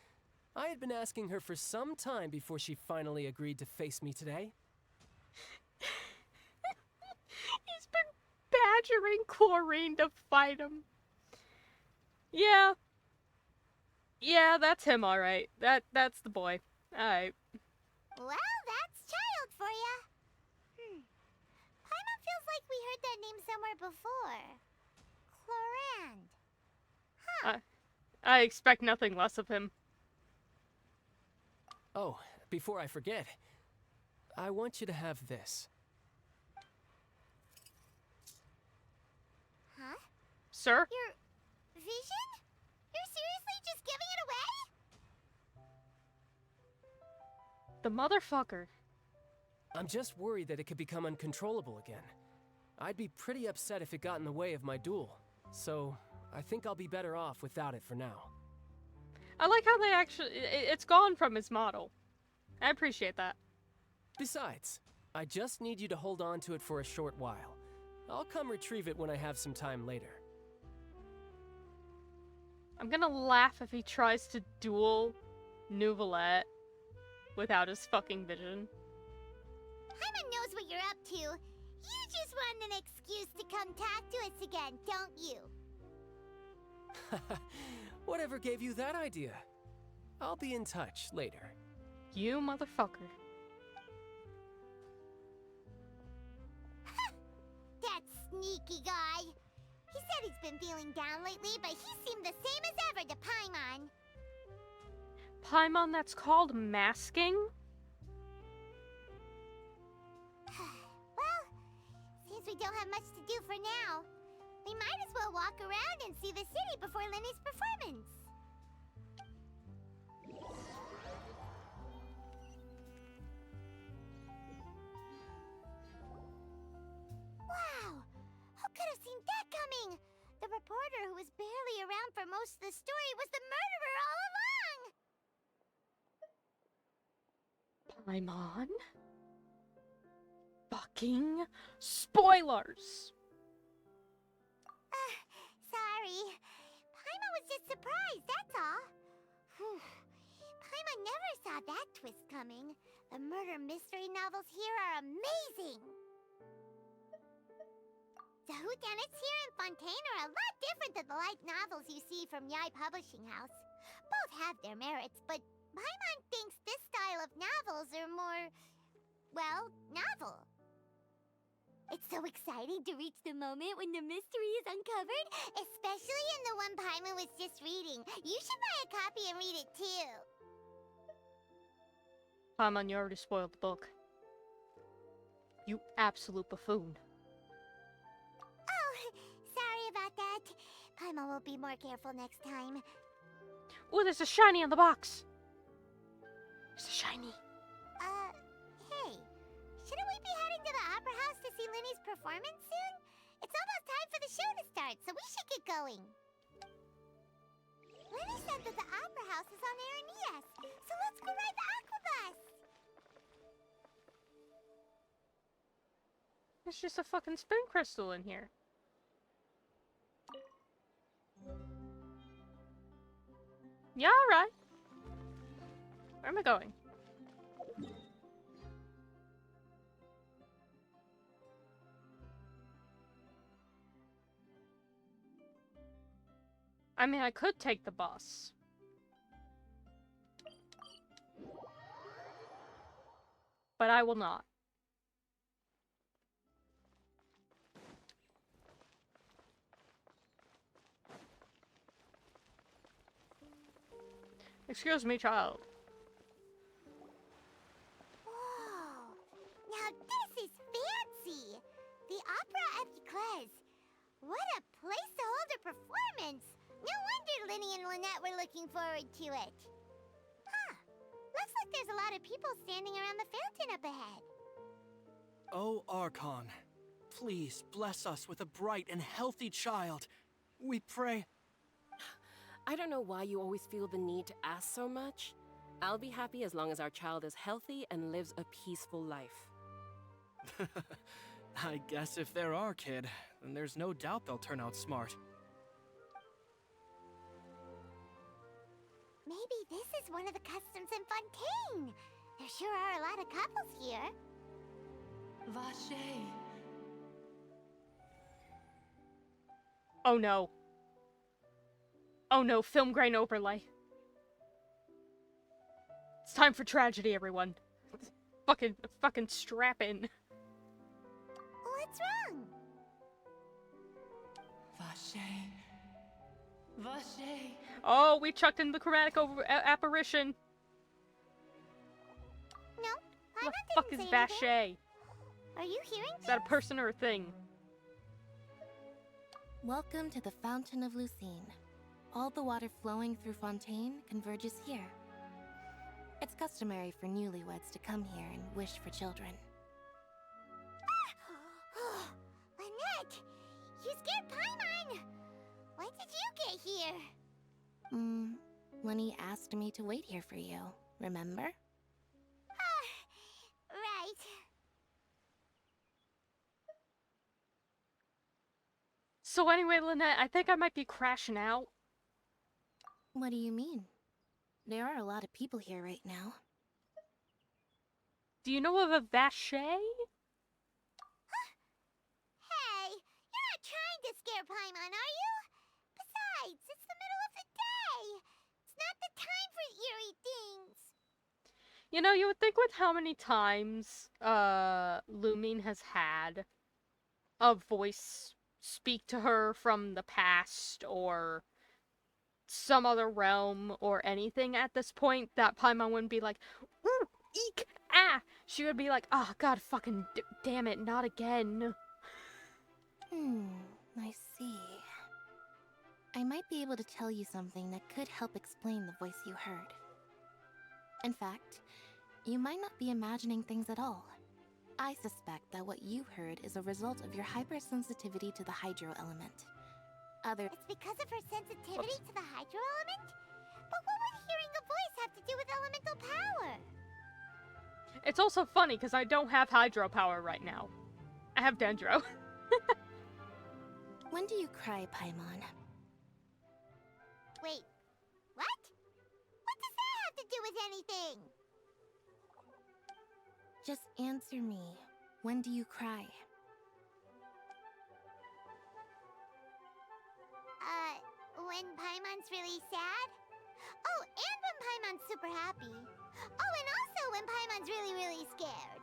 I had been asking her for some time before she finally agreed to face me today. He's been badgering Chlorine to fight him. Yeah. Yeah, that's him, alright. That's the boy. Alright. Well, that's child for ya. Paimon feels like we heard that name somewhere before. Clorinde. Huh. I expect nothing less of him. Oh, before I forget, I want you to have this. Huh? Sir? Your vision? You're seriously just giving it away? The motherfucker. I'm just worried that it could become uncontrollable again. I'd be pretty upset if it got in the way of my duel, so I think I'll be better off without it for now. I like how they actually... It's gone from his model. I appreciate that. Besides, I just need you to hold on to it for a short while. I'll come retrieve it when I have some time later. I'm gonna laugh if he tries to duel Nouvelette without his fucking vision. Paimon knows what you're up to. You just want an excuse to come talk to us again, don't you? Whatever gave you that idea? I'll be in touch later. You motherfucker. That sneaky guy. He said he's been feeling down lately, but he seemed the same as ever to Paimon. Paimon, that's called masking? Well, since we don't have much to do for now, we might as well walk around and see the city before Lenny's performance. Wow! Who could have seen that coming? The reporter who was barely around for most of the story was the murderer all along! Paimon? Fucking spoilers! Sorry. Paimon was just surprised, that's all. Whew. Paimon never saw that twist coming. The murder mystery novels here are amazing! The whodunits here in Fontaine are a lot different than the light novels you see from Yai Publishing House. Both have their merits, but Paimon thinks this style of novels are more, well, novel. It's so exciting to reach the moment when the mystery is uncovered, especially in the one Paimon was just reading. You should buy a copy and read it too. Paimon, you already spoiled the book. You absolute buffoon. Oh, sorry about that. Paimon will be more careful next time. Ooh, there's a shiny in the box! There's a shiny. see Linny's performance soon? It's almost time for the show to start, so we should get going. Linny said that the Opera House is on Aranias, so let's go ride the Aquabus! There's just a fucking spoon crystal in here. Yeah, alright. Where am I going? I mean, I could take the bus. But I will not. Excuse me, child. Whoa! Now this is fancy! The Opera at Eclairs. What a place to hold a performance! No wonder Linny and Lynette were looking forward to it. Huh. Looks like there's a lot of people standing around the fountain up ahead. Oh, Archon, please bless us with a bright and healthy child. We pray. I don't know why you always feel the need to ask so much. I'll be happy as long as our child is healthy and lives a peaceful life. I guess if they're our kid, then there's no doubt they'll turn out smart. Maybe this is one of the customs in Fontaine. There sure are a lot of couples here. Vache. Oh no. Oh no, film grain overlay. It's time for tragedy, everyone. Fucking strap in. What's wrong? Vache. Vache. Oh, we chucked in the chromatic apparition. No, What Paimon the fuck is didn't say anything. Vache? Are you hearing Is that a person or a thing? Welcome to the Fountain of Lucine. All the water flowing through Fontaine converges here. It's customary for newlyweds to come here and wish for children. Lynette! You scared Paimon! When did you get here? Lenny asked me to wait here for you, remember? Right. So anyway, Lynette, I think I might be crashing out. What do you mean? There are a lot of people here right now. Do you know of a Vache? Hey, you're not trying to scare Paimon, are you? Besides, it's the middle of the day. It's not the time for eerie things. You know, you would think with how many times Lumine has had a voice speak to her from the past or some other realm or anything at this point, that Paimon wouldn't be like, ooh, eek, ah! She would be like, oh, god fucking damn it, not again. I see. I might be able to tell you something that could help explain the voice you heard. In fact, you might not be imagining things at all. I suspect that what you heard is a result of your hypersensitivity to the hydro element. It's because of her sensitivity to the hydro element? But what would hearing a voice have to do with elemental power? It's also funny because I don't have hydro power right now. I have dendro. When do you cry, Paimon? Wait, what? What does that have to do with anything? Just answer me. When do you cry? When Paimon's really sad? Oh, and when Paimon's super happy. Oh, and also when Paimon's really, really scared.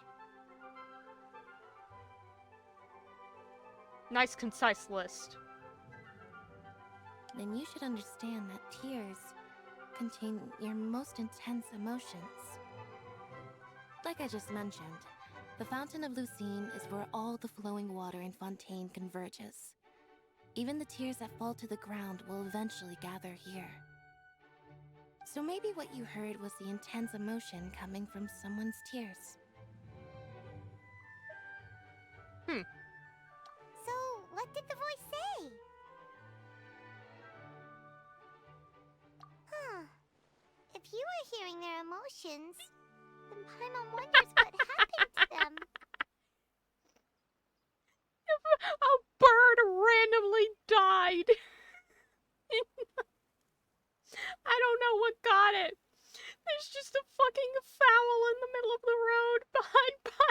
Nice, concise list. Then you should understand that tears contain your most intense emotions. Like I just mentioned, the Fountain of Lucine is where all the flowing water in Fontaine converges. Even the tears that fall to the ground will eventually gather here. So maybe what you heard was the intense emotion coming from someone's tears. So, what did the voice say? Huh. If you were hearing their emotions, then Paimon wonders what happened to them. A bird randomly died. I don't know what got it. There's just a fucking fowl in the middle of the road behind Paimon.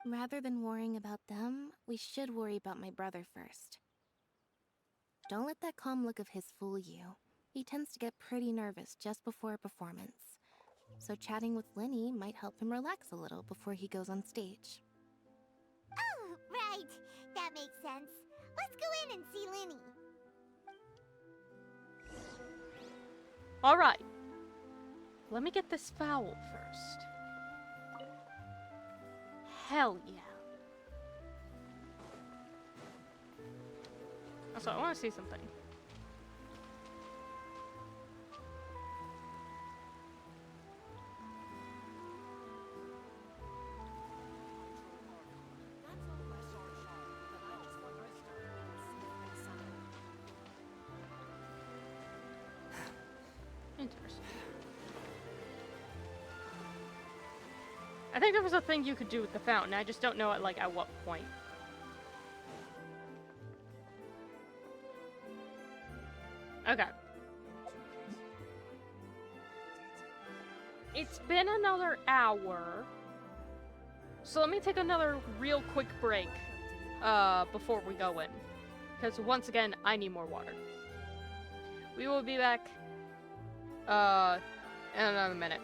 Rather than worrying about them, we should worry about my brother first. Don't let that calm look of his fool you. He tends to get pretty nervous just before a performance. So chatting with Linny might help him relax a little before he goes on stage. Oh, right. That makes sense. Let's go in and see Linny. Alright. Let me get this fowl first. Hell yeah. Also, I want to see something. Interesting. I think there was a thing you could do with the fountain. I just don't know at what point. Okay. It's been another hour. So let me take another real quick break before we go in. Because once again, I need more water. We will be back in another minute.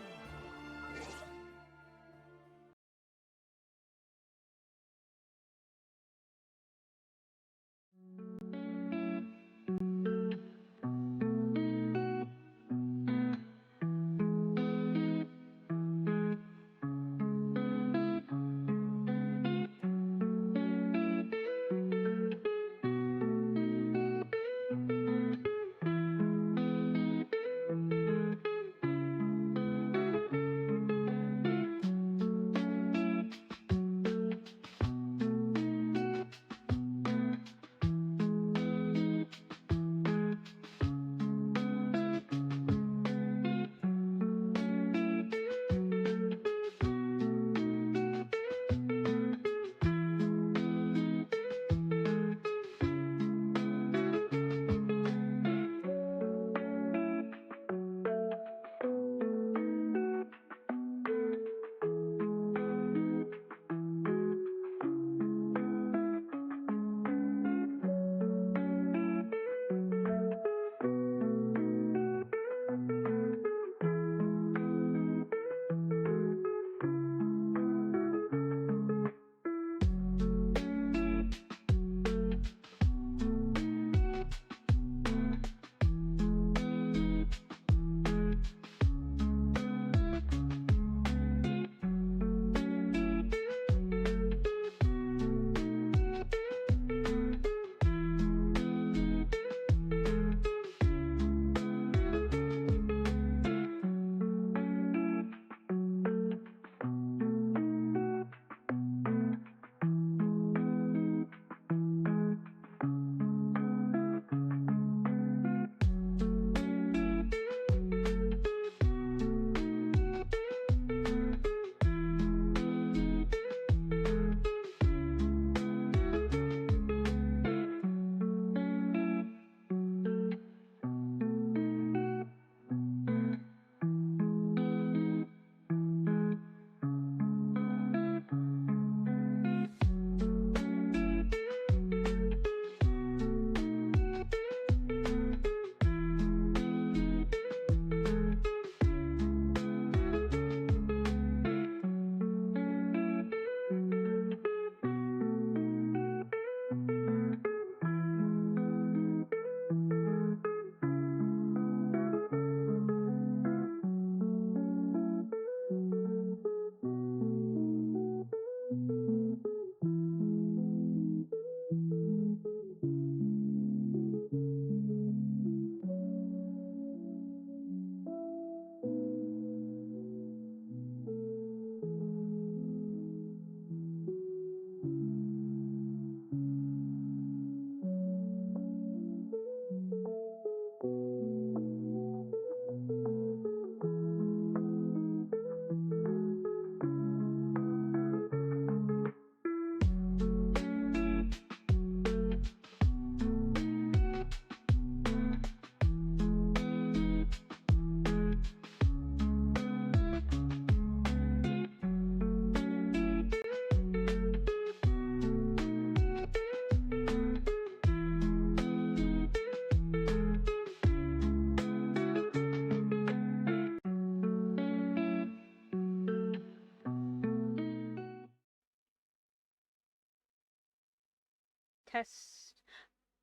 test.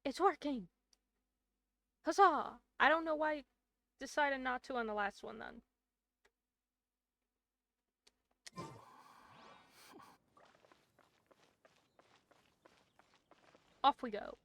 It's working! Huzzah! I don't know why I decided not to on the last one then. Off we go.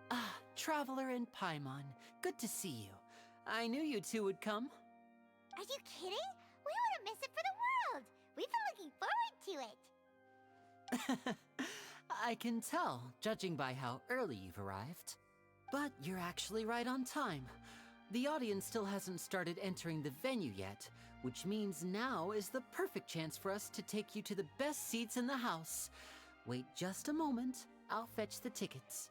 Ah, Traveler and Paimon. Good to see you. I knew you two would come. Are you kidding? We wouldn't miss it for the world. We've been looking forward to it. I can tell, judging by how early you've arrived. But you're actually right on time. The audience still hasn't started entering the venue yet, which means now is the perfect chance for us to take you to the best seats in the house. Wait just a moment. I'll fetch the tickets.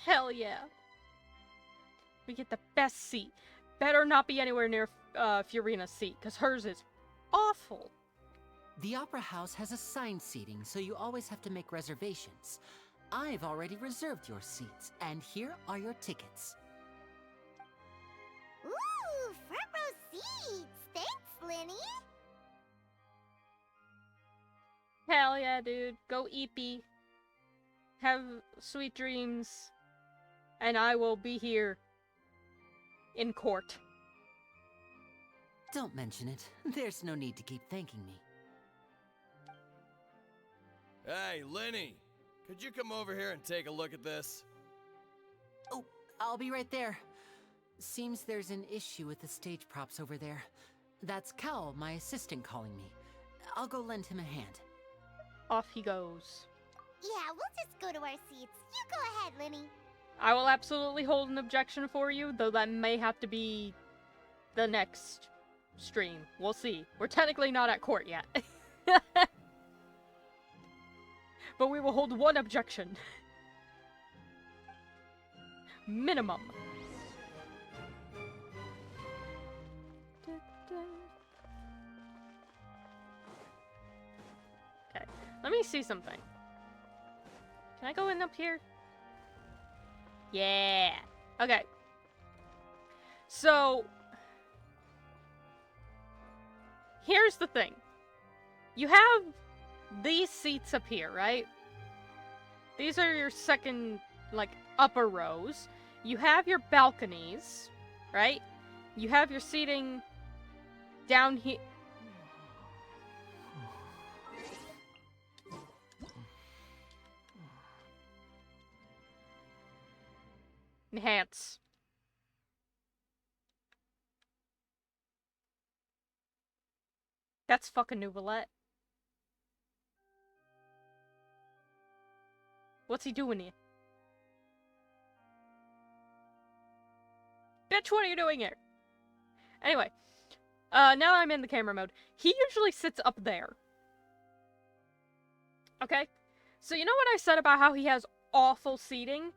Hell yeah. We get the best seat. Better not be anywhere near Furina's seat, because hers is awful. The Opera House has assigned seating, so you always have to make reservations. I've already reserved your seats, and here are your tickets. Ooh, front row seats! Thanks, Linny! Hell yeah, dude. Go Eepy. Have sweet dreams. And I will be here in court. Don't mention it. There's no need to keep thanking me. Hey, Linny! Could you come over here and take a look at this? Oh, I'll be right there. Seems there's an issue with the stage props over there. That's Cal, my assistant, calling me. I'll go lend him a hand. Off he goes. Yeah, we'll just go to our seats. You go ahead, Linny. I will absolutely hold an objection for you, though that may have to be the next stream. We'll see. We're technically not at court yet. But we will hold one objection. Minimum. Okay, let me see something. Can I go in up here? Yeah. Okay. So, here's the thing. You have these seats up here, right? These are your second, like, upper rows. You have your balconies, right? You have your seating down here. Enhance. That's fucking Nouvellette. What's he doing here? Bitch, what are you doing here? Anyway. Now I'm in the camera mode. He usually sits up there. Okay? So you know what I said about how he has awful seating?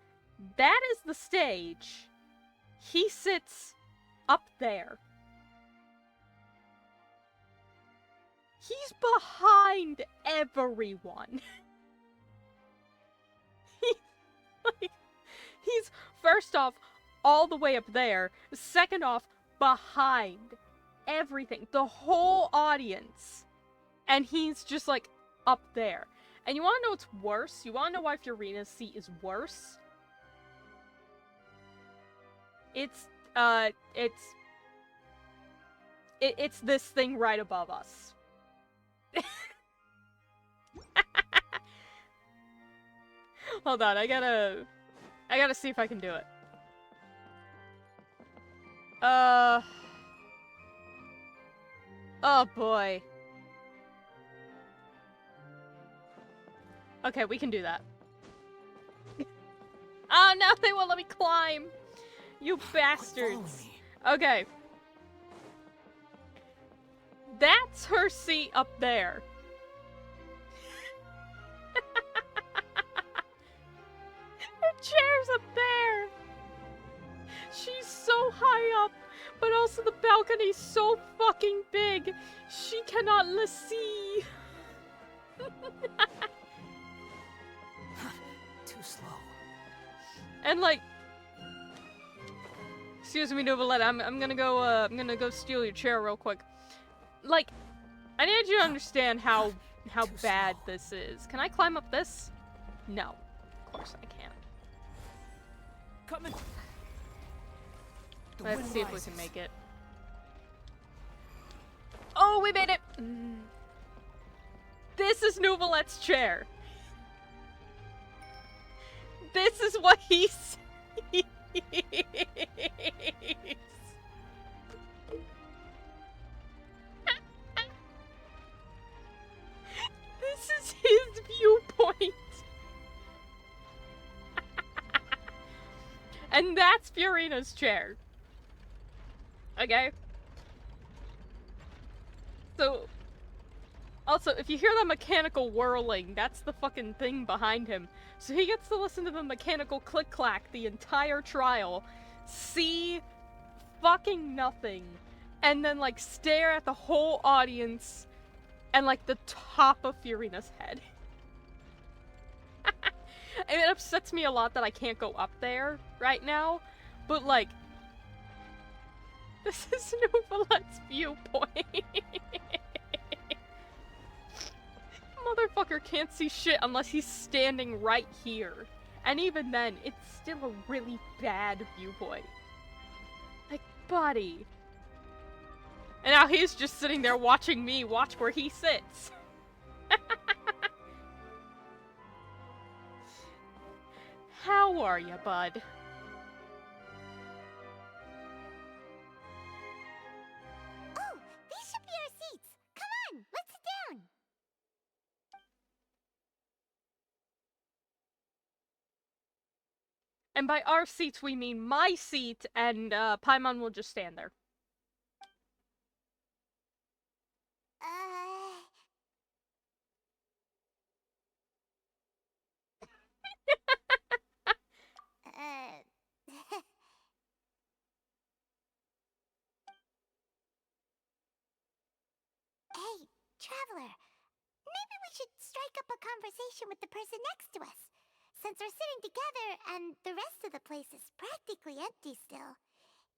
That is the stage. He sits up there. He's behind everyone. He's first off all the way up there. Second off, behind everything. The whole audience. And he's just like up there. And you wanna know what's worse? You wanna know why Furina's seat is worse? It's this thing right above us. Hold on, I gotta see if I can do it. Oh boy. Okay, we can do that. Oh no, they won't let me climb! You bastards! Okay. That's her seat up there. Her chair's up there! She's so high up, but also the balcony's so fucking big, she cannot see. Too slow. And like, excuse me, Novelette, I'm gonna go steal your chair real quick. Like, I need you to understand how bad this is. Can I climb up this? No, of course I can't. Come in. Let's see if we can make it. Oh, we made it! This is Nouvelette's chair. This is what he sees. This is his viewpoint. And that's Fiorina's chair. Okay? So, also, if you hear the mechanical whirling, that's the fucking thing behind him. So he gets to listen to the mechanical click-clack the entire trial, see fucking nothing, and then, like, stare at the whole audience and, like, the top of Fiorina's head. And it upsets me a lot that I can't go up there right now, but, like, this is Nouvelette's viewpoint. Motherfucker can't see shit unless he's standing right here. And even then, it's still a really bad viewpoint. Like, buddy. And now he's just sitting there watching me watch where he sits. How are you, bud? Oh, these should be our seats. Come on, let's sit down. And by our seats, we mean my seat, and Paimon will just stand there. Hey, Traveler. Maybe we should strike up a conversation with the person next to us. Since we're sitting together and the rest of the place is practically empty still,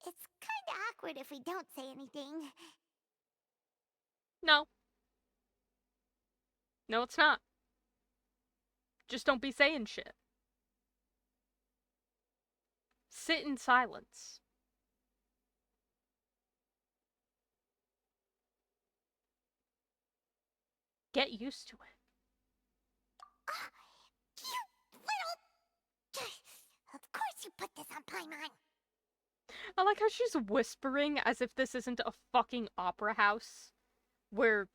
it's kinda awkward if we don't say anything. No. No, it's not. Just don't be saying shit. Sit in silence. Get used to it. You little... Of course you put this on Paimon. I like how she's whispering as if this isn't a fucking opera house. Where,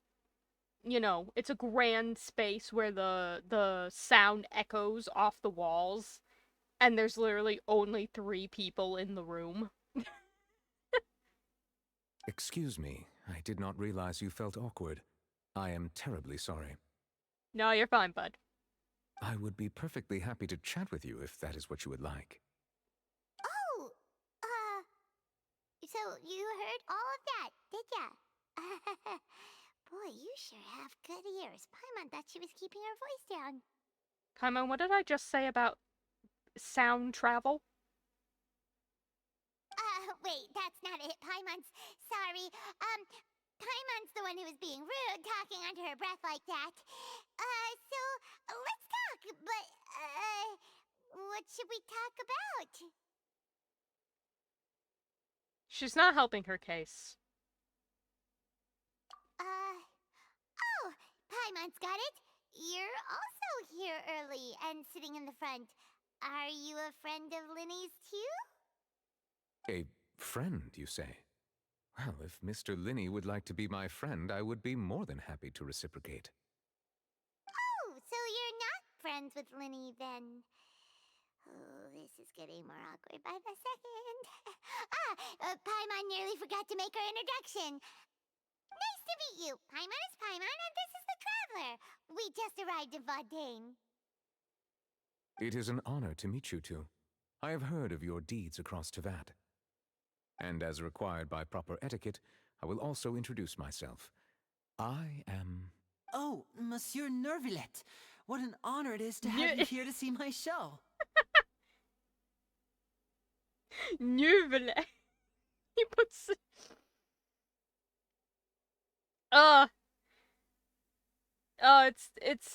you know, it's a grand space where the sound echoes off the walls. And there's literally only 3 people in the room. Excuse me, I did not realize you felt awkward. I am terribly sorry. No, you're fine, bud. I would be perfectly happy to chat with you if that is what you would like. Oh, so you heard all of that, did ya? Boy, you sure have good ears. Paimon thought she was keeping her voice down. Paimon, what did I just say about sound travel? Wait, that's not it. Paimon's sorry. Paimon's the one who was being rude, talking under her breath like that. So, let's talk, but, what should we talk about? She's not helping her case. Oh, Paimon's got it. You're also here early and sitting in the front. Are you a friend of Linny's, too? A friend, you say? Well, if Mr. Linney would like to be my friend, I would be more than happy to reciprocate. Oh, so you're not friends with Linny, then. Oh, this is getting more awkward by the second. Paimon nearly forgot to make her introduction. Nice to meet you. Paimon is Paimon, and this is the Traveler. We just arrived in Fontaine. It is an honor to meet you two. I have heard of your deeds across Tevat. And as required by proper etiquette, I will also introduce myself. I am... Oh, Monsieur Nervillet. What an honor it is to have you here to see my show. Nouvelle. He puts.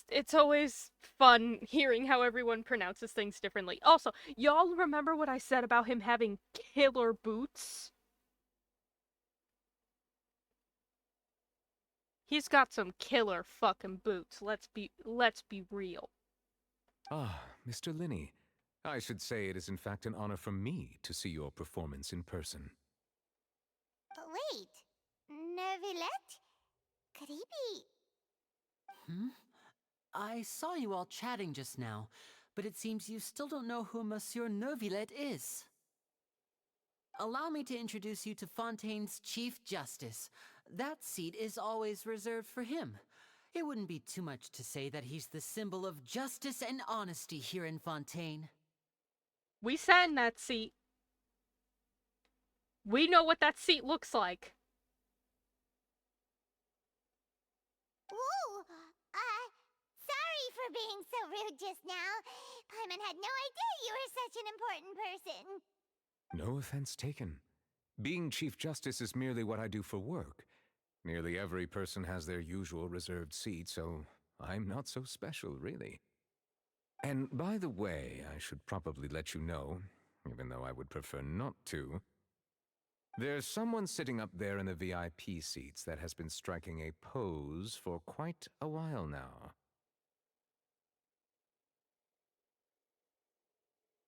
It's always fun hearing how everyone pronounces things differently. Also, y'all remember what I said about him having killer boots? He's got some killer fucking boots. Let's be real. Ah, Mr. Linney. I should say it is in fact an honor for me to see your performance in person. Wait, Neuvillette? Could he be... Hmm? I saw you all chatting just now, but it seems you still don't know who Monsieur Neuvillette is. Allow me to introduce you to Fontaine's Chief Justice. That seat is always reserved for him. It wouldn't be too much to say that he's the symbol of justice and honesty here in Fontaine. We sat in that seat. We know what that seat looks like. Ooh, sorry for being so rude just now. Paimon had no idea you were such an important person. No offense taken. Being Chief Justice is merely what I do for work. Nearly every person has their usual reserved seat, so I'm not so special, really. And by the way, I should probably let you know, even though I would prefer not to, there's someone sitting up there in the VIP seats that has been striking a pose for quite a while now.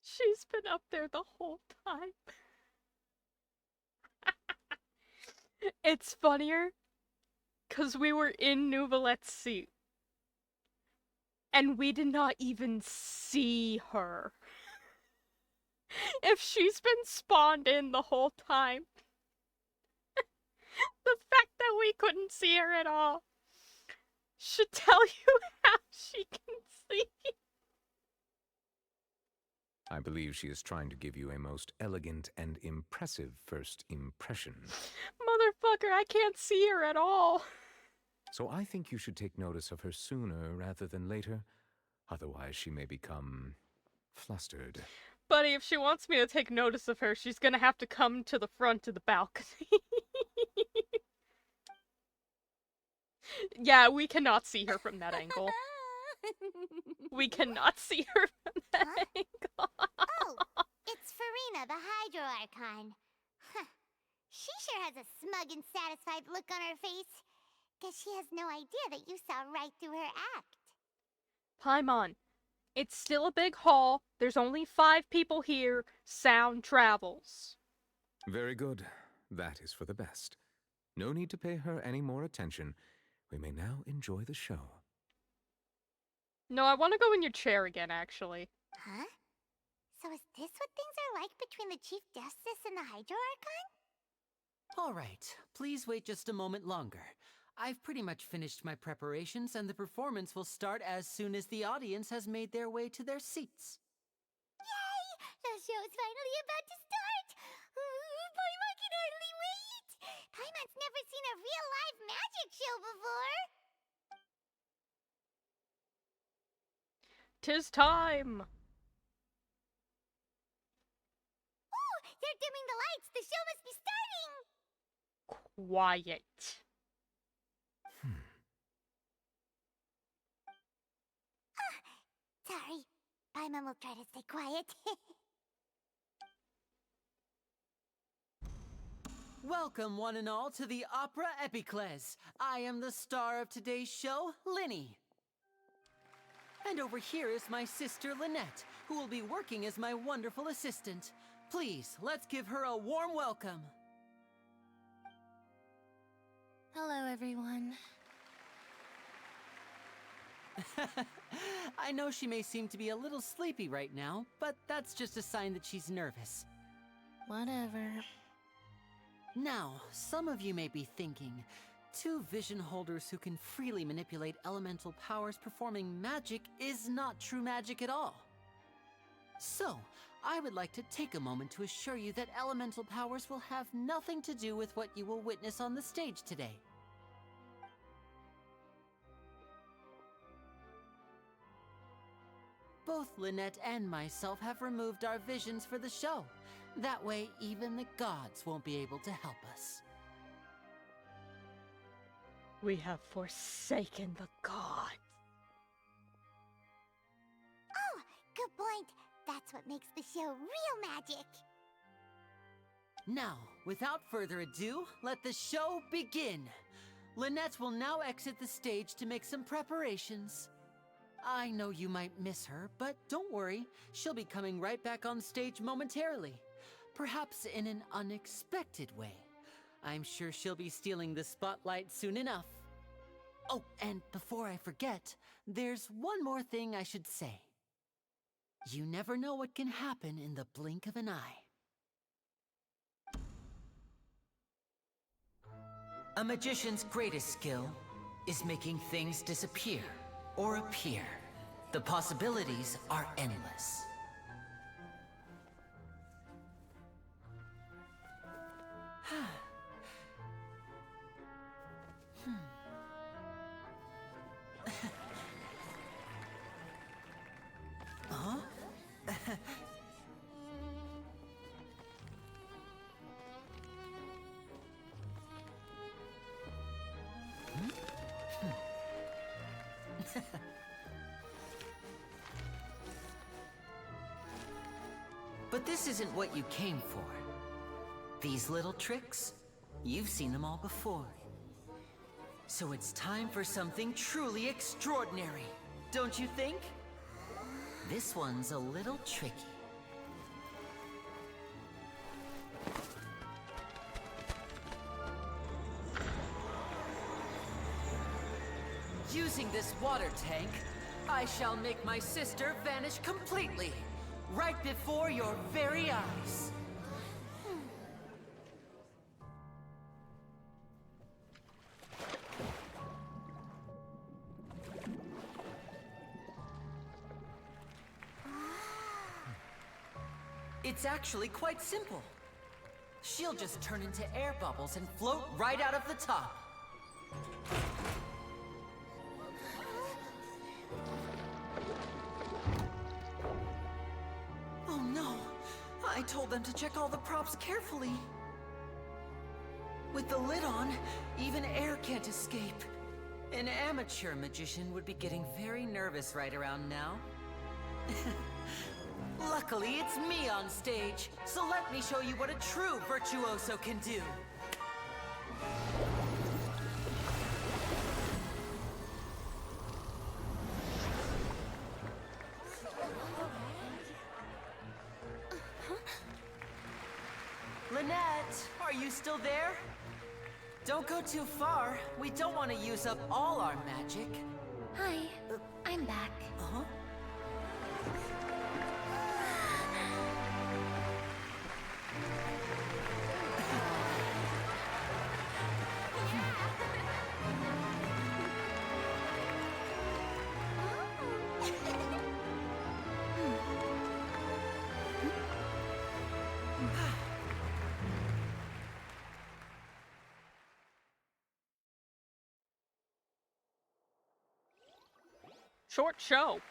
She's been up there the whole time. It's funnier because we were in Nouvellette's seat and we did not even see her. If she's been spawned in the whole time, the fact that we couldn't see her at all should tell you how she can see. I believe she is trying to give you a most elegant and impressive first impression. Motherfucker, I can't see her at all. So I think you should take notice of her sooner rather than later. Otherwise, she may become flustered. Buddy, if she wants me to take notice of her, she's gonna have to come to the front of the balcony. Yeah, we cannot see her from that angle. We cannot see her from that angle. Oh, it's Farina, the Hydro Archon. Huh. She sure has a smug and satisfied look on her face. Guess she has no idea that you saw right through her act. Paimon, it's still a big hall. There's only 5 people here. Sound travels. Very good. That is for the best. No need to pay her any more attention. We may now enjoy the show. No, I want to go in your chair again, actually. Huh? So is this what things are like between the Chief Justice and the Hydro Archon? All right, please wait just a moment longer. I've pretty much finished my preparations, and the performance will start as soon as the audience has made their way to their seats. Yay! The show's finally about to start! Paimon can hardly wait! Paimon's never seen a real live magic show before! 'Tis time! Ooh! They're dimming the lights! The show must be starting! Quiet. Sorry. Paimon will try to stay quiet. Welcome, one and all, to the Opera Epiclese. I am the star of today's show, Linny. And over here is my sister, Lynette, who will be working as my wonderful assistant. Please, let's give her a warm welcome. Hello, everyone. I know she may seem to be a little sleepy right now, but that's just a sign that she's nervous. Whatever. Now, some of you may be thinking, 2 vision holders who can freely manipulate elemental powers performing magic is not true magic at all. So, I would like to take a moment to assure you that elemental powers will have nothing to do with what you will witness on the stage today. Both Lynette and myself have removed our visions for the show. That way, even the gods won't be able to help us. We have forsaken the gods. Oh, good point. That's what makes the show real magic. Now, without further ado, let the show begin. Lynette will now exit the stage to make some preparations. I know you might miss her, but don't worry. She'll be coming right back on stage momentarily. Perhaps in an unexpected way. I'm sure she'll be stealing the spotlight soon enough. Oh, and before I forget, there's one more thing I should say. You never know what can happen in the blink of an eye. A magician's greatest skill is making things disappear or appear. The possibilities are endless. Huh? But this isn't what you came for. These little tricks, you've seen them all before. So it's time for something truly extraordinary, don't you think? This one's a little tricky. Using this water tank, I shall make my sister vanish completely, right before your very eyes. It's actually quite simple. She'll just turn into air bubbles and float right out of the top. Oh no! I told them to check all the props carefully. With the lid on, even air can't escape. An amateur magician would be getting very nervous right around now. Luckily, it's me on stage, so let me show you what a true virtuoso can do. Lynette, are you still there? Don't go too far. We don't want to use up all our magic. Hi, I'm back. Uh-huh. Short show.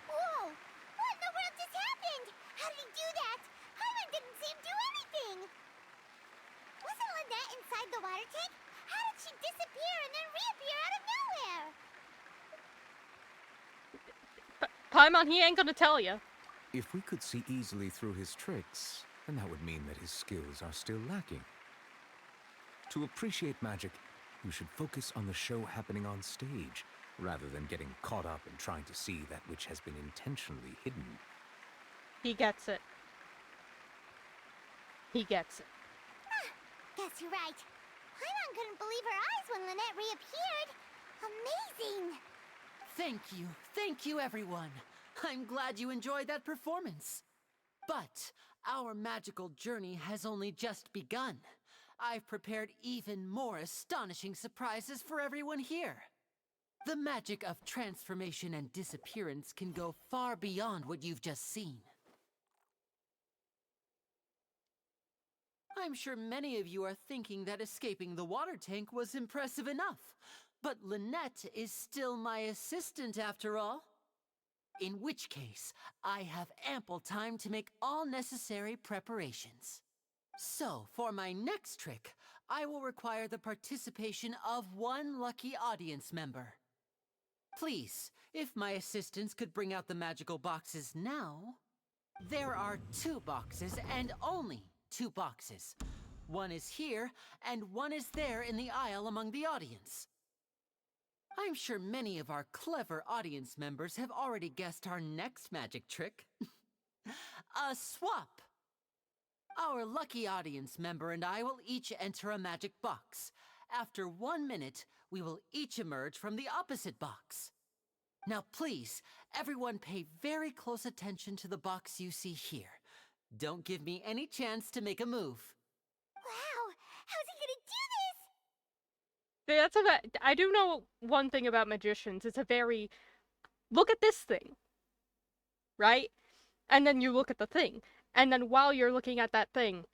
Whoa! What in the world just happened? How did he do that? Paimon didn't see him do anything! Wasn't Lynette inside the water tank? How did she disappear and then reappear out of nowhere? Paimon, he ain't gonna tell you. If we could see easily through his tricks, then that would mean that his skills are still lacking. To appreciate magic, you should focus on the show happening on stage, rather than getting caught up in trying to see that which has been intentionally hidden. He gets it. He gets it. Guess you're right. Paimon couldn't believe her eyes when Lynette reappeared. Amazing! Thank you everyone. I'm glad you enjoyed that performance. But our magical journey has only just begun. I've prepared even more astonishing surprises for everyone here. The magic of transformation and disappearance can go far beyond what you've just seen. I'm sure many of you are thinking that escaping the water tank was impressive enough. But Lynette is still my assistant after all. In which case, I have ample time to make all necessary preparations. So, for my next trick, I will require the participation of one lucky audience member. Please, if my assistants could bring out the magical boxes now. There are 2 boxes and only 2 boxes. One is here and one is there in the aisle among the audience. I'm sure many of our clever audience members have already guessed our next magic trick. A swap! Our lucky audience member and I will each enter a magic box. After 1 minute, we will each emerge from the opposite box. Now please, everyone pay very close attention to the box you see here. Don't give me any chance to make a move. Wow, how's he gonna do this? I do know one thing about magicians. It's a very, look at this thing, right? And then you look at the thing. And then while you're looking at that thing,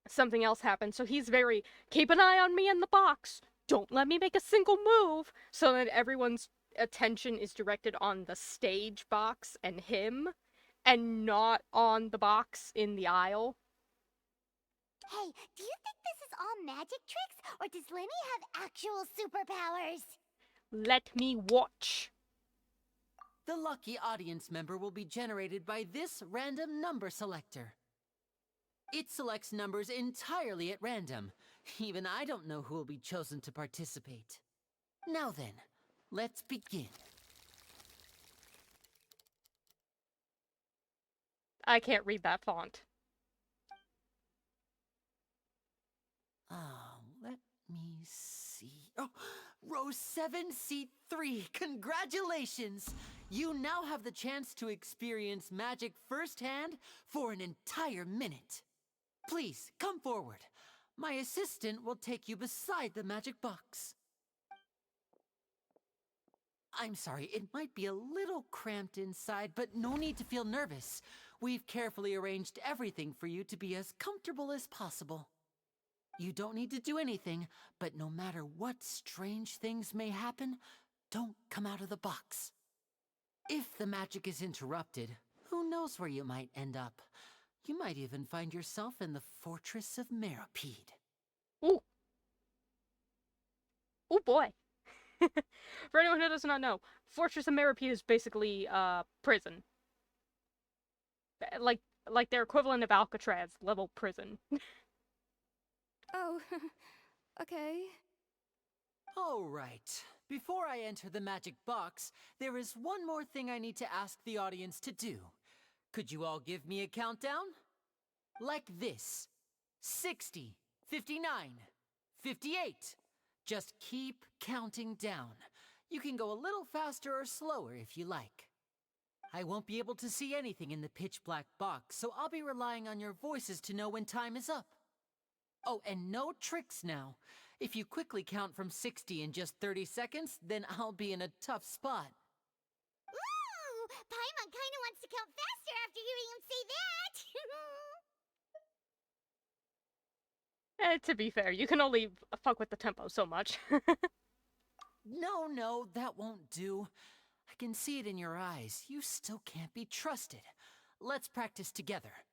something else happens. So he's very, keep an eye on me in the box. Don't let me make a single move. So that everyone's attention is directed on the stage box and him, and not on the box in the aisle. Hey, do you think this is all magic tricks, or does Lenny have actual superpowers? Let me watch. The lucky audience member will be generated by this random number selector. It selects numbers entirely at random. Even I don't know who will be chosen to participate. Now then, let's begin. I can't read that font. Let me see. Oh, row 7, seat 3. Congratulations! You now have the chance to experience magic firsthand for an entire minute. Please, come forward. My assistant will take you beside the magic box. I'm sorry, it might be a little cramped inside, but no need to feel nervous. We've carefully arranged everything for you to be as comfortable as possible. You don't need to do anything, but no matter what strange things may happen, don't come out of the box. If the magic is interrupted, who knows where you might end up? You might even find yourself in the Fortress of Meripede. Ooh. Oh boy. For anyone who does not know, Fortress of Meripede is basically prison. Like their equivalent of Alcatraz level prison. Oh, okay. All right. Before I enter the magic box, there is one more thing I need to ask the audience to do. Could you all give me a countdown? Like this. 60, 59, 58. Just keep counting down. You can go a little faster or slower if you like. I won't be able to see anything in the pitch black box, so I'll be relying on your voices to know when time is up. Oh, and no tricks now. If you quickly count from 60 in just 30 seconds, then I'll be in a tough spot. Ooh! Paimon kinda wants to count faster after hearing him say that! To be fair, you can only fuck with the tempo so much. No, that won't do. I can see it in your eyes. You still can't be trusted. Let's practice together.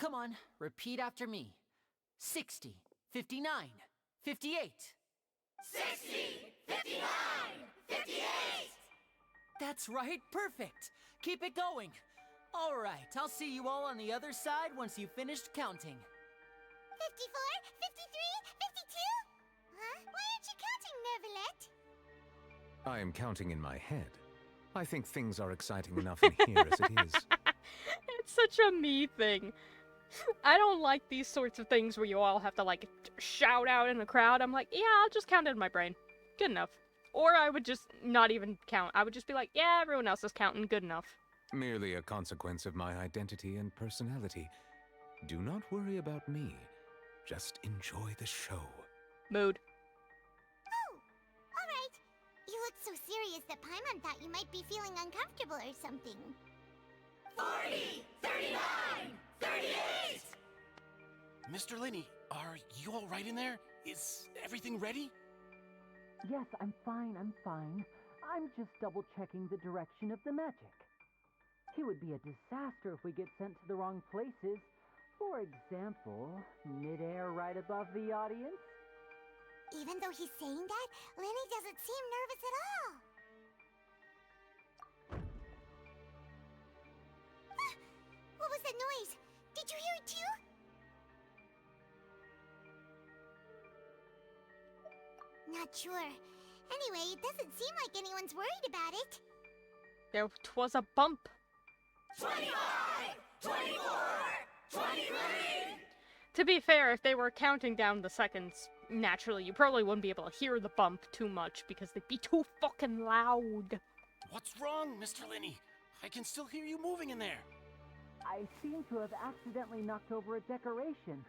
Come on, repeat after me. 60, 59, 58. 60, 59, 58! That's right, perfect. Keep it going. All right, I'll see you all on the other side once you've finished counting. 54, 53, 52? Huh? Why aren't you counting, Neuvillette? I am counting in my head. I think things are exciting enough in here as it is. It's such a me thing. I don't like these sorts of things where you all have to, like, shout out in the crowd. I'm like, yeah, I'll just count it in my brain. Good enough. Or I would just not even count. I would just be like, yeah, everyone else is counting. Good enough. Merely a consequence of my identity and personality. Do not worry about me. Just enjoy the show. Mood. Oh, alright. You look so serious that Paimon thought you might be feeling uncomfortable or something. 40, 39, 38! Mr. Linney, are you all right in there? Is everything ready? Yes, I'm fine. I'm just double-checking the direction of the magic. It would be a disaster if we get sent to the wrong places. For example, midair right above the audience. Even though he's saying that, Lenny doesn't seem nervous at all. Ah, what was that noise? Did you hear it too? Not sure. Anyway, it doesn't seem like anyone's worried about it. There was a bump. 25! 24! 23! To be fair, if they were counting down the seconds, naturally, you probably wouldn't be able to hear the bump too much because they'd be too fucking loud. What's wrong, Mr. Linney? I can still hear you moving in there. I seem to have accidentally knocked over a decoration.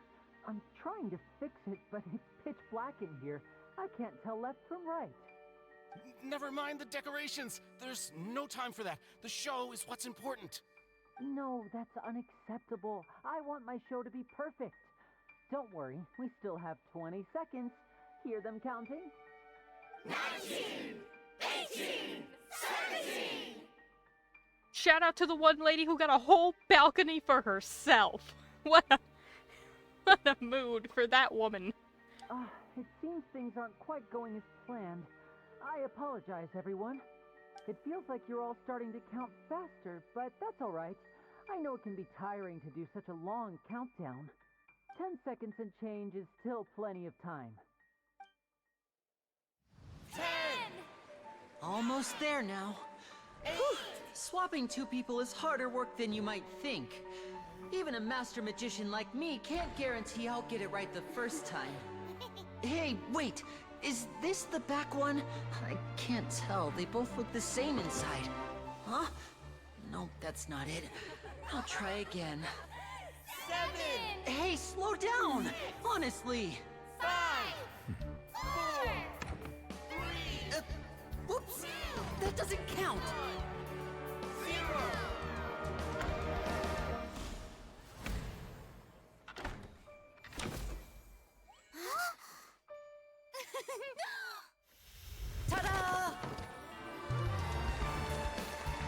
I'm trying to fix it, but it's pitch black in here. I can't tell left from right. Never mind the decorations. There's no time for that. The show is what's important. No, that's unacceptable. I want my show to be perfect. Don't worry, we still have 20 seconds. Hear them counting? 19! 18! 17! Shout out to the one lady who got a whole balcony for herself. What a mood for that woman. It seems things aren't quite going as planned. I apologize, everyone. It feels like you're all starting to count faster, but that's all right. I know it can be tiring to do such a long countdown. 10 seconds and change is still plenty of time. 10! Almost there now. Whew. Swapping two people is harder work than you might think. Even a master magician like me can't guarantee I'll get it right the first time. Hey, wait! Is this the back one? I can't tell. They both look the same inside. Huh? No, that's not it. I'll try again. 7! Hey, slow down! Honestly! 5! 4! 3! Whoops! That doesn't count! 0! Ta-da!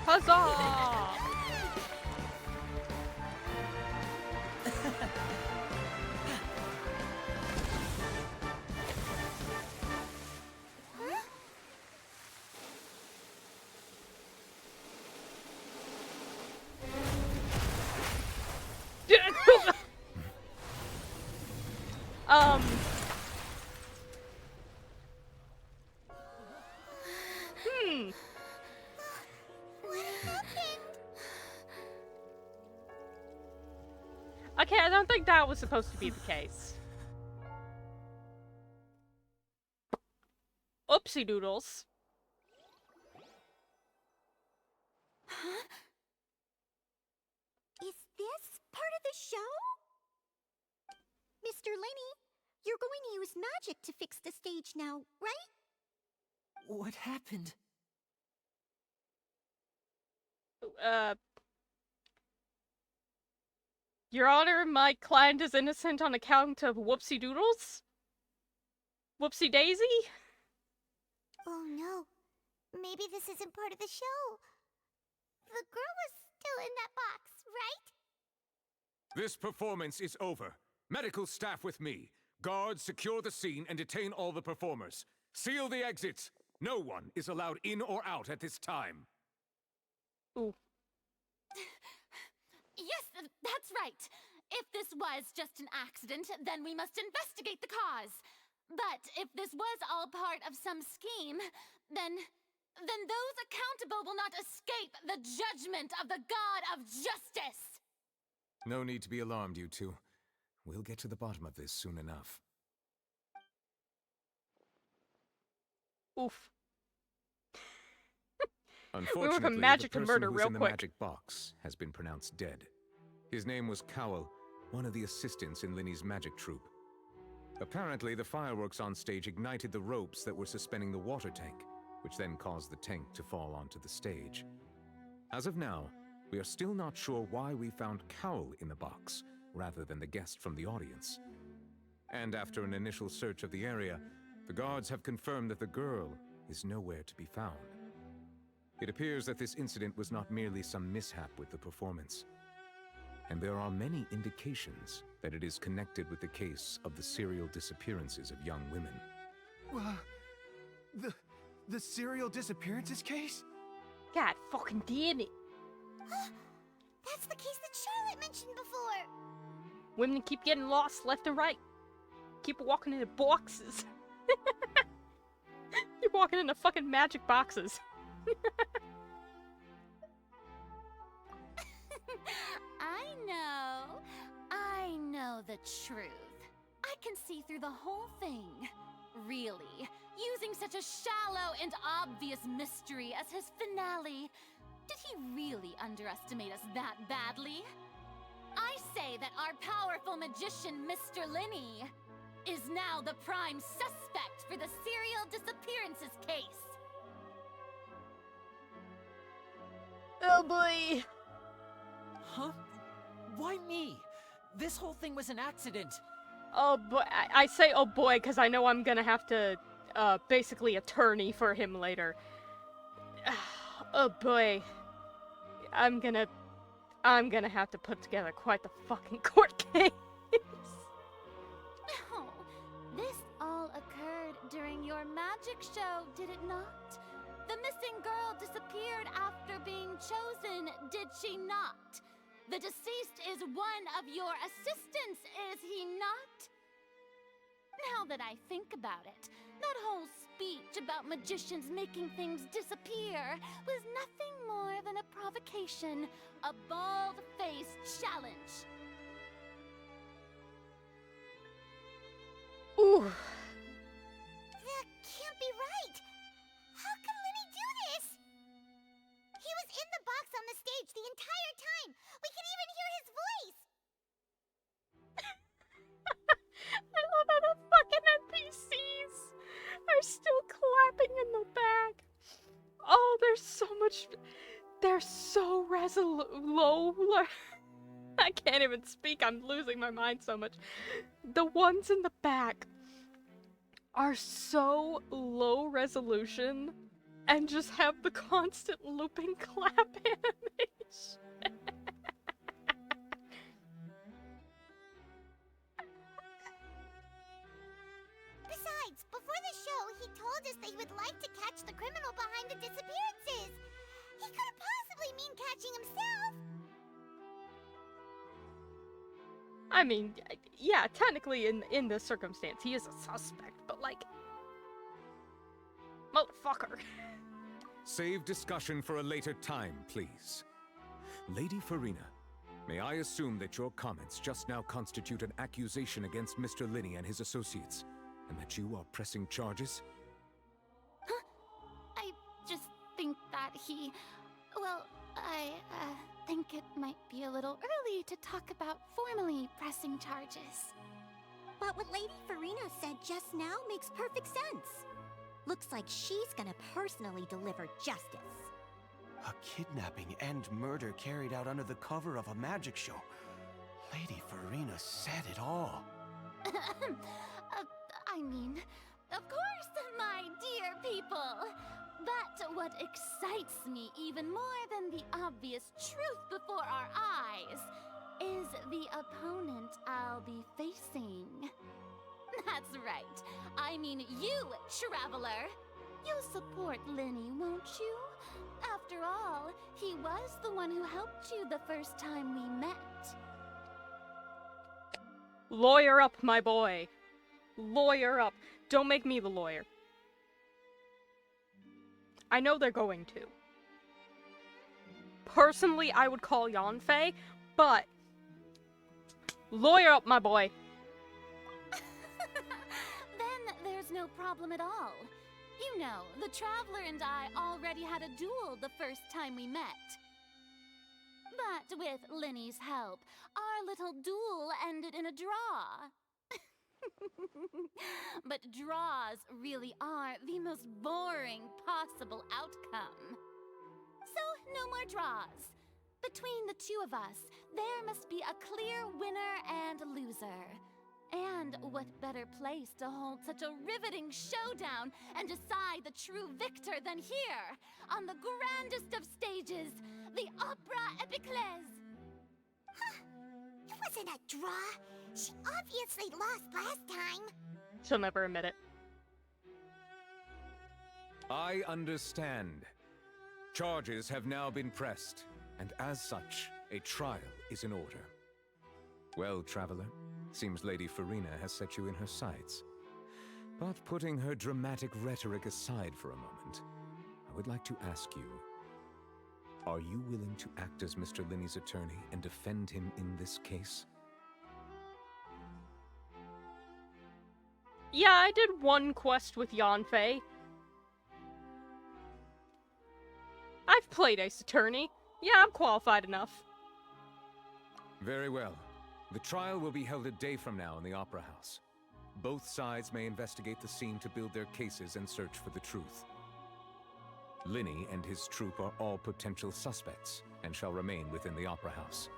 Huzzah! What happened? Okay, I don't think that was supposed to be the case. Oopsie doodles. Huh? Is this part of the show? Mr. Lenny, you're going to use magic to fix the stage now, right? What happened? Your Honor, my client is innocent on account of whoopsie doodles? Whoopsie daisy? Oh no. Maybe this isn't part of the show. The girl was still in that box, right? This performance is over. Medical staff with me. Guards, secure the scene and detain all the performers. Seal the exits. No one is allowed in or out at this time. Ooh. Yes, that's right. If this was just an accident, then we must investigate the cause. But if this was all part of some scheme, then those accountable will not escape the judgment of the God of Justice. No need to be alarmed, you two. We'll get to the bottom of this soon enough. Oof. Unfortunately, we went from magic the to person murder who's real in the quick. magic box has been pronounced dead. His name was Cowell, one of the assistants in Linny's magic troupe. Apparently, the fireworks on stage ignited the ropes that were suspending the water tank, which then caused the tank to fall onto the stage. As of now, we are still not sure why we found Cowell in the box, rather than the guest from the audience. And after an initial search of the area, the guards have confirmed that the girl is nowhere to be found. It appears that this incident was not merely some mishap with the performance. And there are many indications that it is connected with the case of the serial disappearances of young women. The serial disappearances case? God fucking damn it. That's the case that Charlotte mentioned before. Women keep getting lost left and right. Keep walking into boxes. Keep walking into fucking magic boxes. I know the truth. I can see through the whole thing. Really, using such a shallow and obvious mystery as his finale. Did he really underestimate us that badly? I say that our powerful magician, Mr. Linney, is now the prime suspect for the serial disappearances case. Oh boy. Huh? Why me? This whole thing was an accident. Oh boy, I say oh boy because I know I'm gonna have to, basically attorney for him later. Oh boy. I'm gonna have to put together quite the fucking court case. Oh, this all occurred during your magic show, did it not? The missing girl disappeared after being chosen, did she not? The deceased is one of your assistants, is he not? Now that I think about it, that whole speech about magicians making things disappear was nothing more than a provocation, a bald-faced challenge. Ooh. That can't be right. How could Linny do this? He was in the box on the stage the entire time. We can even hear his voice. I love how the fucking NPCs are still clapping in the back. Oh, there's so much. They're so low. I can't even speak. I'm losing my mind so much. The ones in the back are so low resolution and just have the constant looping clap animation. Besides, before the show, he told us that he would like to catch the criminal behind the disappearances. He couldn't possibly mean catching himself. I mean, yeah, technically in this circumstance, he is a suspect, but like, motherfucker. Save discussion for a later time, please. Lady Farina, may I assume that your comments just now constitute an accusation against Mr. Linney and his associates, and that you are pressing charges? Huh? I just think that he... Well, I think it might be a little early to talk about formally pressing charges. But what Lady Farina said just now makes perfect sense. Looks like she's gonna personally deliver justice. A kidnapping and murder carried out under the cover of a magic show. Lady Farina said it all. I mean, of course, my dear people. But what excites me even more than the obvious truth before our eyes is the opponent I'll be facing. That's right. I mean you, Traveler. You'll support Linney, won't you? After all, he was the one who helped you the first time we met. Lawyer up, my boy. Lawyer up. Don't make me the lawyer. I know they're going to. Personally, I would call Yanfei, but lawyer up, my boy. Then there's no problem at all. You know, the Traveler and I already had a duel the first time we met. But with Linney's help, our little duel ended in a draw. But draws really are the most boring possible outcome. So, no more draws. Between the two of us, there must be a clear winner and loser. And what better place to hold such a riveting showdown and decide the true victor than here, on the grandest of stages, the Opera Epiclese? It wasn't a draw. She obviously lost last time. She'll never admit it. I understand. Charges have now been pressed, and as such, a trial is in order. Well, Traveler, seems Lady Farina has set you in her sights. But putting her dramatic rhetoric aside for a moment, I would like to ask you, are you willing to act as Mr. Linney's attorney and defend him in this case? Yeah, I did one quest with Yanfei. I've played Ace Attorney. Yeah, I'm qualified enough. Very well. The trial will be held a day from now in the Opera House. Both sides may investigate the scene to build their cases and search for the truth. Linney and his troop are all potential suspects and shall remain within the Opera House.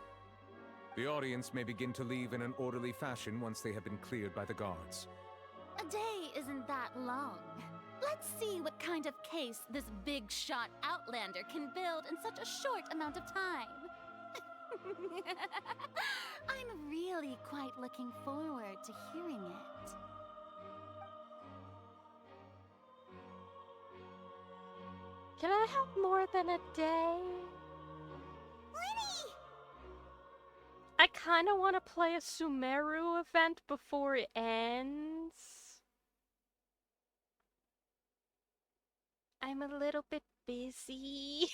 The audience may begin to leave in an orderly fashion once they have been cleared by the guards. A day isn't that long. Let's see what kind of case this big shot outlander can build in such a short amount of time. I'm really quite looking forward to hearing it. Can I have more than a day? Lenny! I kinda wanna play a Sumeru event before it ends. I'm a little bit busy.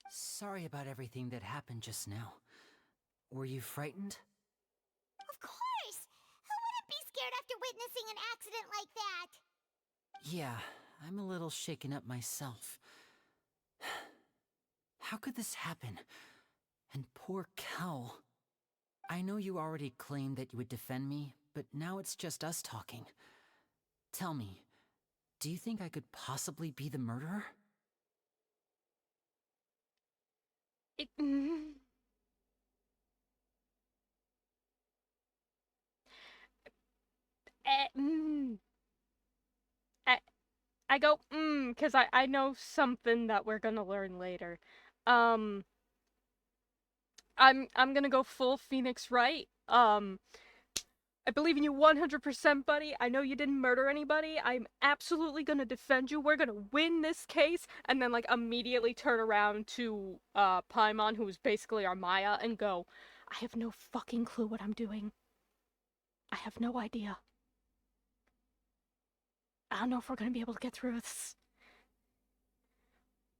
Sorry about everything that happened just now. Were you frightened? Of course! Who wouldn't be scared after witnessing an accident like that? Yeah, I'm a little shaken up myself. How could this happen? And poor Cal. I know you already claimed that you would defend me, but now it's just us talking. Tell me, do you think I could possibly be the murderer? I go, because I know something that we're gonna learn later. I'm gonna go full Phoenix Wright. I believe in you 100%, buddy. I know you didn't murder anybody. I'm absolutely gonna defend you. We're gonna win this case, and then, like, immediately turn around to, Paimon, who is basically our Maya, and go, I have no fucking clue what I'm doing. I have no idea. I don't know if we're gonna be able to get through this.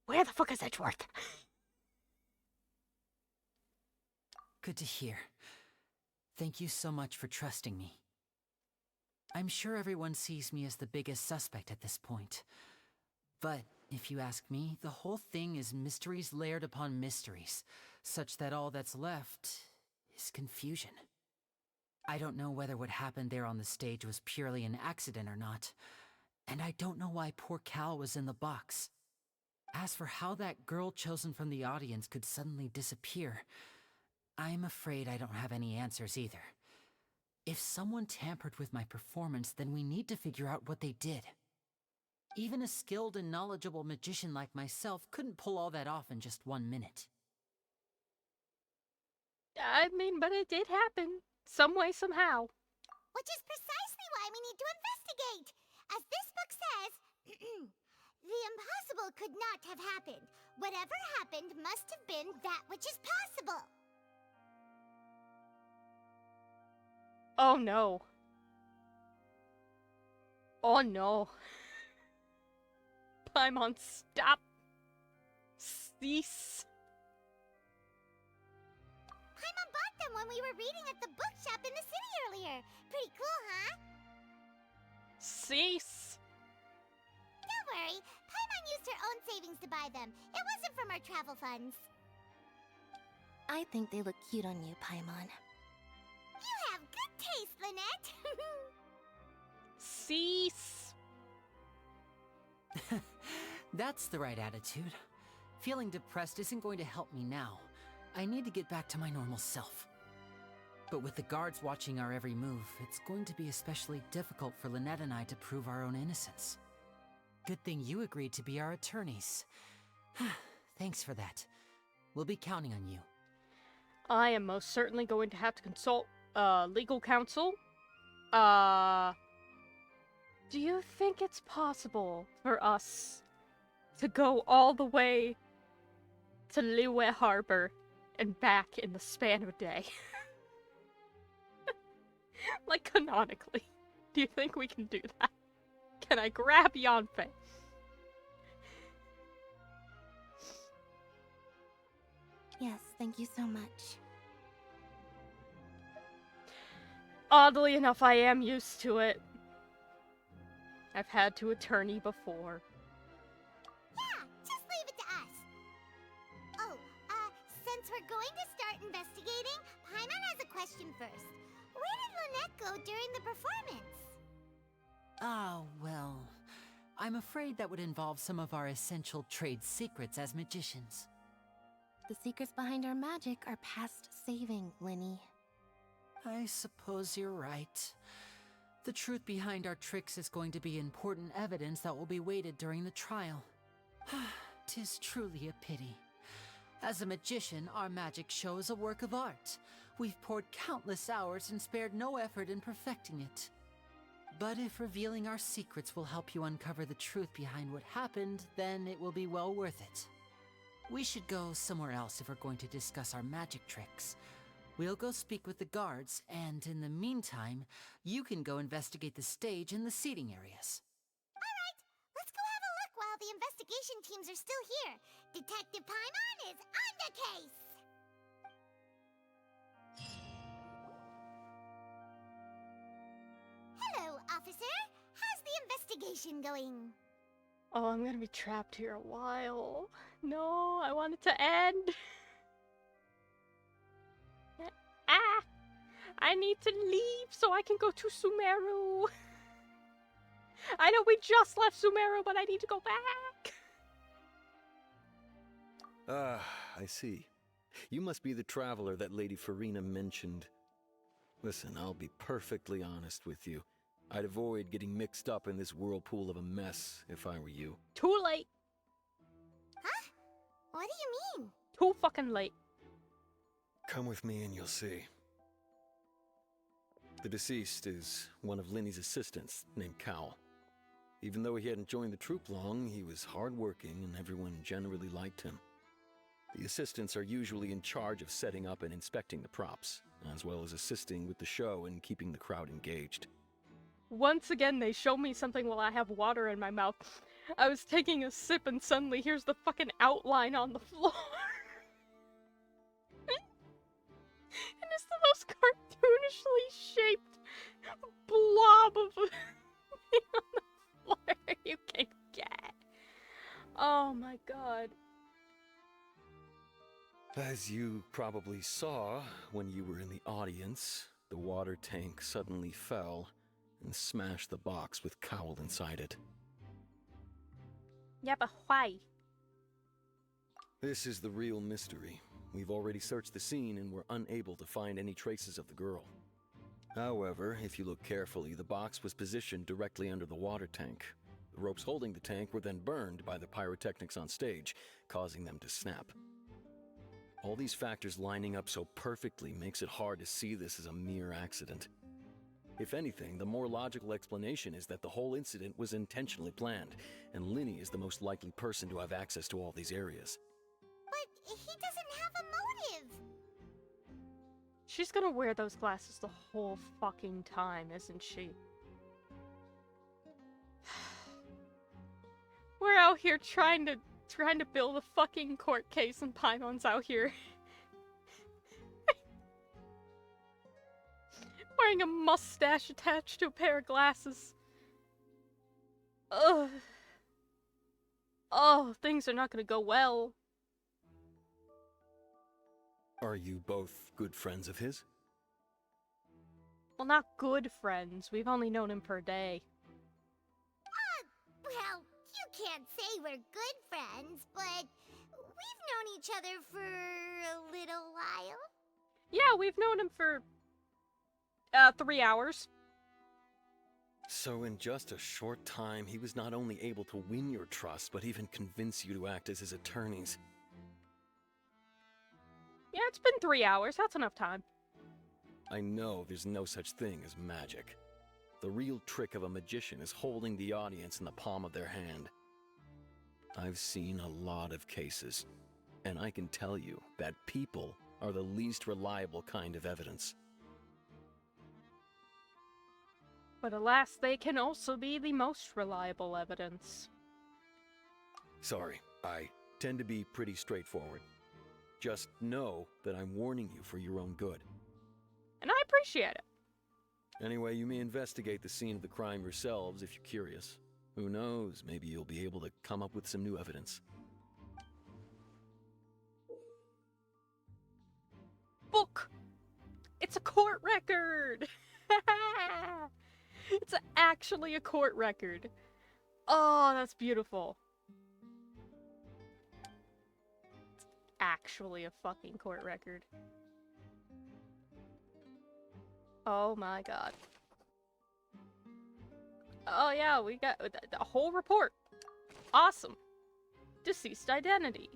Where the fuck is Edgeworth? Good to hear. Thank you so much for trusting me. I'm sure everyone sees me as the biggest suspect at this point. But, if you ask me, the whole thing is mysteries layered upon mysteries, such that all that's left is confusion. I don't know whether what happened there on the stage was purely an accident or not, and I don't know why poor Cal was in the box. As for how that girl chosen from the audience could suddenly disappear, I'm afraid I don't have any answers either. If someone tampered with my performance, then we need to figure out what they did. Even a skilled and knowledgeable magician like myself couldn't pull all that off in just 1 minute. I mean, but it did happen. Some way, somehow. Which is precisely why we need to investigate. As this book says, the impossible could not have happened. Whatever happened must have been that which is possible. Oh no. Oh no. Paimon, stop. Cease. Paimon bought them when we were reading at the bookshop in the city earlier. Pretty cool, huh? Cease. Don't worry. Paimon used her own savings to buy them. It wasn't from our travel funds. I think they look cute on you, Paimon. You have good taste, Lynette. Cease. That's the right attitude. Feeling depressed isn't going to help me now. I need to get back to my normal self. But with the guards watching our every move, it's going to be especially difficult for Lynette and I to prove our own innocence. Good thing you agreed to be our attorneys. Thanks for that. We'll be counting on you. I am most certainly going to have to consult legal counsel. Do you think it's possible for us to go all the way to Liyue Harbor and back in the span of a day? Like, canonically. Do you think we can do that? Can I grab Yanfei? Yes, thank you so much. Oddly enough, I am used to it. I've had to attorney before. Yeah, just leave it to us. Oh, since we're going to start investigating, Paimon has a question first. Where did Lynette go during the performance? Oh, well, I'm afraid that would involve some of our essential trade secrets as magicians. The secrets behind our magic are past saving, Linny. I suppose you're right. The truth behind our tricks is going to be important evidence that will be weighted during the trial. 'Tis truly a pity. As a magician, our magic show is a work of art. We've poured countless hours and spared no effort in perfecting it. But if revealing our secrets will help you uncover the truth behind what happened, then it will be well worth it. We should go somewhere else if we're going to discuss our magic tricks. We'll go speak with the guards, and in the meantime, you can go investigate the stage and the seating areas. Alright, let's go have a look while the investigation teams are still here. Detective Paimon is on the case! Hello, officer. How's the investigation going? Oh, I'm gonna be trapped here a while. No, I want it to end. Ah! I need to leave so I can go to Sumeru. I know we just left Sumeru, but I need to go back. Ah, I see. You must be the traveler that Lady Farina mentioned. Listen, I'll be perfectly honest with you. I'd avoid getting mixed up in this whirlpool of a mess if I were you. Too late. Huh? What do you mean? Too fucking late. Come with me and you'll see. The deceased is one of Linny's assistants, named Cal. Even though he hadn't joined the troupe long, he was hardworking and everyone generally liked him. The assistants are usually in charge of setting up and inspecting the props, as well as assisting with the show and keeping the crowd engaged. Once again, they show me something while I have water in my mouth. I was taking a sip and suddenly here's the fucking outline on the floor. And it's the most cartoonishly shaped blob of thing on the floor you can get. Oh my god. As you probably saw when you were in the audience, the water tank suddenly fell and smashed the box with Cowl inside it. Yeah, but why? This is the real mystery. We've already searched the scene and were unable to find any traces of the girl. However, if you look carefully, the box was positioned directly under the water tank. The ropes holding the tank were then burned by the pyrotechnics on stage, causing them to snap. All these factors lining up so perfectly makes it hard to see this as a mere accident. If anything, the more logical explanation is that the whole incident was intentionally planned, and Linny is the most likely person to have access to all these areas. But he doesn't have a motive! She's gonna wear those glasses the whole fucking time, isn't she? We're out here trying to build a fucking court case and Paimon's out here wearing a mustache attached to a pair of glasses. Ugh. Oh, things are not gonna go well. Are you both good friends of his? Well, not good friends. We've only known him for a day. Well, you can't say we're good friends, but we've known each other for a little while. Yeah, we've known him for 3 hours. So in just a short time, he was not only able to win your trust, but even convince you to act as his attorneys. Yeah, it's been 3 hours. That's enough time. I know there's no such thing as magic. The real trick of a magician is holding the audience in the palm of their hand. I've seen a lot of cases, and I can tell you that people are the least reliable kind of evidence. But alas, they can also be the most reliable evidence. Sorry, I tend to be pretty straightforward. Just know that I'm warning you for your own good. And I appreciate it. Anyway, you may investigate the scene of the crime yourselves if you're curious. Who knows, maybe you'll be able to come up with some new evidence. Book! It's a court record! It's actually a court record. Oh, that's beautiful. It's actually a fucking court record. Oh my god. Oh yeah, we got a whole report. Awesome. Deceased identity.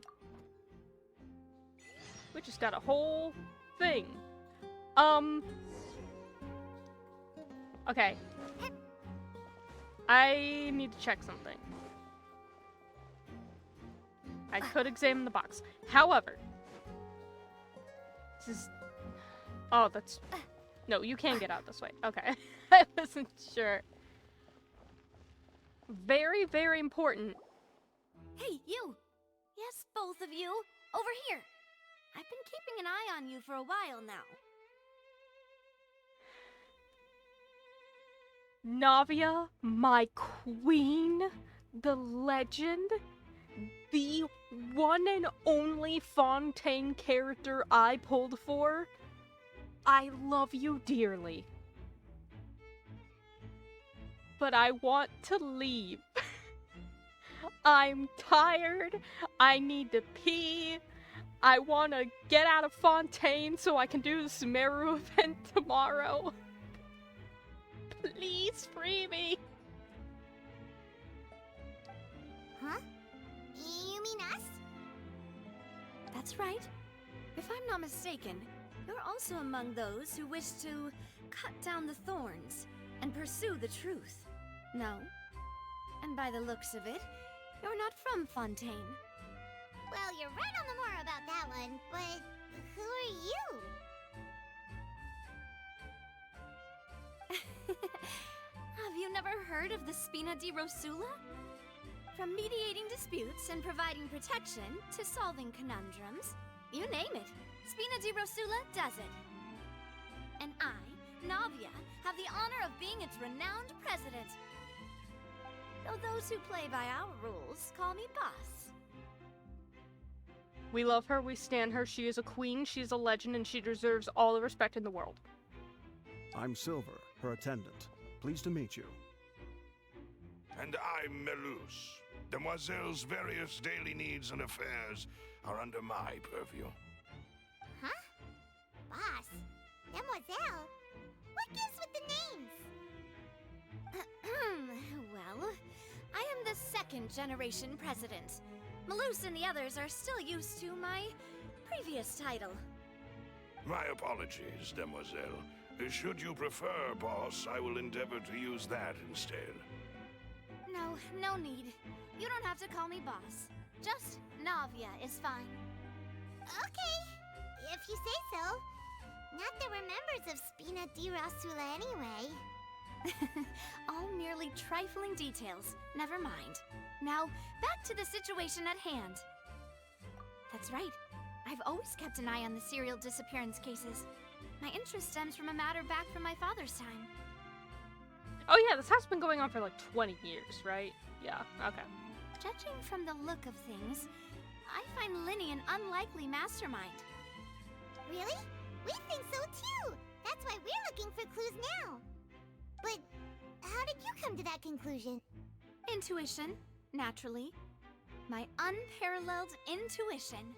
We just got a whole thing. Okay. I need to check something. I could examine the box. However, this is... Oh, that's... No, you can get out this way. Okay. I wasn't sure. Very, very important. Hey, you! Yes, both of you! Over here! I've been keeping an eye on you for a while now. Navia, my queen, the legend, the one and only Fontaine character I pulled for. I love you dearly. But I want to leave. I'm tired. I need to pee. I want to get out of Fontaine so I can do the Sumeru event tomorrow. Please free me. Huh? You mean us? That's right. If I'm not mistaken, you're also among those who wish to cut down the thorns and pursue the truth. No? And by the looks of it, you're not from Fontaine. Well, you're right on the more about that one, but who are you? Have you never heard of the Spina di Rosula? From mediating disputes and providing protection to solving conundrums, you name it, Spina di Rosula does it. And I, Navia, have the honor of being its renowned president. Though those who play by our rules call me boss. We love her, we stand her, she is a queen, she's a legend, and she deserves all the respect in the world. I'm Silver, her attendant. Pleased to meet you. And I'm Melus. Demoiselle's various daily needs and affairs are under my purview. Huh? Boss? Demoiselle? What gives with the names? Well, I am the second generation president. Malus and the others are still used to my previous title. My apologies, Demoiselle. Should you prefer, boss, I will endeavor to use that instead. No need. You don't have to call me boss. Just Navia is fine. Okay, if you say so. Not that we're members of Spina di Rosula anyway. All merely trifling details. Never mind. Now, back to the situation at hand. That's right. I've always kept an eye on the serial disappearance cases. My interest stems from a matter back from my father's time. Oh yeah, this has been going on for like 20 years, right? Yeah, okay. Judging from the look of things, I find Linny an unlikely mastermind. Really? We think so too! That's why we're looking for clues now. But how did you come to that conclusion? Intuition, naturally. My unparalleled intuition.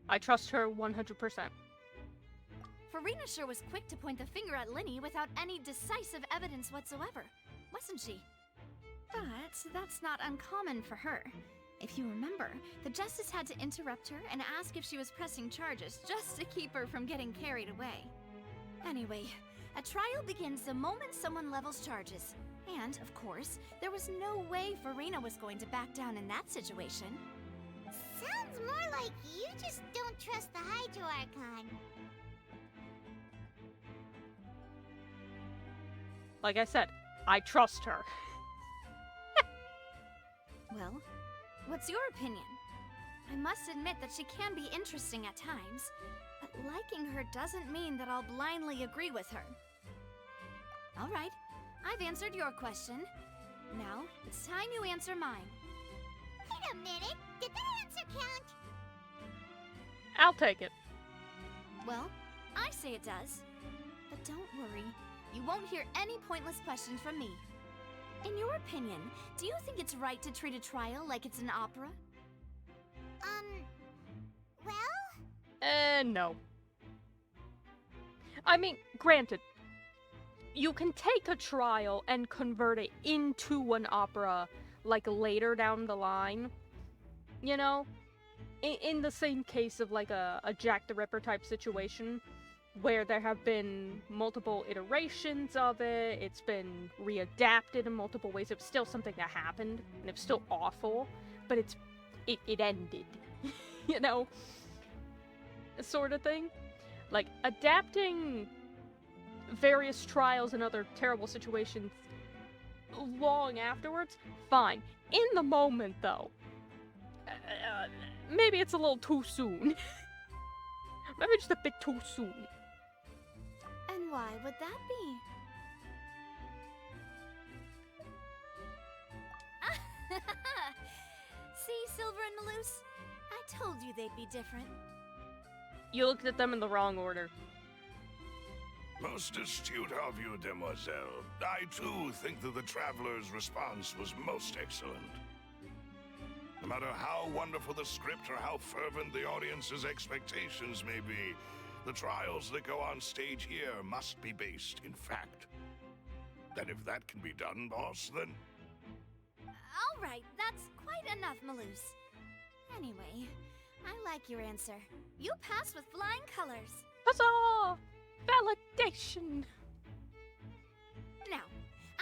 I trust her 100%. Farina sure was quick to point the finger at Linny without any decisive evidence whatsoever, wasn't she? But that's not uncommon for her. If you remember, the Justice had to interrupt her and ask if she was pressing charges just to keep her from getting carried away. Anyway, a trial begins the moment someone levels charges. And, of course, there was no way Farina was going to back down in that situation. Sounds more like you just don't trust the Hydro Archon. Like I said, I trust her. Well, what's your opinion? I must admit that she can be interesting at times, but liking her doesn't mean that I'll blindly agree with her. All right, I've answered your question. Now, it's time you answer mine. Wait a minute, did that answer count? I'll take it. Well, I say it does. But don't worry, you won't hear any pointless questions from me. In your opinion, do you think it's right to treat a trial like it's an opera? Well? No. I mean, granted, you can take a trial and convert it into an opera, like, later down the line. You know? In the same case of, like, a Jack the Ripper type situation, where there have been multiple iterations of it, it's been readapted in multiple ways. It was still something that happened, and it was still awful, but it ended. You know? Sort of thing. Like, adapting various trials and other terrible situations long afterwards, fine. In the moment, though, maybe it's a little too soon. Maybe just a bit too soon. And why would that be? See, Silver and Maloose? I told you they'd be different. You looked at them in the wrong order. Most astute of you, demoiselle. I too think that the traveler's response was most excellent. No matter how wonderful the script or how fervent the audience's expectations may be, the trials that go on stage here must be based in fact. And if that can be done, boss, then... All right, that's quite enough, Maloose. Anyway, I like your answer. You passed with flying colors. Huzzah! Validation! Now,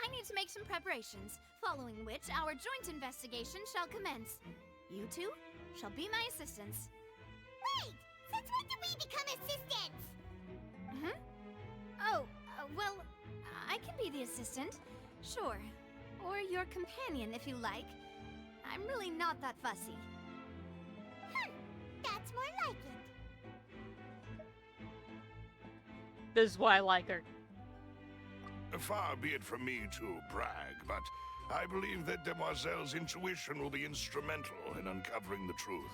I need to make some preparations, following which our joint investigation shall commence. You two shall be my assistants. Wait! Since when did we become assistants? Oh, well, I can be the assistant, sure. Or your companion, if you like. I'm really not that fussy. That's more like it. This is why I like her. Far be it from me to brag, but I believe that Demoiselle's intuition will be instrumental in uncovering the truth.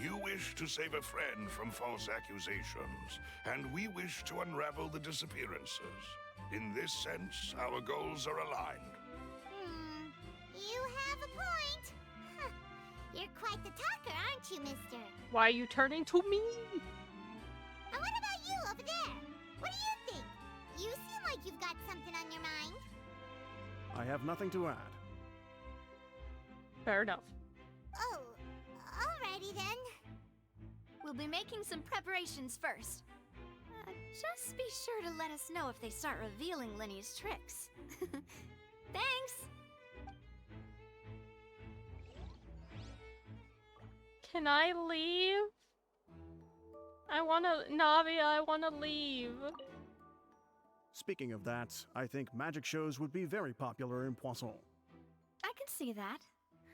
You wish to save a friend from false accusations, and we wish to unravel the disappearances. In this sense, our goals are aligned. You have a point. Huh. You're quite the talker, aren't you, mister? Why are you turning to me? And what about you over there? What do you think? You seem like you've got something on your mind. I have nothing to add. Fair enough. Oh, alrighty then. We'll be making some preparations first. Just be sure to let us know if they start revealing Linny's tricks. Thanks! Can I leave? Navi, I wanna leave. Speaking of that, I think magic shows would be very popular in Poisson. I can see that.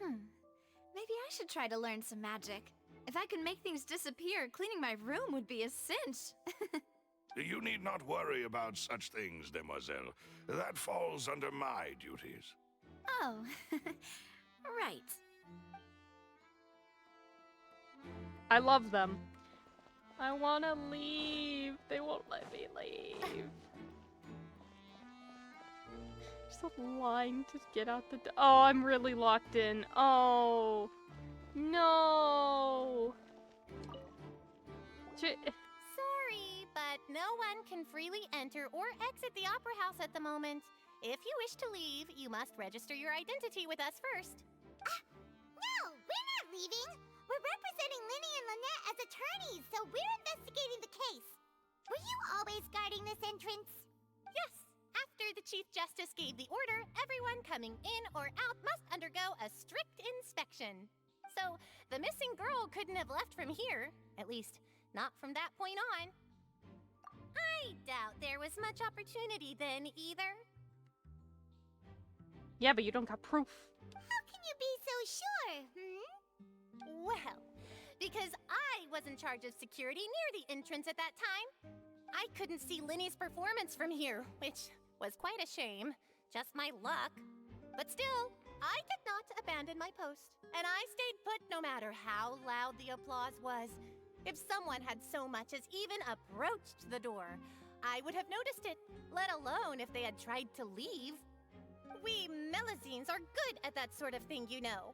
Maybe I should try to learn some magic. If I could make things disappear, cleaning my room would be a cinch. You need not worry about such things, demoiselle. That falls under my duties. Oh, right. I love them. I wanna leave. They won't let me leave. There's a line to get out the door. Oh, I'm really locked in. Oh. No. Sorry. but no one can freely enter or exit the Opera House at the moment. If you wish to leave, you must register your identity with us first. No, we're not leaving. We're representing Linny and Lynette as attorneys, so we're investigating the case. Were you always guarding this entrance? Yes. After the Chief Justice gave the order, everyone coming in or out must undergo a strict inspection. So, the missing girl couldn't have left from here. At least, not from that point on. I doubt there was much opportunity then, either. Yeah, but you don't got proof. How can you be so sure, Well, because I was in charge of security near the entrance at that time. I couldn't see Linny's performance from here, which was quite a shame. Just my luck. But still, I did not abandon my post. And I stayed put no matter how loud the applause was. If someone had so much as even approached the door, I would have noticed it, let alone if they had tried to leave. We Melazines are good at that sort of thing, you know.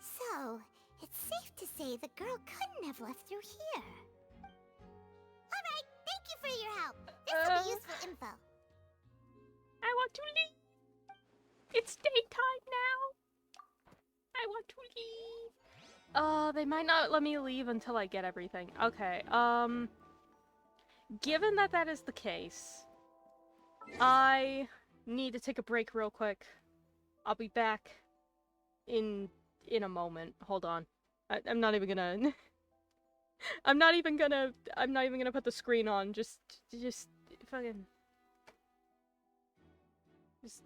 So, it's safe to say the girl couldn't have left through here. Alright, thank you for your help. This will be useful info. I want to leave. It's daytime now. I want to leave. They might not let me leave until I get everything. Okay, given that that is the case, I need to take a break real quick. I'll be back in a moment. Hold on. I'm not even gonna I'm not even gonna put the screen on. Just fucking just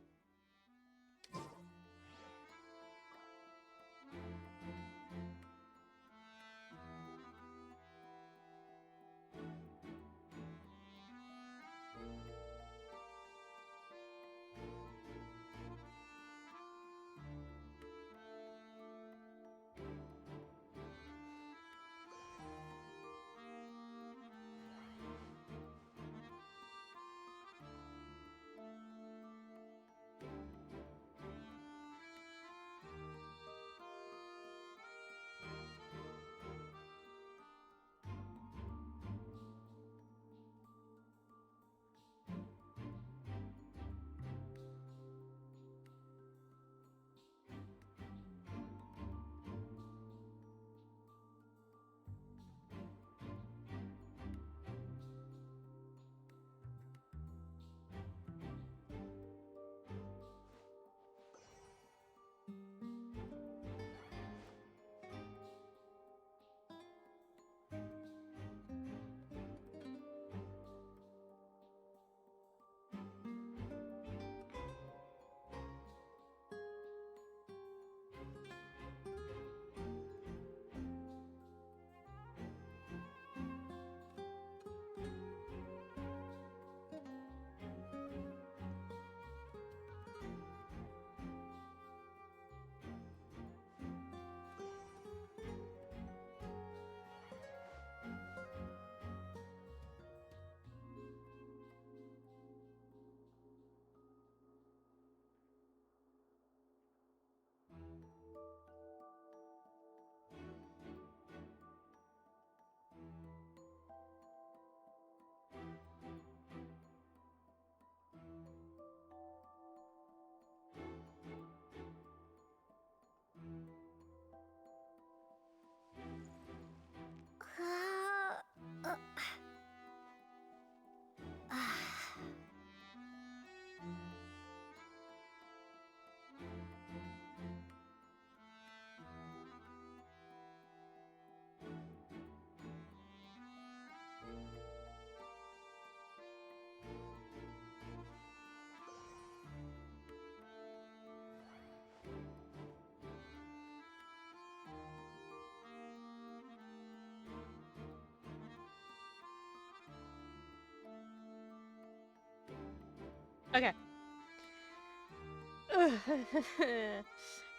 okay.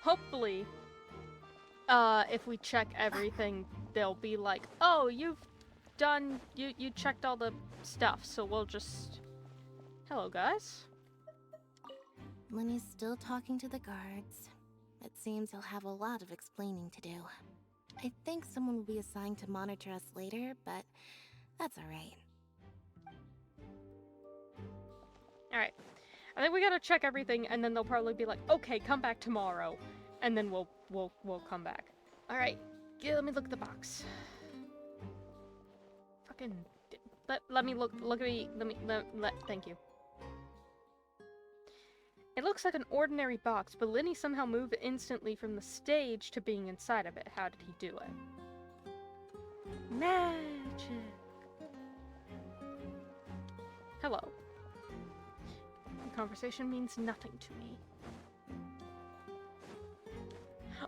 Hopefully, if we check everything, they'll be like, oh, you checked all the stuff, so we'll just... Hello, guys. Lenny's still talking to the guards. It seems he'll have a lot of explaining to do. I think someone will be assigned to monitor us later, but that's alright. Alright. I think we gotta check everything, and then they'll probably be like, okay, come back tomorrow. And then we'll come back. Alright. Yeah, let me look at the box. Fucking... Let me look at me... Thank you. It looks like an ordinary box, but Lenny somehow moved instantly from the stage to being inside of it. How did he do it? Magic! Hello. The conversation means nothing to me.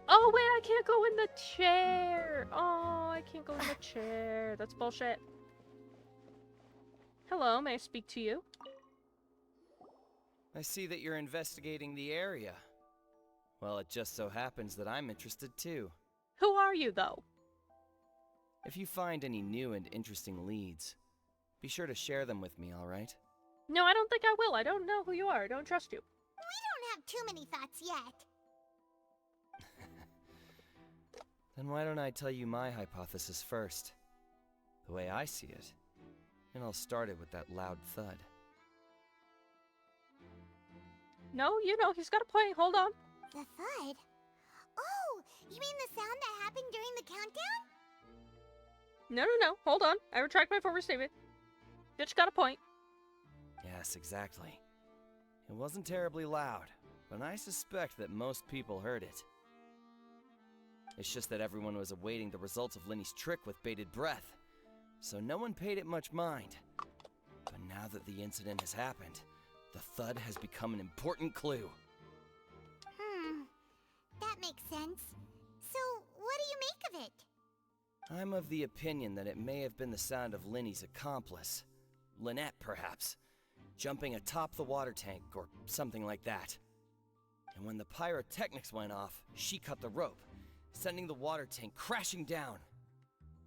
Oh, wait, I can't go in the chair! Oh, I can't go in the chair. That's bullshit. Hello, may I speak to you? I see that you're investigating the area. Well, it just so happens that I'm interested too. Who are you, though? If you find any new and interesting leads, be sure to share them with me, alright? No, I don't think I will. I don't know who you are. I don't trust you. We don't have too many thoughts yet. Then why don't I tell you my hypothesis first? The way I see it. And I'll start it with that loud thud. No, you know, he's got a point. Hold on. The thud? Oh, you mean the sound that happened during the countdown? No. Hold on. I retract my former statement. Bitch got a point. Yes, exactly. It wasn't terribly loud, but I suspect that most people heard it. It's just that everyone was awaiting the results of Lenny's trick with bated breath, so no one paid it much mind. But now that the incident has happened, the thud has become an important clue. That makes sense. So, what do you make of it? I'm of the opinion that it may have been the sound of Lenny's accomplice. Lynette, perhaps. Jumping atop the water tank, or something like that. And when the pyrotechnics went off, she cut the rope, sending the water tank crashing down.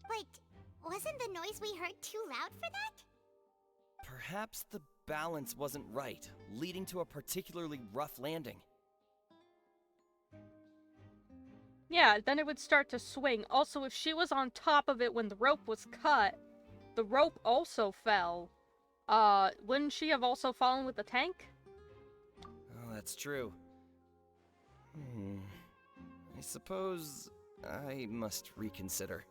But wasn't the noise we heard too loud for that? Perhaps the balance wasn't right, leading to a particularly rough landing. Yeah, then it would start to swing. Also, if she was on top of it when the rope was cut, the rope also fell. Wouldn't she have also fallen with the tank? Oh, that's true. I suppose I must reconsider.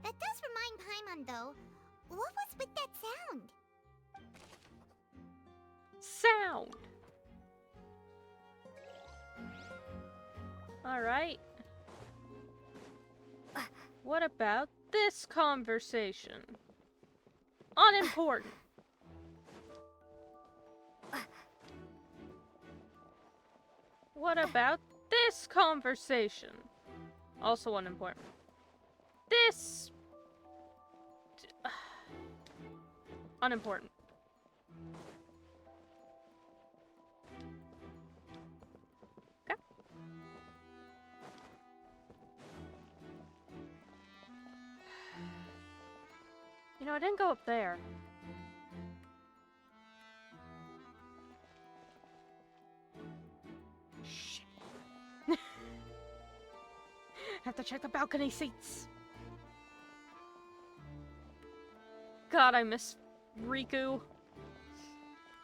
That does remind Paimon, though. What was with that sound? Sound! Alright. What about this conversation? Unimportant. What about this conversation? Also unimportant. This... unimportant. Okay. You know, I didn't go up there. Shit. Have to check the balcony seats. God, I miss Riku.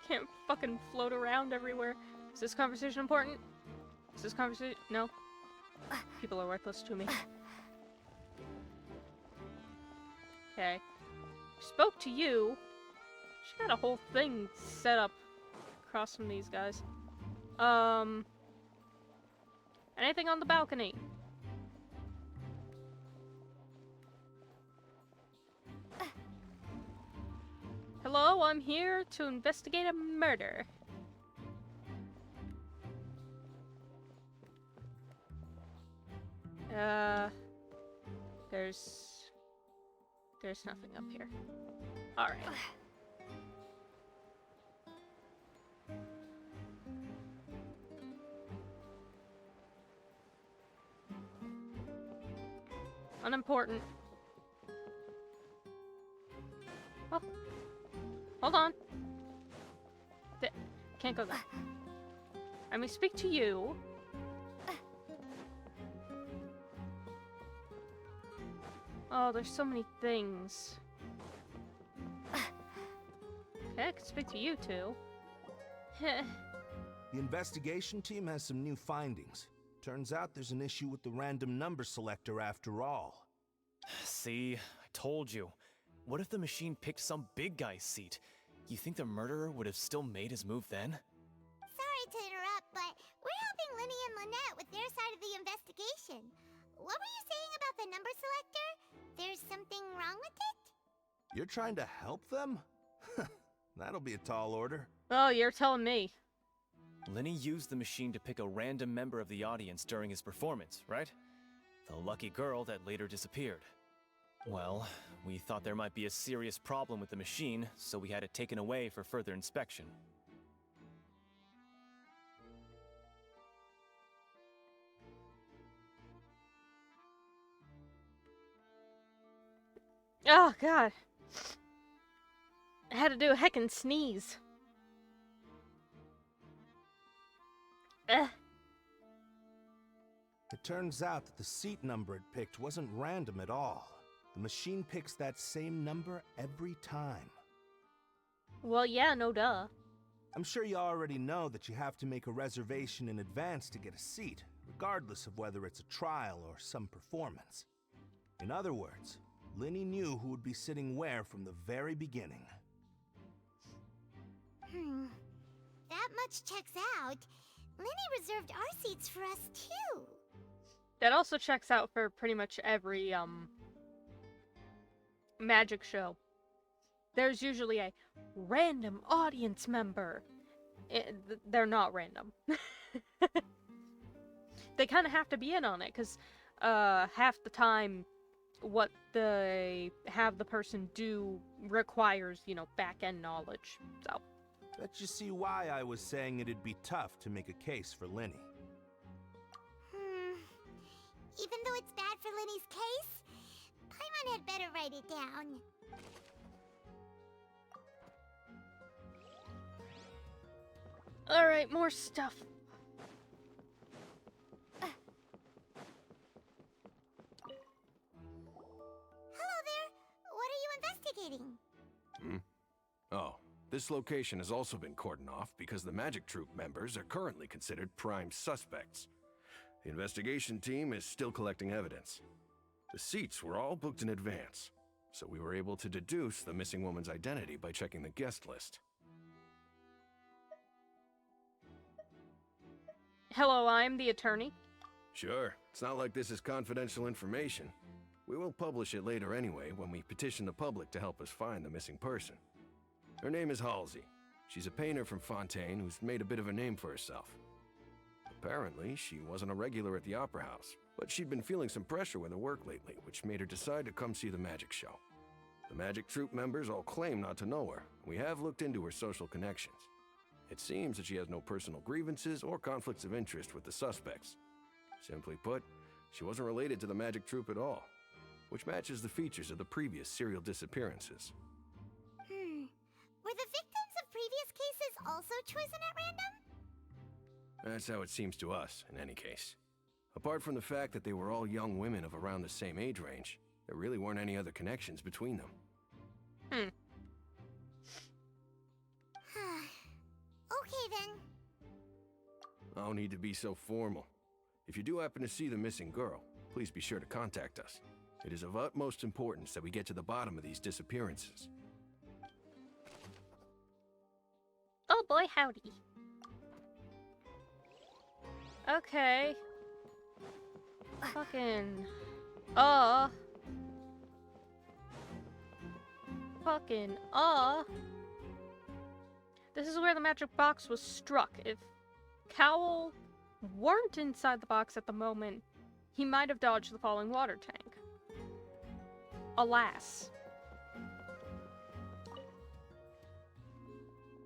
Can't fucking float around everywhere. Is this conversation important? Is this conversation? No. People are worthless to me. Okay. Spoke to you. She got a whole thing set up across from these guys. Anything on the balcony? Hello, I'm here to investigate a murder. There's nothing up here. Alright. Unimportant. Oh. Hold on. Can't go there. I may speak to you. Oh, there's so many things. Okay, I can speak to you two. The investigation team has some new findings. Turns out there's an issue with the random number selector after all. See, I told you. What if the machine picked some big guy's seat? You think the murderer would have still made his move then? Sorry to interrupt, but we're helping Linny and Lynette with their side of the investigation. What were you saying about the number selector? There's something wrong with it? You're trying to help them? That'll be a tall order. Oh, you're telling me. Linny used the machine to pick a random member of the audience during his performance, right? The lucky girl that later disappeared. Well, we thought there might be a serious problem with the machine, so we had it taken away for further inspection. Oh, God. I had to do a heckin' sneeze. Ugh. It turns out that the seat number it picked wasn't random at all. The machine picks that same number every time. Well, yeah, no duh. I'm sure you already know that you have to make a reservation in advance to get a seat, regardless of whether it's a trial or some performance. In other words, Linny knew who would be sitting where from the very beginning. That much checks out. Linny reserved our seats for us, too. That also checks out for pretty much every, magic show. There's usually a random audience member. They're not random. They kind of have to be in on it, because half the time what they have the person do requires, you know, back-end knowledge, so. Bet you see why I was saying it'd be tough to make a case for Linny. Even though it's bad for Linny's case, Paimon had better write it down. Alright, more stuff. Hello there. What are you investigating? Oh, this location has also been cordoned off because the Magic Troupe members are currently considered prime suspects. The investigation team is still collecting evidence. The seats were all booked in advance, so we were able to deduce the missing woman's identity by checking the guest list. Hello, I'm the attorney. Sure, it's not like this is confidential information. We will publish it later anyway when we petition the public to help us find the missing person. Her name is Halsey. She's a painter from Fontaine who's made a bit of a name for herself. Apparently, she wasn't a regular at the Opera House, but she'd been feeling some pressure with her work lately, which made her decide to come see the magic show. The Magic Troupe members all claim not to know her. We have looked into her social connections. It seems that she has no personal grievances or conflicts of interest with the suspects. Simply put, she wasn't related to the Magic Troupe at all, which matches the features of the previous serial disappearances. Were the victims of previous cases also chosen at random? That's how it seems to us, in any case. Apart from the fact that they were all young women of around the same age range, there really weren't any other connections between them. Okay then. No need to be so formal. If you do happen to see the missing girl, please be sure to contact us. It is of utmost importance that we get to the bottom of these disappearances. Oh boy, howdy. Okay. Fucking. Fucking. This is where the magic box was struck. If Cowl weren't inside the box at the moment, he might have dodged the falling water tank. Alas.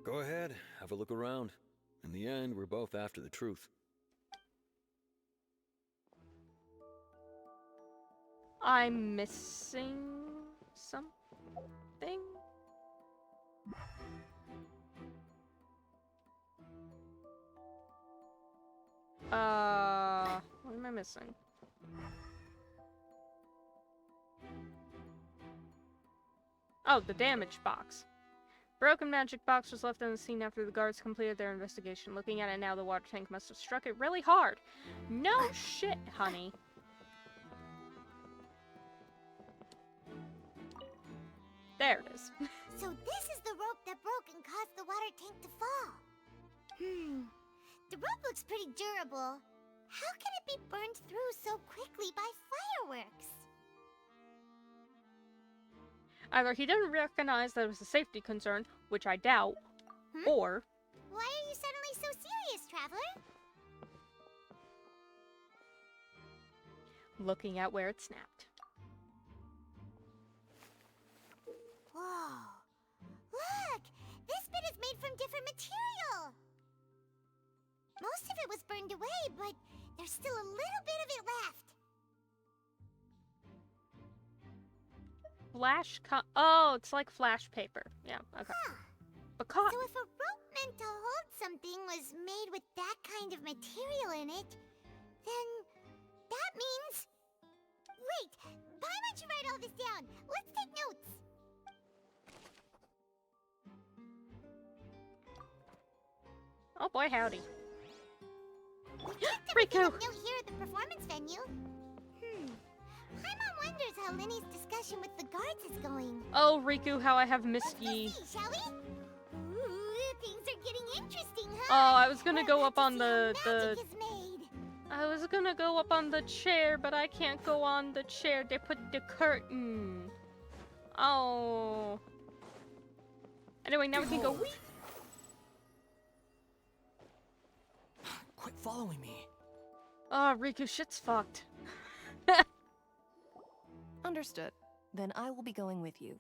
Go ahead, have a look around. In the end, we're both after the truth. I'm missing something? What am I missing? Oh, the damage box. Broken magic box was left on the scene after the guards completed their investigation. Looking at it now, the water tank must have struck it really hard. No shit, honey. There it is. So this is the rope that broke and caused the water tank to fall. The rope looks pretty durable. How can it be burned through so quickly by fireworks? Either he didn't recognize that it was a safety concern, which I doubt, or... Why are you suddenly so serious, Traveler? looking at where it snapped. Whoa! Look! This bit is made from different material! Most of it was burned away, but there's still a little bit of it left. Oh, it's like flash paper. Yeah, okay. But cotton. So if a rope meant to hold something was made with that kind of material in it, then that means... Wait! Why don't you write all this down? Let's take notes! Oh boy, howdy. We kept everything of note here at the performance venue. Paimon wonders how Linny's discussion with the guards is going. Oh, Riku, how I have missed ye. Shall we? Ooh, things are getting interesting, huh? Oh, I was gonna go up on Magic the... is made. I was gonna go up on the chair, but I can't go on the chair. They put the curtain. Oh. Anyway, now we can go... Whee! Quit following me. Oh, Riku, shit's fucked. Understood. Then I will be going with you.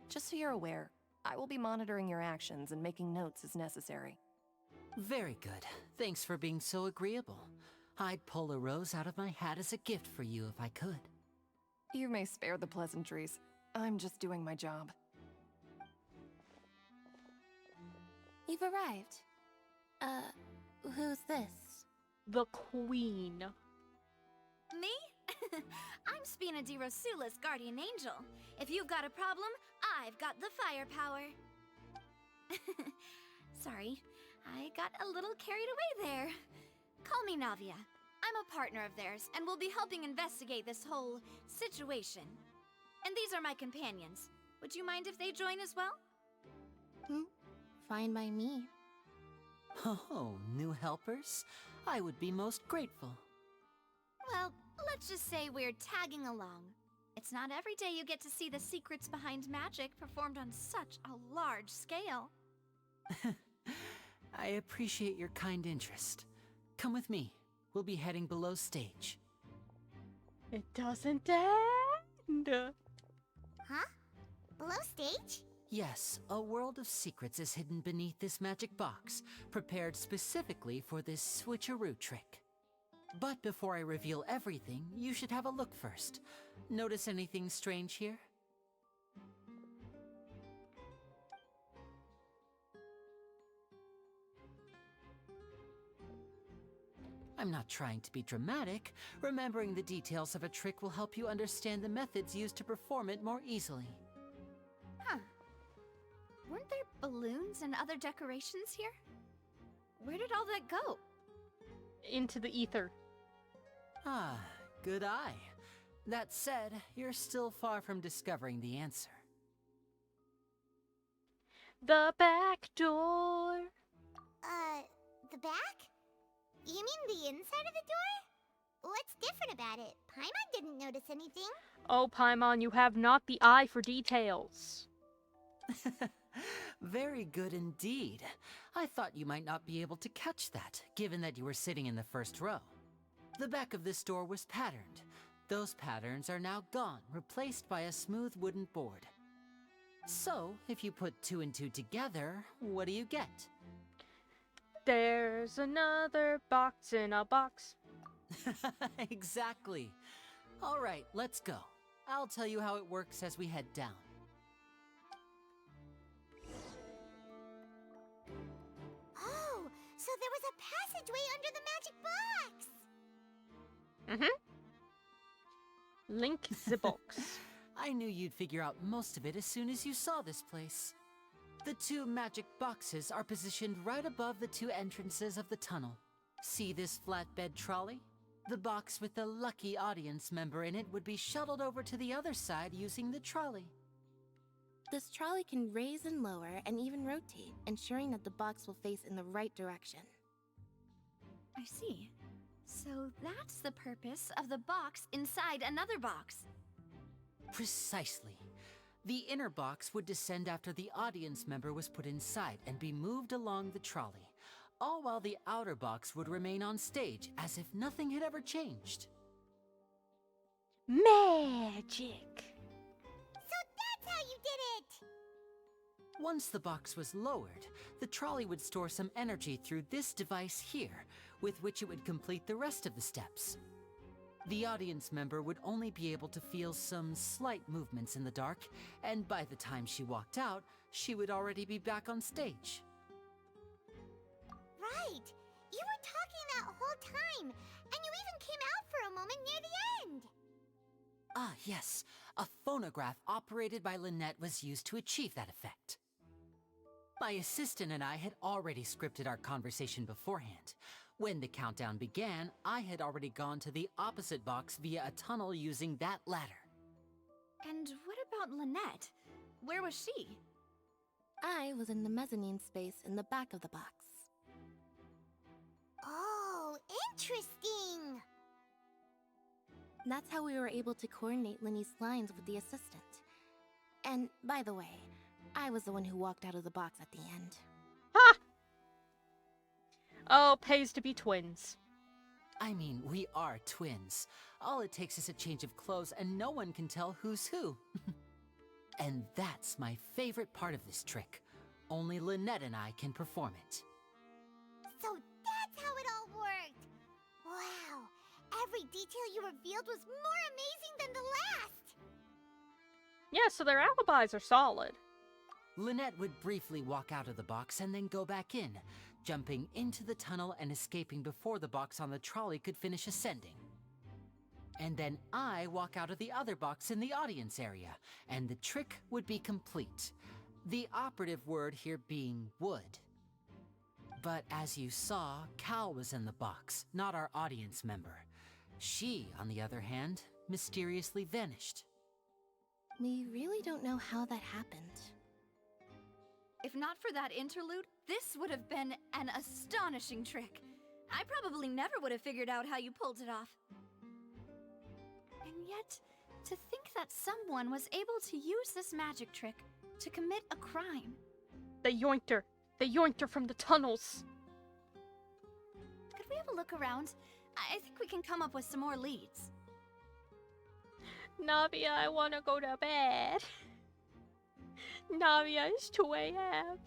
Just so you're aware, I will be monitoring your actions and making notes as necessary. Very good. Thanks for being so agreeable. I'd pull a rose out of my hat as a gift for you if I could. You may spare the pleasantries. I'm just doing my job. You've arrived. Who's this? The Queen. Me? I'm Spina di Rosula's guardian angel. If you've got a problem, I've got the firepower. Sorry, I got a little carried away there. Call me Navia. I'm a partner of theirs, and will be helping investigate this whole situation. And these are my companions. Would you mind if they join as well? Fine by me. Oh, new helpers? I would be most grateful. Well, let's just say we're tagging along. It's not every day you get to see the secrets behind magic performed on such a large scale. I appreciate your kind interest. Come with me. We'll be heading below stage. It doesn't end. Huh? Below stage? Yes, a world of secrets is hidden beneath this magic box, prepared specifically for this switcheroo trick. But before I reveal everything, you should have a look first. Notice anything strange here? I'm not trying to be dramatic. Remembering the details of a trick will help you understand the methods used to perform it more easily. Huh. Weren't there balloons and other decorations here? Where did all that go? Into the ether. Ah, good eye. That said, you're still far from discovering the answer. The back door. The back? You mean the inside of the door? What's different about it? Paimon didn't notice anything. Oh, Paimon, you have not the eye for details. Very good indeed. I thought you might not be able to catch that, given that you were sitting in the first row. The back of this door was patterned. Those patterns are now gone, replaced by a smooth wooden board. So, if you put 2 and 2 together, what do you get? There's another box in a box. Exactly. All right, let's go. I'll tell you how it works as we head down. Oh, so there was a passageway under the magic box! Link the box. I knew you'd figure out most of it as soon as you saw this place. The 2 magic boxes are positioned right above the 2 entrances of the tunnel. See this flatbed trolley? The box with the lucky audience member in it would be shuttled over to the other side using the trolley. This trolley can raise and lower and even rotate, ensuring that the box will face in the right direction. I see. So that's the purpose of the box inside another box. Precisely. The inner box would descend after the audience member was put inside and be moved along the trolley, all while the outer box would remain on stage as if nothing had ever changed. Magic! So that's how you did it! Once the box was lowered, the trolley would store some energy through this device here, with which it would complete the rest of the steps. The audience member would only be able to feel some slight movements in the dark, and by the time she walked out, she would already be back on stage. Right! You were talking that whole time, and you even came out for a moment near the end! Ah, yes. A phonograph operated by Lynette was used to achieve that effect. My assistant and I had already scripted our conversation beforehand. When the countdown began, I had already gone to the opposite box via a tunnel using that ladder. And what about Lynette? Where was she? I was in the mezzanine space in the back of the box. Oh, interesting! That's how we were able to coordinate Linny's lines with the assistant. And, by the way, I was the one who walked out of the box at the end. Ha! Oh, pays to be twins. I mean, we are twins. All it takes is a change of clothes and no one can tell who's who. And that's my favorite part of this trick. Only Lynette and I can perform it. So that's how it all worked! Wow! Every detail you revealed was more amazing than the last! Yeah, so their alibis are solid. Lynette would briefly walk out of the box and then go back in, jumping into the tunnel and escaping before the box on the trolley could finish ascending. And then I walk out of the other box in the audience area, and the trick would be complete. The operative word here being would. But as you saw, Cal was in the box, not our audience member. She, on the other hand, mysteriously vanished. We really don't know how that happened. If not for that interlude, this would have been an astonishing trick. I probably never would have figured out how you pulled it off. And yet, to think that someone was able to use this magic trick to commit a crime. They yoinked her. They yoinked her from the tunnels. Could we have a look around? I think we can come up with some more leads. Navia, I want to go to bed. Navia, it's 2 a.m.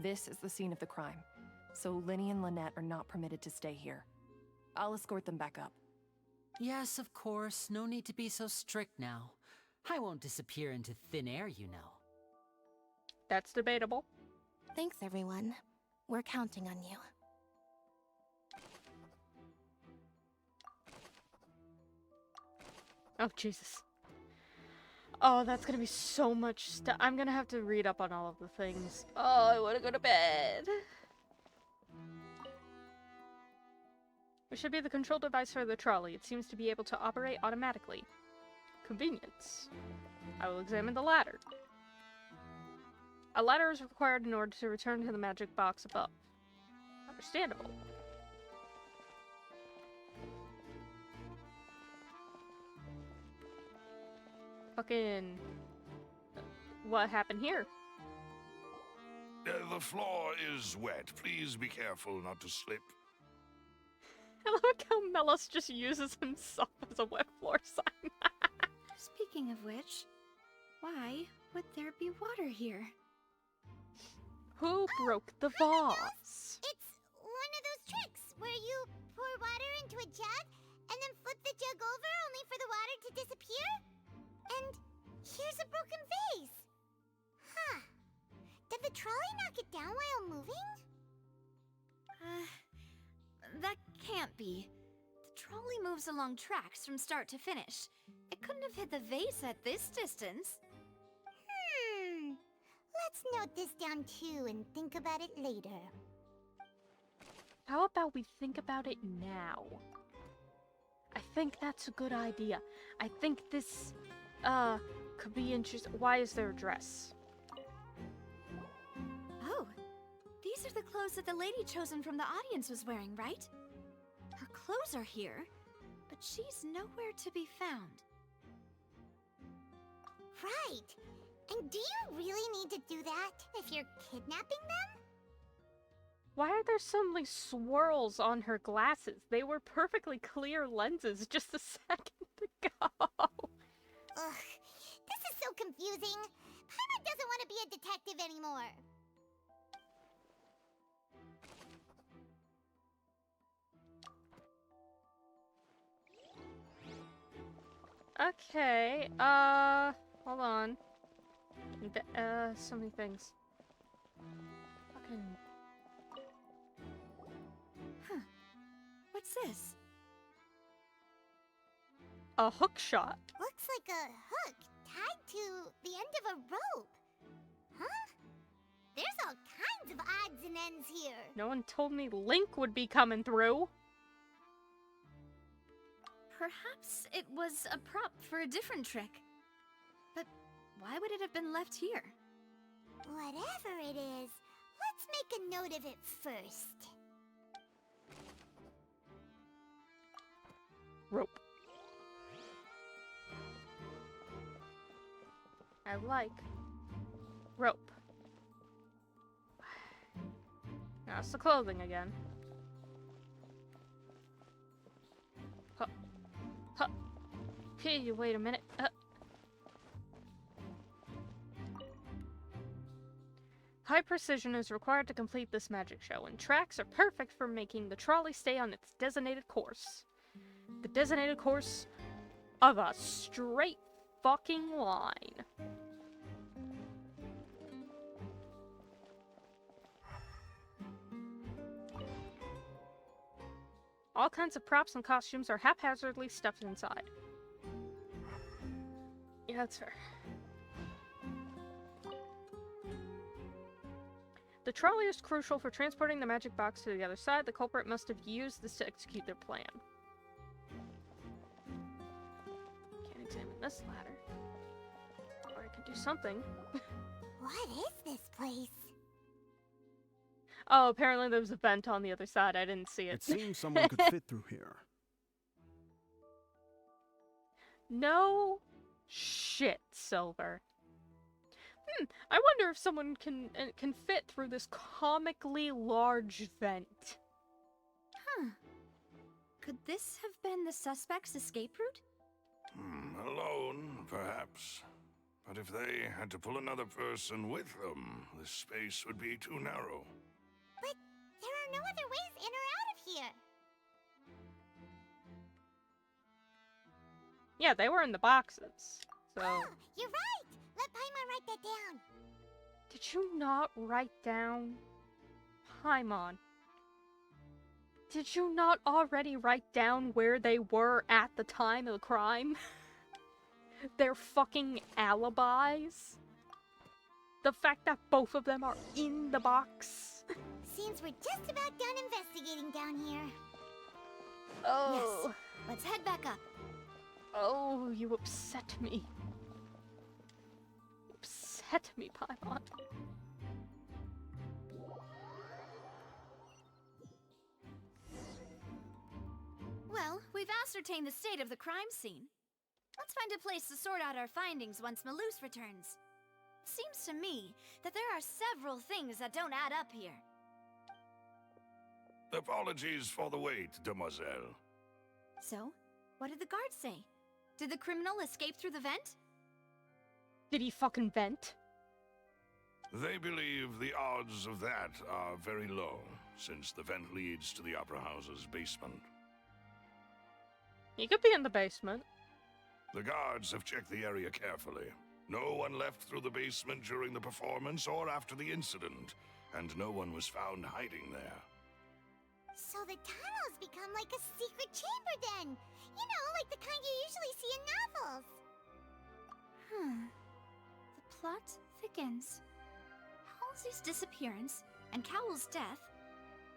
This is the scene of the crime, so Linny and Lynette are not permitted to stay here. I'll escort them back up. Yes, of course. No need to be so strict now. I won't disappear into thin air, you know. That's debatable. Thanks, everyone. We're counting on you. Oh, Jesus. Oh, that's gonna be so much stuff. I'm gonna have to read up on all of the things. Oh, I wanna go to bed. It should be the control device for the trolley. It seems to be able to operate automatically. Convenience. I will examine the ladder. A ladder is required in order to return to the magic box above. Understandable. Fucking... What happened here? The floor is wet. Please be careful not to slip. I like how Melos just uses himself as a wet floor sign. Speaking of which, why would there be water here? Who broke the vase? It's one of those tricks where you pour water into a jug and then flip the jug over only for the water to disappear? And here's a broken vase. Huh. Did the trolley knock it down while moving? That can't be. The trolley moves along tracks from start to finish. It couldn't have hit the vase at this distance. Let's let's note this down too and think about it later. How about we think about it now? I think that's a good idea. I think this, could be interesting. Why is there a dress? Oh, these are the clothes that the lady chosen from the audience was wearing, right? Her clothes are here, but she's nowhere to be found. Right. And do you really need to do that if you're kidnapping them? Why are there suddenly swirls on her glasses? They were perfectly clear lenses just a second ago. Ugh, this is so confusing. Paimon doesn't want to be a detective anymore. Okay, hold on. So many things. Fucking... Huh. What's this? A hook shot. Looks like a hook tied to the end of a rope. Huh? There's all kinds of odds and ends here. No one told me Link would be coming through. Perhaps it was a prop for a different trick. But why would it have been left here? Whatever it is, let's make a note of it first. Rope. I like rope. Now it's the clothing again. Huh. Huh. Hey, wait a minute. High precision is required to complete this magic show, and tracks are perfect for making the trolley stay on its designated course. The designated course of a straight fucking line. All kinds of props and costumes are haphazardly stuffed inside. Yeah, that's fair. The trolley is crucial for transporting the magic box to the other side. The culprit must have used this to execute their plan. Can't examine this ladder. Or I can do something. What is this place? Oh, apparently there was a vent on the other side. I didn't see it. It seems someone could fit through here. No shit, Silver. I wonder if someone can fit through this comically large vent. Huh. Could this have been the suspect's escape route? Alone, perhaps. But if they had to pull another person with them, the space would be too narrow. But there are no other ways in or out of here. Yeah, they were in the boxes. So. Oh, you're right! Let Paimon write that down. Did you not write down? Paimon. Did you not already write down where they were at the time of the crime? Their fucking alibis? The fact that both of them are in the box? Seems we're just about done investigating down here. Oh. Yes. Let's head back up. Oh, you upset me. You upset me, Paimon. Well, we've ascertained the state of the crime scene. Let's find a place to sort out our findings once Malus returns. Seems to me that there are several things that don't add up here. Apologies for the wait, demoiselle. So, what did the guards say? Did the criminal escape through the vent? Did he fucking vent? They believe the odds of that are very low, since the vent leads to the Opera House's basement. He could be in the basement. The guards have checked the area carefully. No one left through the basement during the performance or after the incident, and no one was found hiding there. So the tunnels become like a secret chamber then. You know, like the kind you usually see in novels. The plot thickens. Halsey's disappearance and Cowell's death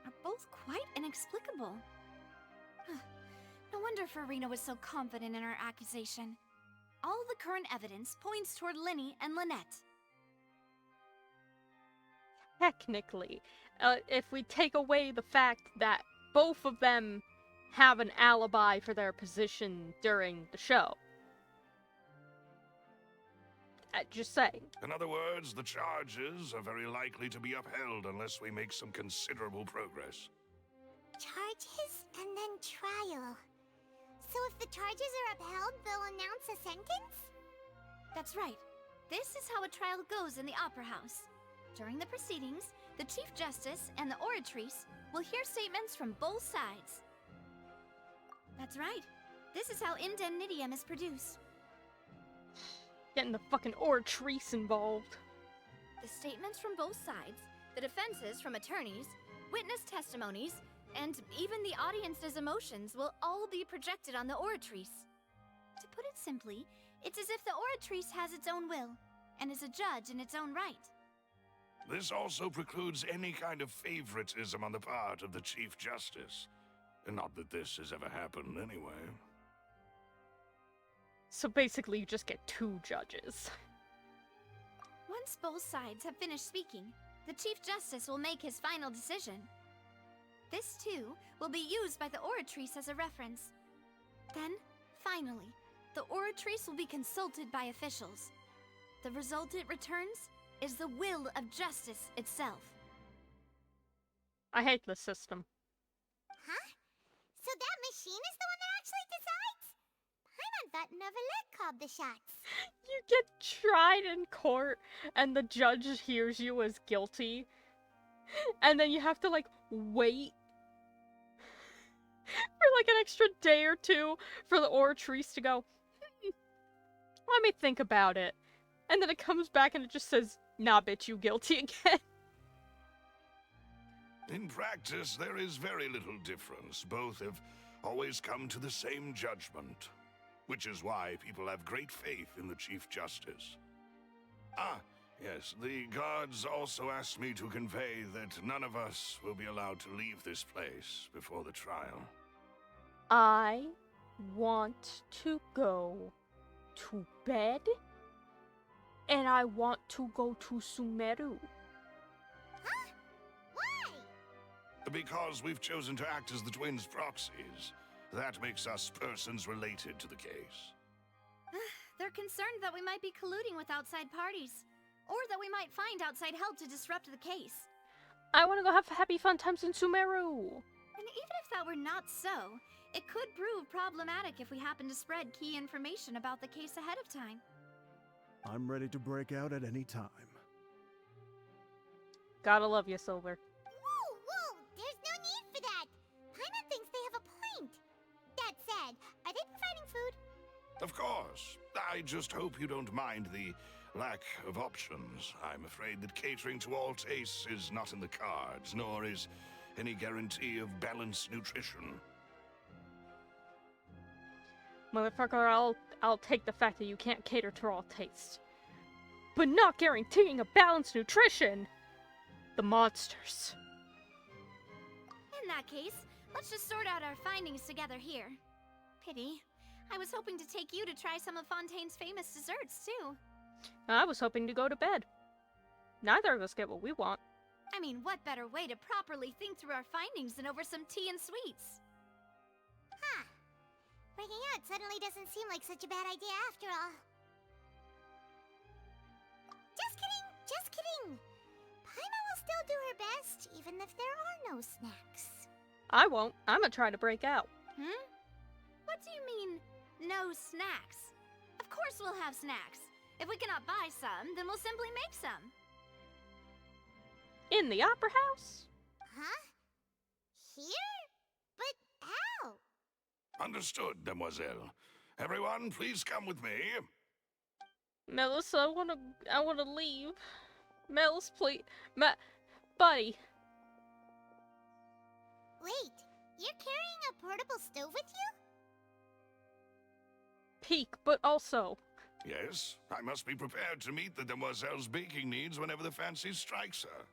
are both quite inexplicable. No wonder Farina was so confident in her accusation. All the current evidence points toward Linny and Lynette. Technically, if we take away the fact that both of them have an alibi for their position during the show. Just saying. In other words, the charges are very likely to be upheld unless we make some considerable progress. Charges and then trial. So if the charges are upheld, they'll announce a sentence? That's right. This is how a trial goes in the Opera House. During the proceedings, the Chief Justice and the oratrice will hear statements from both sides. That's right. This is how indemnitium is produced. Getting the fucking oratrice involved. The statements from both sides, the defenses from attorneys, witness testimonies, and even the audience's emotions will all be projected on the oratrice. To put it simply, it's as if the oratrice has its own will, and is a judge in its own right. This also precludes any kind of favoritism on the part of the Chief Justice. Not that this has ever happened anyway. So basically you just get 2 judges. Once both sides have finished speaking, the Chief Justice will make his final decision. This, too, will be used by the oratrice as a reference. Then, finally, the oratrice will be consulted by officials. The result it returns is the will of justice itself. I hate this system. Huh? So that machine is the one that actually decides? Paimon thought Neverlet called the shots. You get tried in court, and the judge hears you as guilty. And then you have to, like, wait for, like, an extra day or 2 for the oratrice to go, let me think about it. And then it comes back and it just says, nah, bitch, you guilty again. In practice, there is very little difference. Both have always come to the same judgment, which is why people have great faith in the Chief Justice. Ah, yes, the guards also asked me to convey that none of us will be allowed to leave this place before the trial. I want to go to bed, and I want to go to Sumeru. Huh? Why? Because we've chosen to act as the twins' proxies. That makes us persons related to the case. They're concerned that we might be colluding with outside parties, or that we might find outside help to disrupt the case. I want to go have happy fun times in Sumeru. And even if that were not so, it could prove problematic if we happen to spread key information about the case ahead of time. I'm ready to break out at any time. Gotta love you, Silver. Whoa! There's no need for that! Paimon thinks they have a point. That said, are they providing food? Of course. I just hope you don't mind the lack of options. I'm afraid that catering to all tastes is not in the cards, nor is any guarantee of balanced nutrition. Motherfucker, I'll take the fact that you can't cater to all tastes. But not guaranteeing a balanced nutrition! The monsters. In that case, let's just sort out our findings together here. Pity. I was hoping to take you to try some of Fontaine's famous desserts, too. I was hoping to go to bed. Neither of us get what we want. I mean, what better way to properly think through our findings than over some tea and sweets? Huh. Breaking out suddenly doesn't seem like such a bad idea after all. Just kidding! Just kidding! Paimon will still do her best, even if there are no snacks. I won't. I'm gonna try to break out. What do you mean, no snacks? Of course we'll have snacks. If we cannot buy some, then we'll simply make some. In the Opera House? Huh? Here? But how? Understood, Demoiselle. Everyone, please come with me. Melissa, I wanna leave. Melis, please. Buddy. Wait, you're carrying a portable stove with you? Peek, but also Yes, I must be prepared to meet the demoiselle's baking needs whenever the fancy strikes her.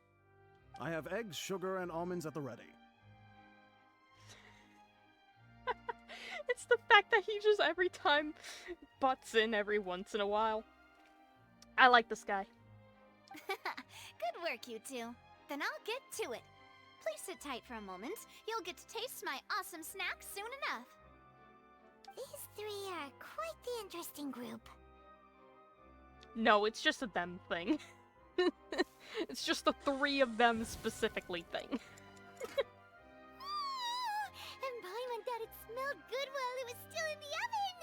I have eggs, sugar, and almonds at the ready. It's the fact that he just every time butts in every once in a while. I like this guy. Good work, you two. Then I'll get to it. Please sit tight for a moment. You'll get to taste my awesome snack soon enough. These three are quite the interesting group. No, it's just a them thing. It's just the three of them specifically thing. And Paimon thought it smelled good while it was still in the oven.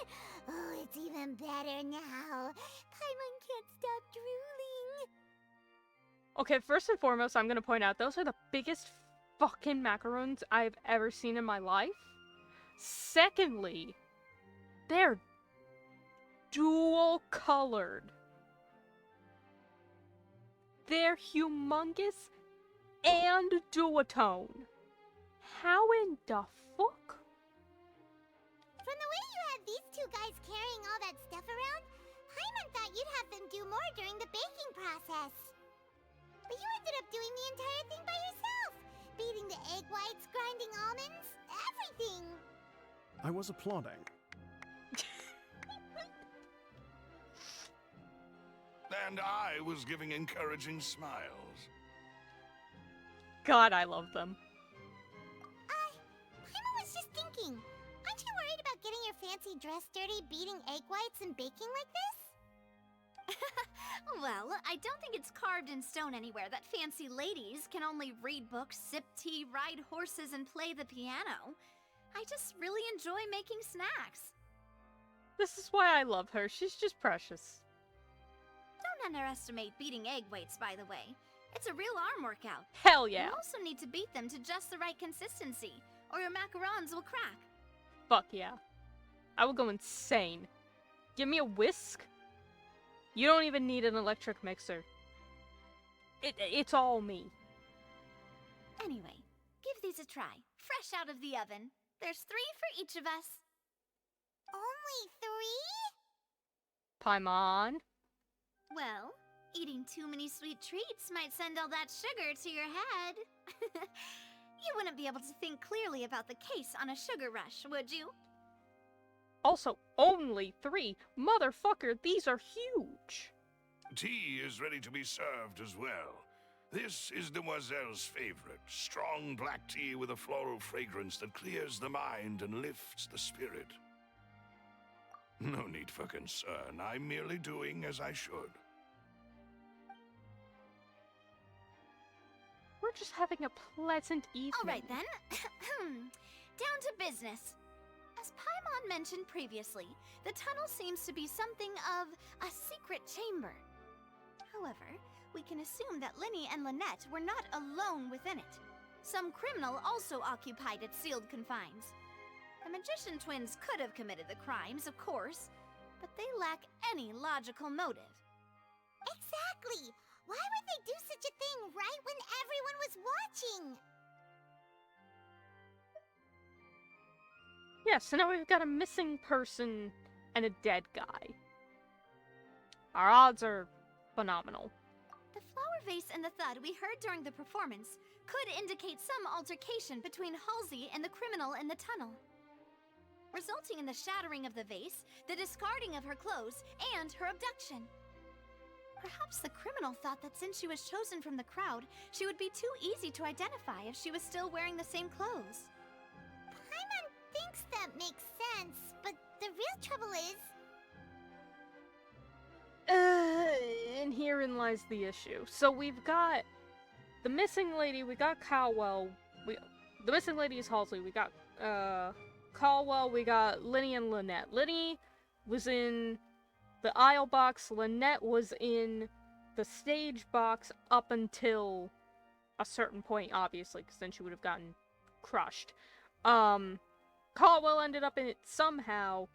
Oh, it's even better now. Paimon can't stop drooling. Okay, first and foremost, I'm gonna point out those are the biggest fucking macarons I've ever seen in my life. Secondly, they're dual colored. They're humongous and duotone. How in the fuck? From the way you had these two guys carrying all that stuff around, Paimon thought you'd have them do more during the baking process. But you ended up doing the entire thing by yourself. Beating the egg whites, grinding almonds, everything. I was applauding. And I was giving encouraging smiles. God, I love them. Paimon was just thinking, aren't you worried about getting your fancy dress dirty beating egg whites and baking like this? Well, I don't think it's carved in stone anywhere that fancy ladies can only read books, sip tea, ride horses, and play the piano. I just really enjoy making snacks. This is why I love her. She's just precious. Don't underestimate beating egg whites, by the way. It's a real arm workout. Hell yeah. You also need to beat them to just the right consistency, or your macarons will crack. Fuck yeah. I will go insane. Give me a whisk. You don't even need an electric mixer. It's all me. Anyway, give these a try. Fresh out of the oven. There's 3 for each of us. Only 3? Paimon. Well, eating too many sweet treats might send all that sugar to your head. You wouldn't be able to think clearly about the case on a sugar rush, would you? Also, only 3. Motherfucker, these are huge. Tea is ready to be served as well. This is Demoiselle's favorite, strong black tea with a floral fragrance that clears the mind and lifts the spirit. No need for concern. I'm merely doing as I should. We're just having a pleasant evening. All right then. Down to business. As Paimon mentioned previously, the tunnel seems to be something of a secret chamber. However, we can assume that Linny and Lynette were not alone within it. Some criminal also occupied its sealed confines. The magician twins could have committed the crimes, of course, but they lack any logical motive. Exactly! Why would they do such a thing right when everyone was watching? Yeah, so now we've got a missing person and a dead guy. Our odds are phenomenal. The flower vase and the thud we heard during the performance could indicate some altercation between Halsey and the criminal in the tunnel, resulting in the shattering of the vase, the discarding of her clothes, and her abduction. Perhaps the criminal thought that since she was chosen from the crowd, she would be too easy to identify if she was still wearing the same clothes. Paimon thinks that makes sense, but the real trouble is... And herein lies the issue. So we've got the missing lady, we got Caldwell, the missing lady is Halsey, we got Caldwell, we got Linny and Lynette. Linny was in the aisle box, Lynette was in the stage box up until a certain point, obviously, because then she would have gotten crushed. Caldwell ended up in it somehow.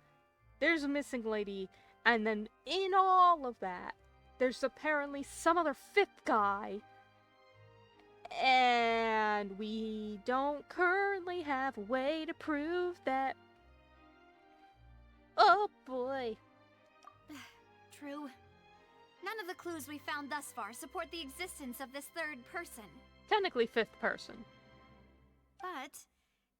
There's a missing lady, and then in all of that, there's apparently some other 5th guy. And we don't currently have a way to prove that. Oh boy. true. None of the clues we found thus far support the existence of this third person. Technically fifth person. But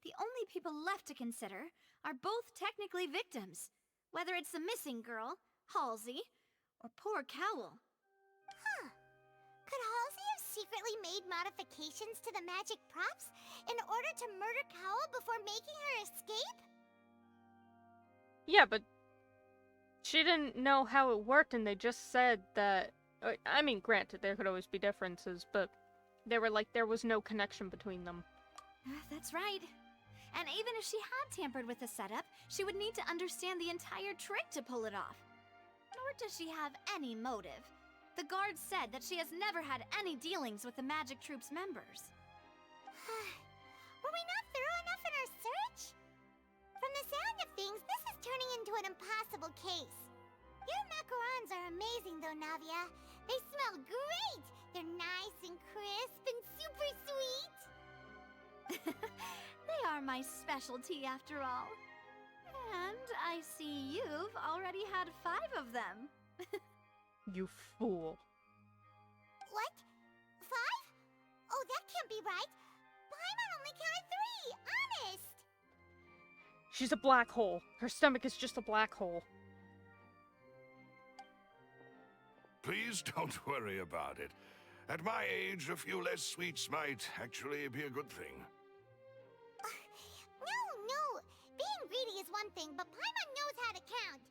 the only people left to consider are both technically victims, whether it's the missing girl, Halsey, or poor Cowell. Huh. Could Halsey have secretly made modifications to the magic props in order to murder Cowell before making her escape? Yeah, but she didn't know how it worked, and they just said that... I mean, granted, there could always be differences, but they were like, there was no connection between them. That's right. And even if she had tampered with the setup, she would need to understand the entire trick to pull it off. Nor does she have any motive. The guard said that she has never had any dealings with the Magic Troop's members. Were we not thorough enough in our search? From the sound of things, this is turning into an impossible case. Your macarons are amazing though, Navia. They smell great! They're nice and crisp and super sweet! They are my specialty after all. And I see you've already had 5 of them. You fool. What? 5? Oh, that can't be right. Paimon only counted 3, honest! She's a black hole. Her stomach is just a black hole. Please don't worry about it. At my age, a few less sweets might actually be a good thing. No. Being greedy is one thing, but Paimon knows how to count.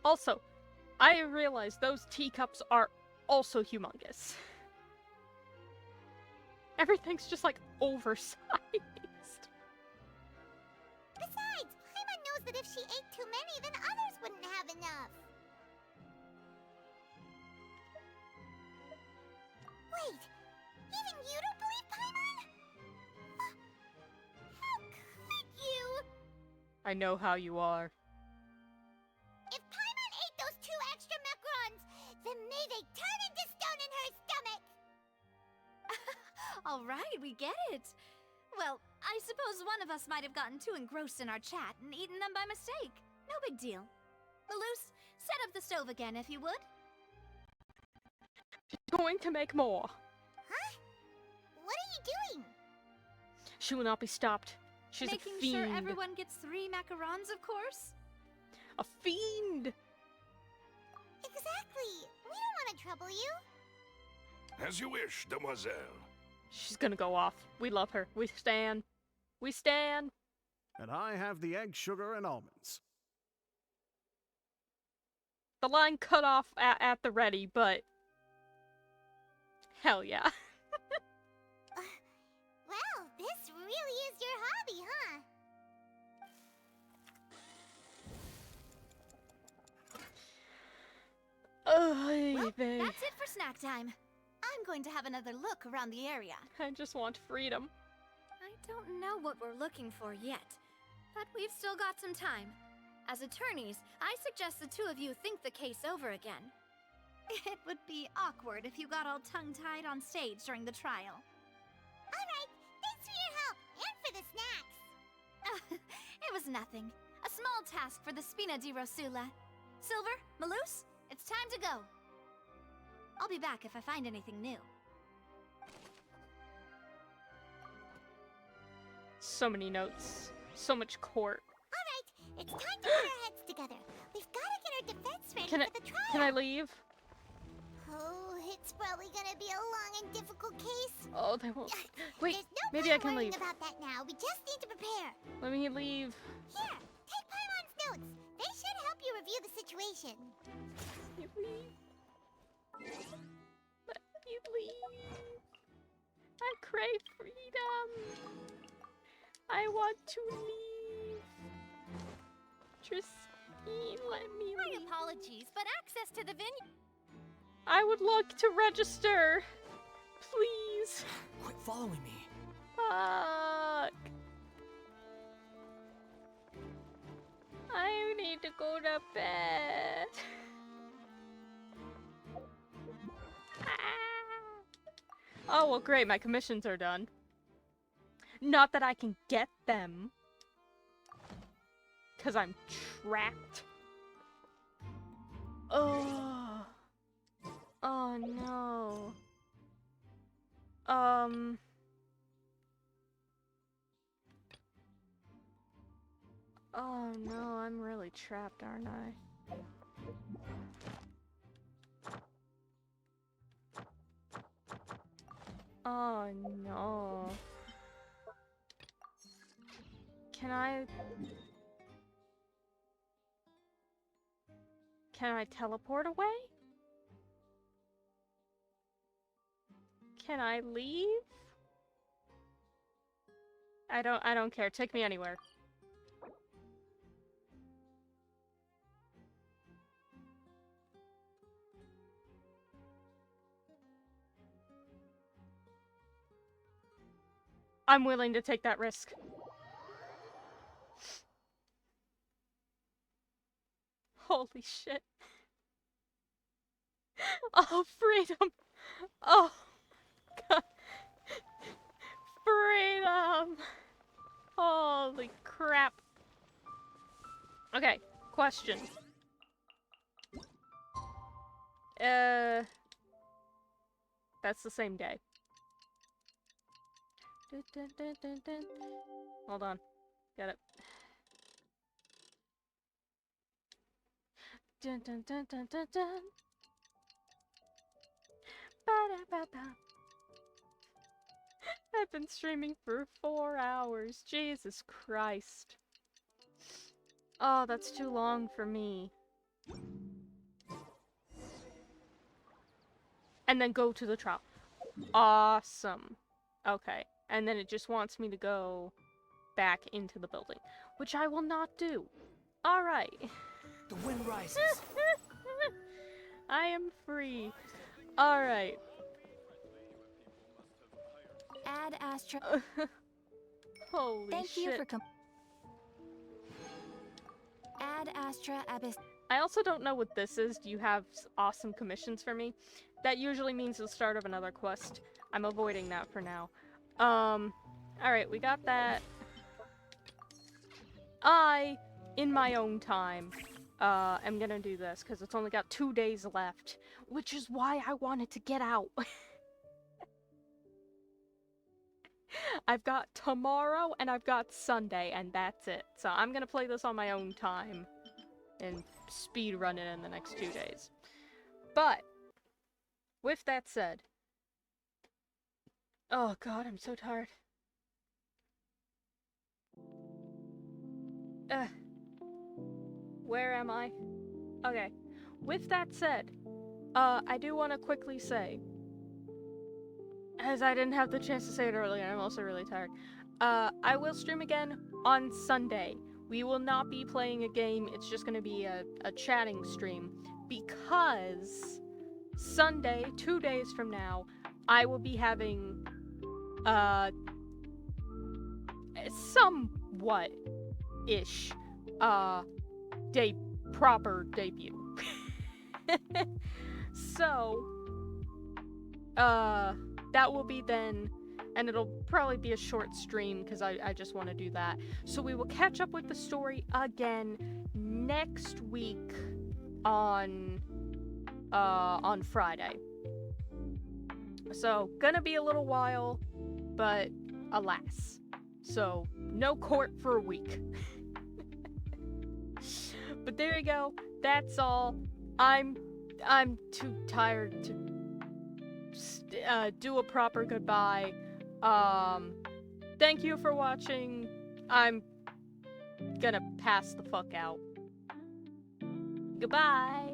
Also, I realize those teacups are also humongous. Everything's just like oversized. Besides, Paimon knows that if she ate too many, then others wouldn't have enough. Wait, even you don't believe Paimon? How could you? I know how you are. If Paimon ate those 2 extra macarons, then may they turn into stone in her stomach! All right, we get it. Well, I suppose one of us might have gotten too engrossed in our chat and eaten them by mistake. No big deal. Malus, set up the stove again if you would. She's going to make more. Huh? What are you doing? She will not be stopped. She's Making a fiend. sure everyone gets 3 macarons, of course. A fiend! Exactly. We don't want to trouble you. As you wish, demoiselle. She's gonna go off. We love her. We stan. We stan. And I have the egg, sugar, and almonds. The line cut off at the ready, but... Hell yeah. Well, this really is your hobby, huh? Well, that's it for snack time. I'm going to have another look around the area. I just want freedom. I don't know what we're looking for yet, but we've still got some time. As attorneys, I suggest the 2 of you think the case over again. It would be awkward if you got all tongue-tied on stage during the trial. Alright, thanks for your help, and for the snacks. It was nothing. A small task for the Spina di Rosula. Silver, Malus, it's time to go. I'll be back if I find anything new. So many notes. So much court. Alright, it's time to put our heads together. We've got to get our defense ready for the trial. Can I leave? Oh, it's probably gonna be a long and difficult case. Oh, they won't. Wait, There's no maybe point I can worrying leave. about that now. We just need to prepare. Let me leave. Here, take Paimon's notes. They should help you review the situation. Let me leave. I crave freedom. I want to leave. Justine, let me leave. My apologies, but access to the venue... I would like to register. Please. Quit following me. Fuck. I need to go to bed. Oh, well, great. My commissions are done. Not that I can get them. Because I'm trapped. Oh. Oh no. Oh no, I'm really trapped, aren't I? Oh no. Can I teleport away? Can I leave? I don't care. Take me anywhere. I'm willing to take that risk. Holy shit. Oh, freedom! Oh, God. Freedom! Holy crap. Okay, question. That's the same day. Dun, dun, dun, dun, dun. Hold on. Got it. Dun, dun, dun, dun, dun, dun. Ba-da-ba-ba. I've been streaming for 4 hours. Jesus Christ. Oh, that's too long for me. And then go to the trial. Awesome. Okay. And then it just wants me to go back into the building, which I will not do. Alright. The wind rises. I am free. Alright. Ad Astra. Holy Thank shit. you for Ad Astra Abyss. I also don't know what this is. Do you have awesome commissions for me? That usually means the start of another quest. I'm avoiding that for now. Alright, we got that. I, in my own time, am gonna do this, because it's only got 2 days left. Which is why I wanted to get out. I've got tomorrow, and I've got Sunday, and that's it. So I'm gonna play this on my own time. And speed run it in the next 2 days. But, with that said... Oh god, I'm so tired. Where am I? Okay. With that said, I do want to quickly say, as I didn't have the chance to say it earlier, I'm also really tired. I will stream again on Sunday. We will not be playing a game, it's just gonna be a chatting stream. Because Sunday, 2 days from now, I will be having, somewhat-ish, proper debut. So, that will be then, and it'll probably be a short stream because I just want to do that. So we will catch up with the story again next week on Friday. So, gonna be a little while, but alas. So, no court for a week. But there you go. That's all. I'm too tired to do a proper goodbye. Thank you for watching. I'm gonna pass the fuck out. Goodbye.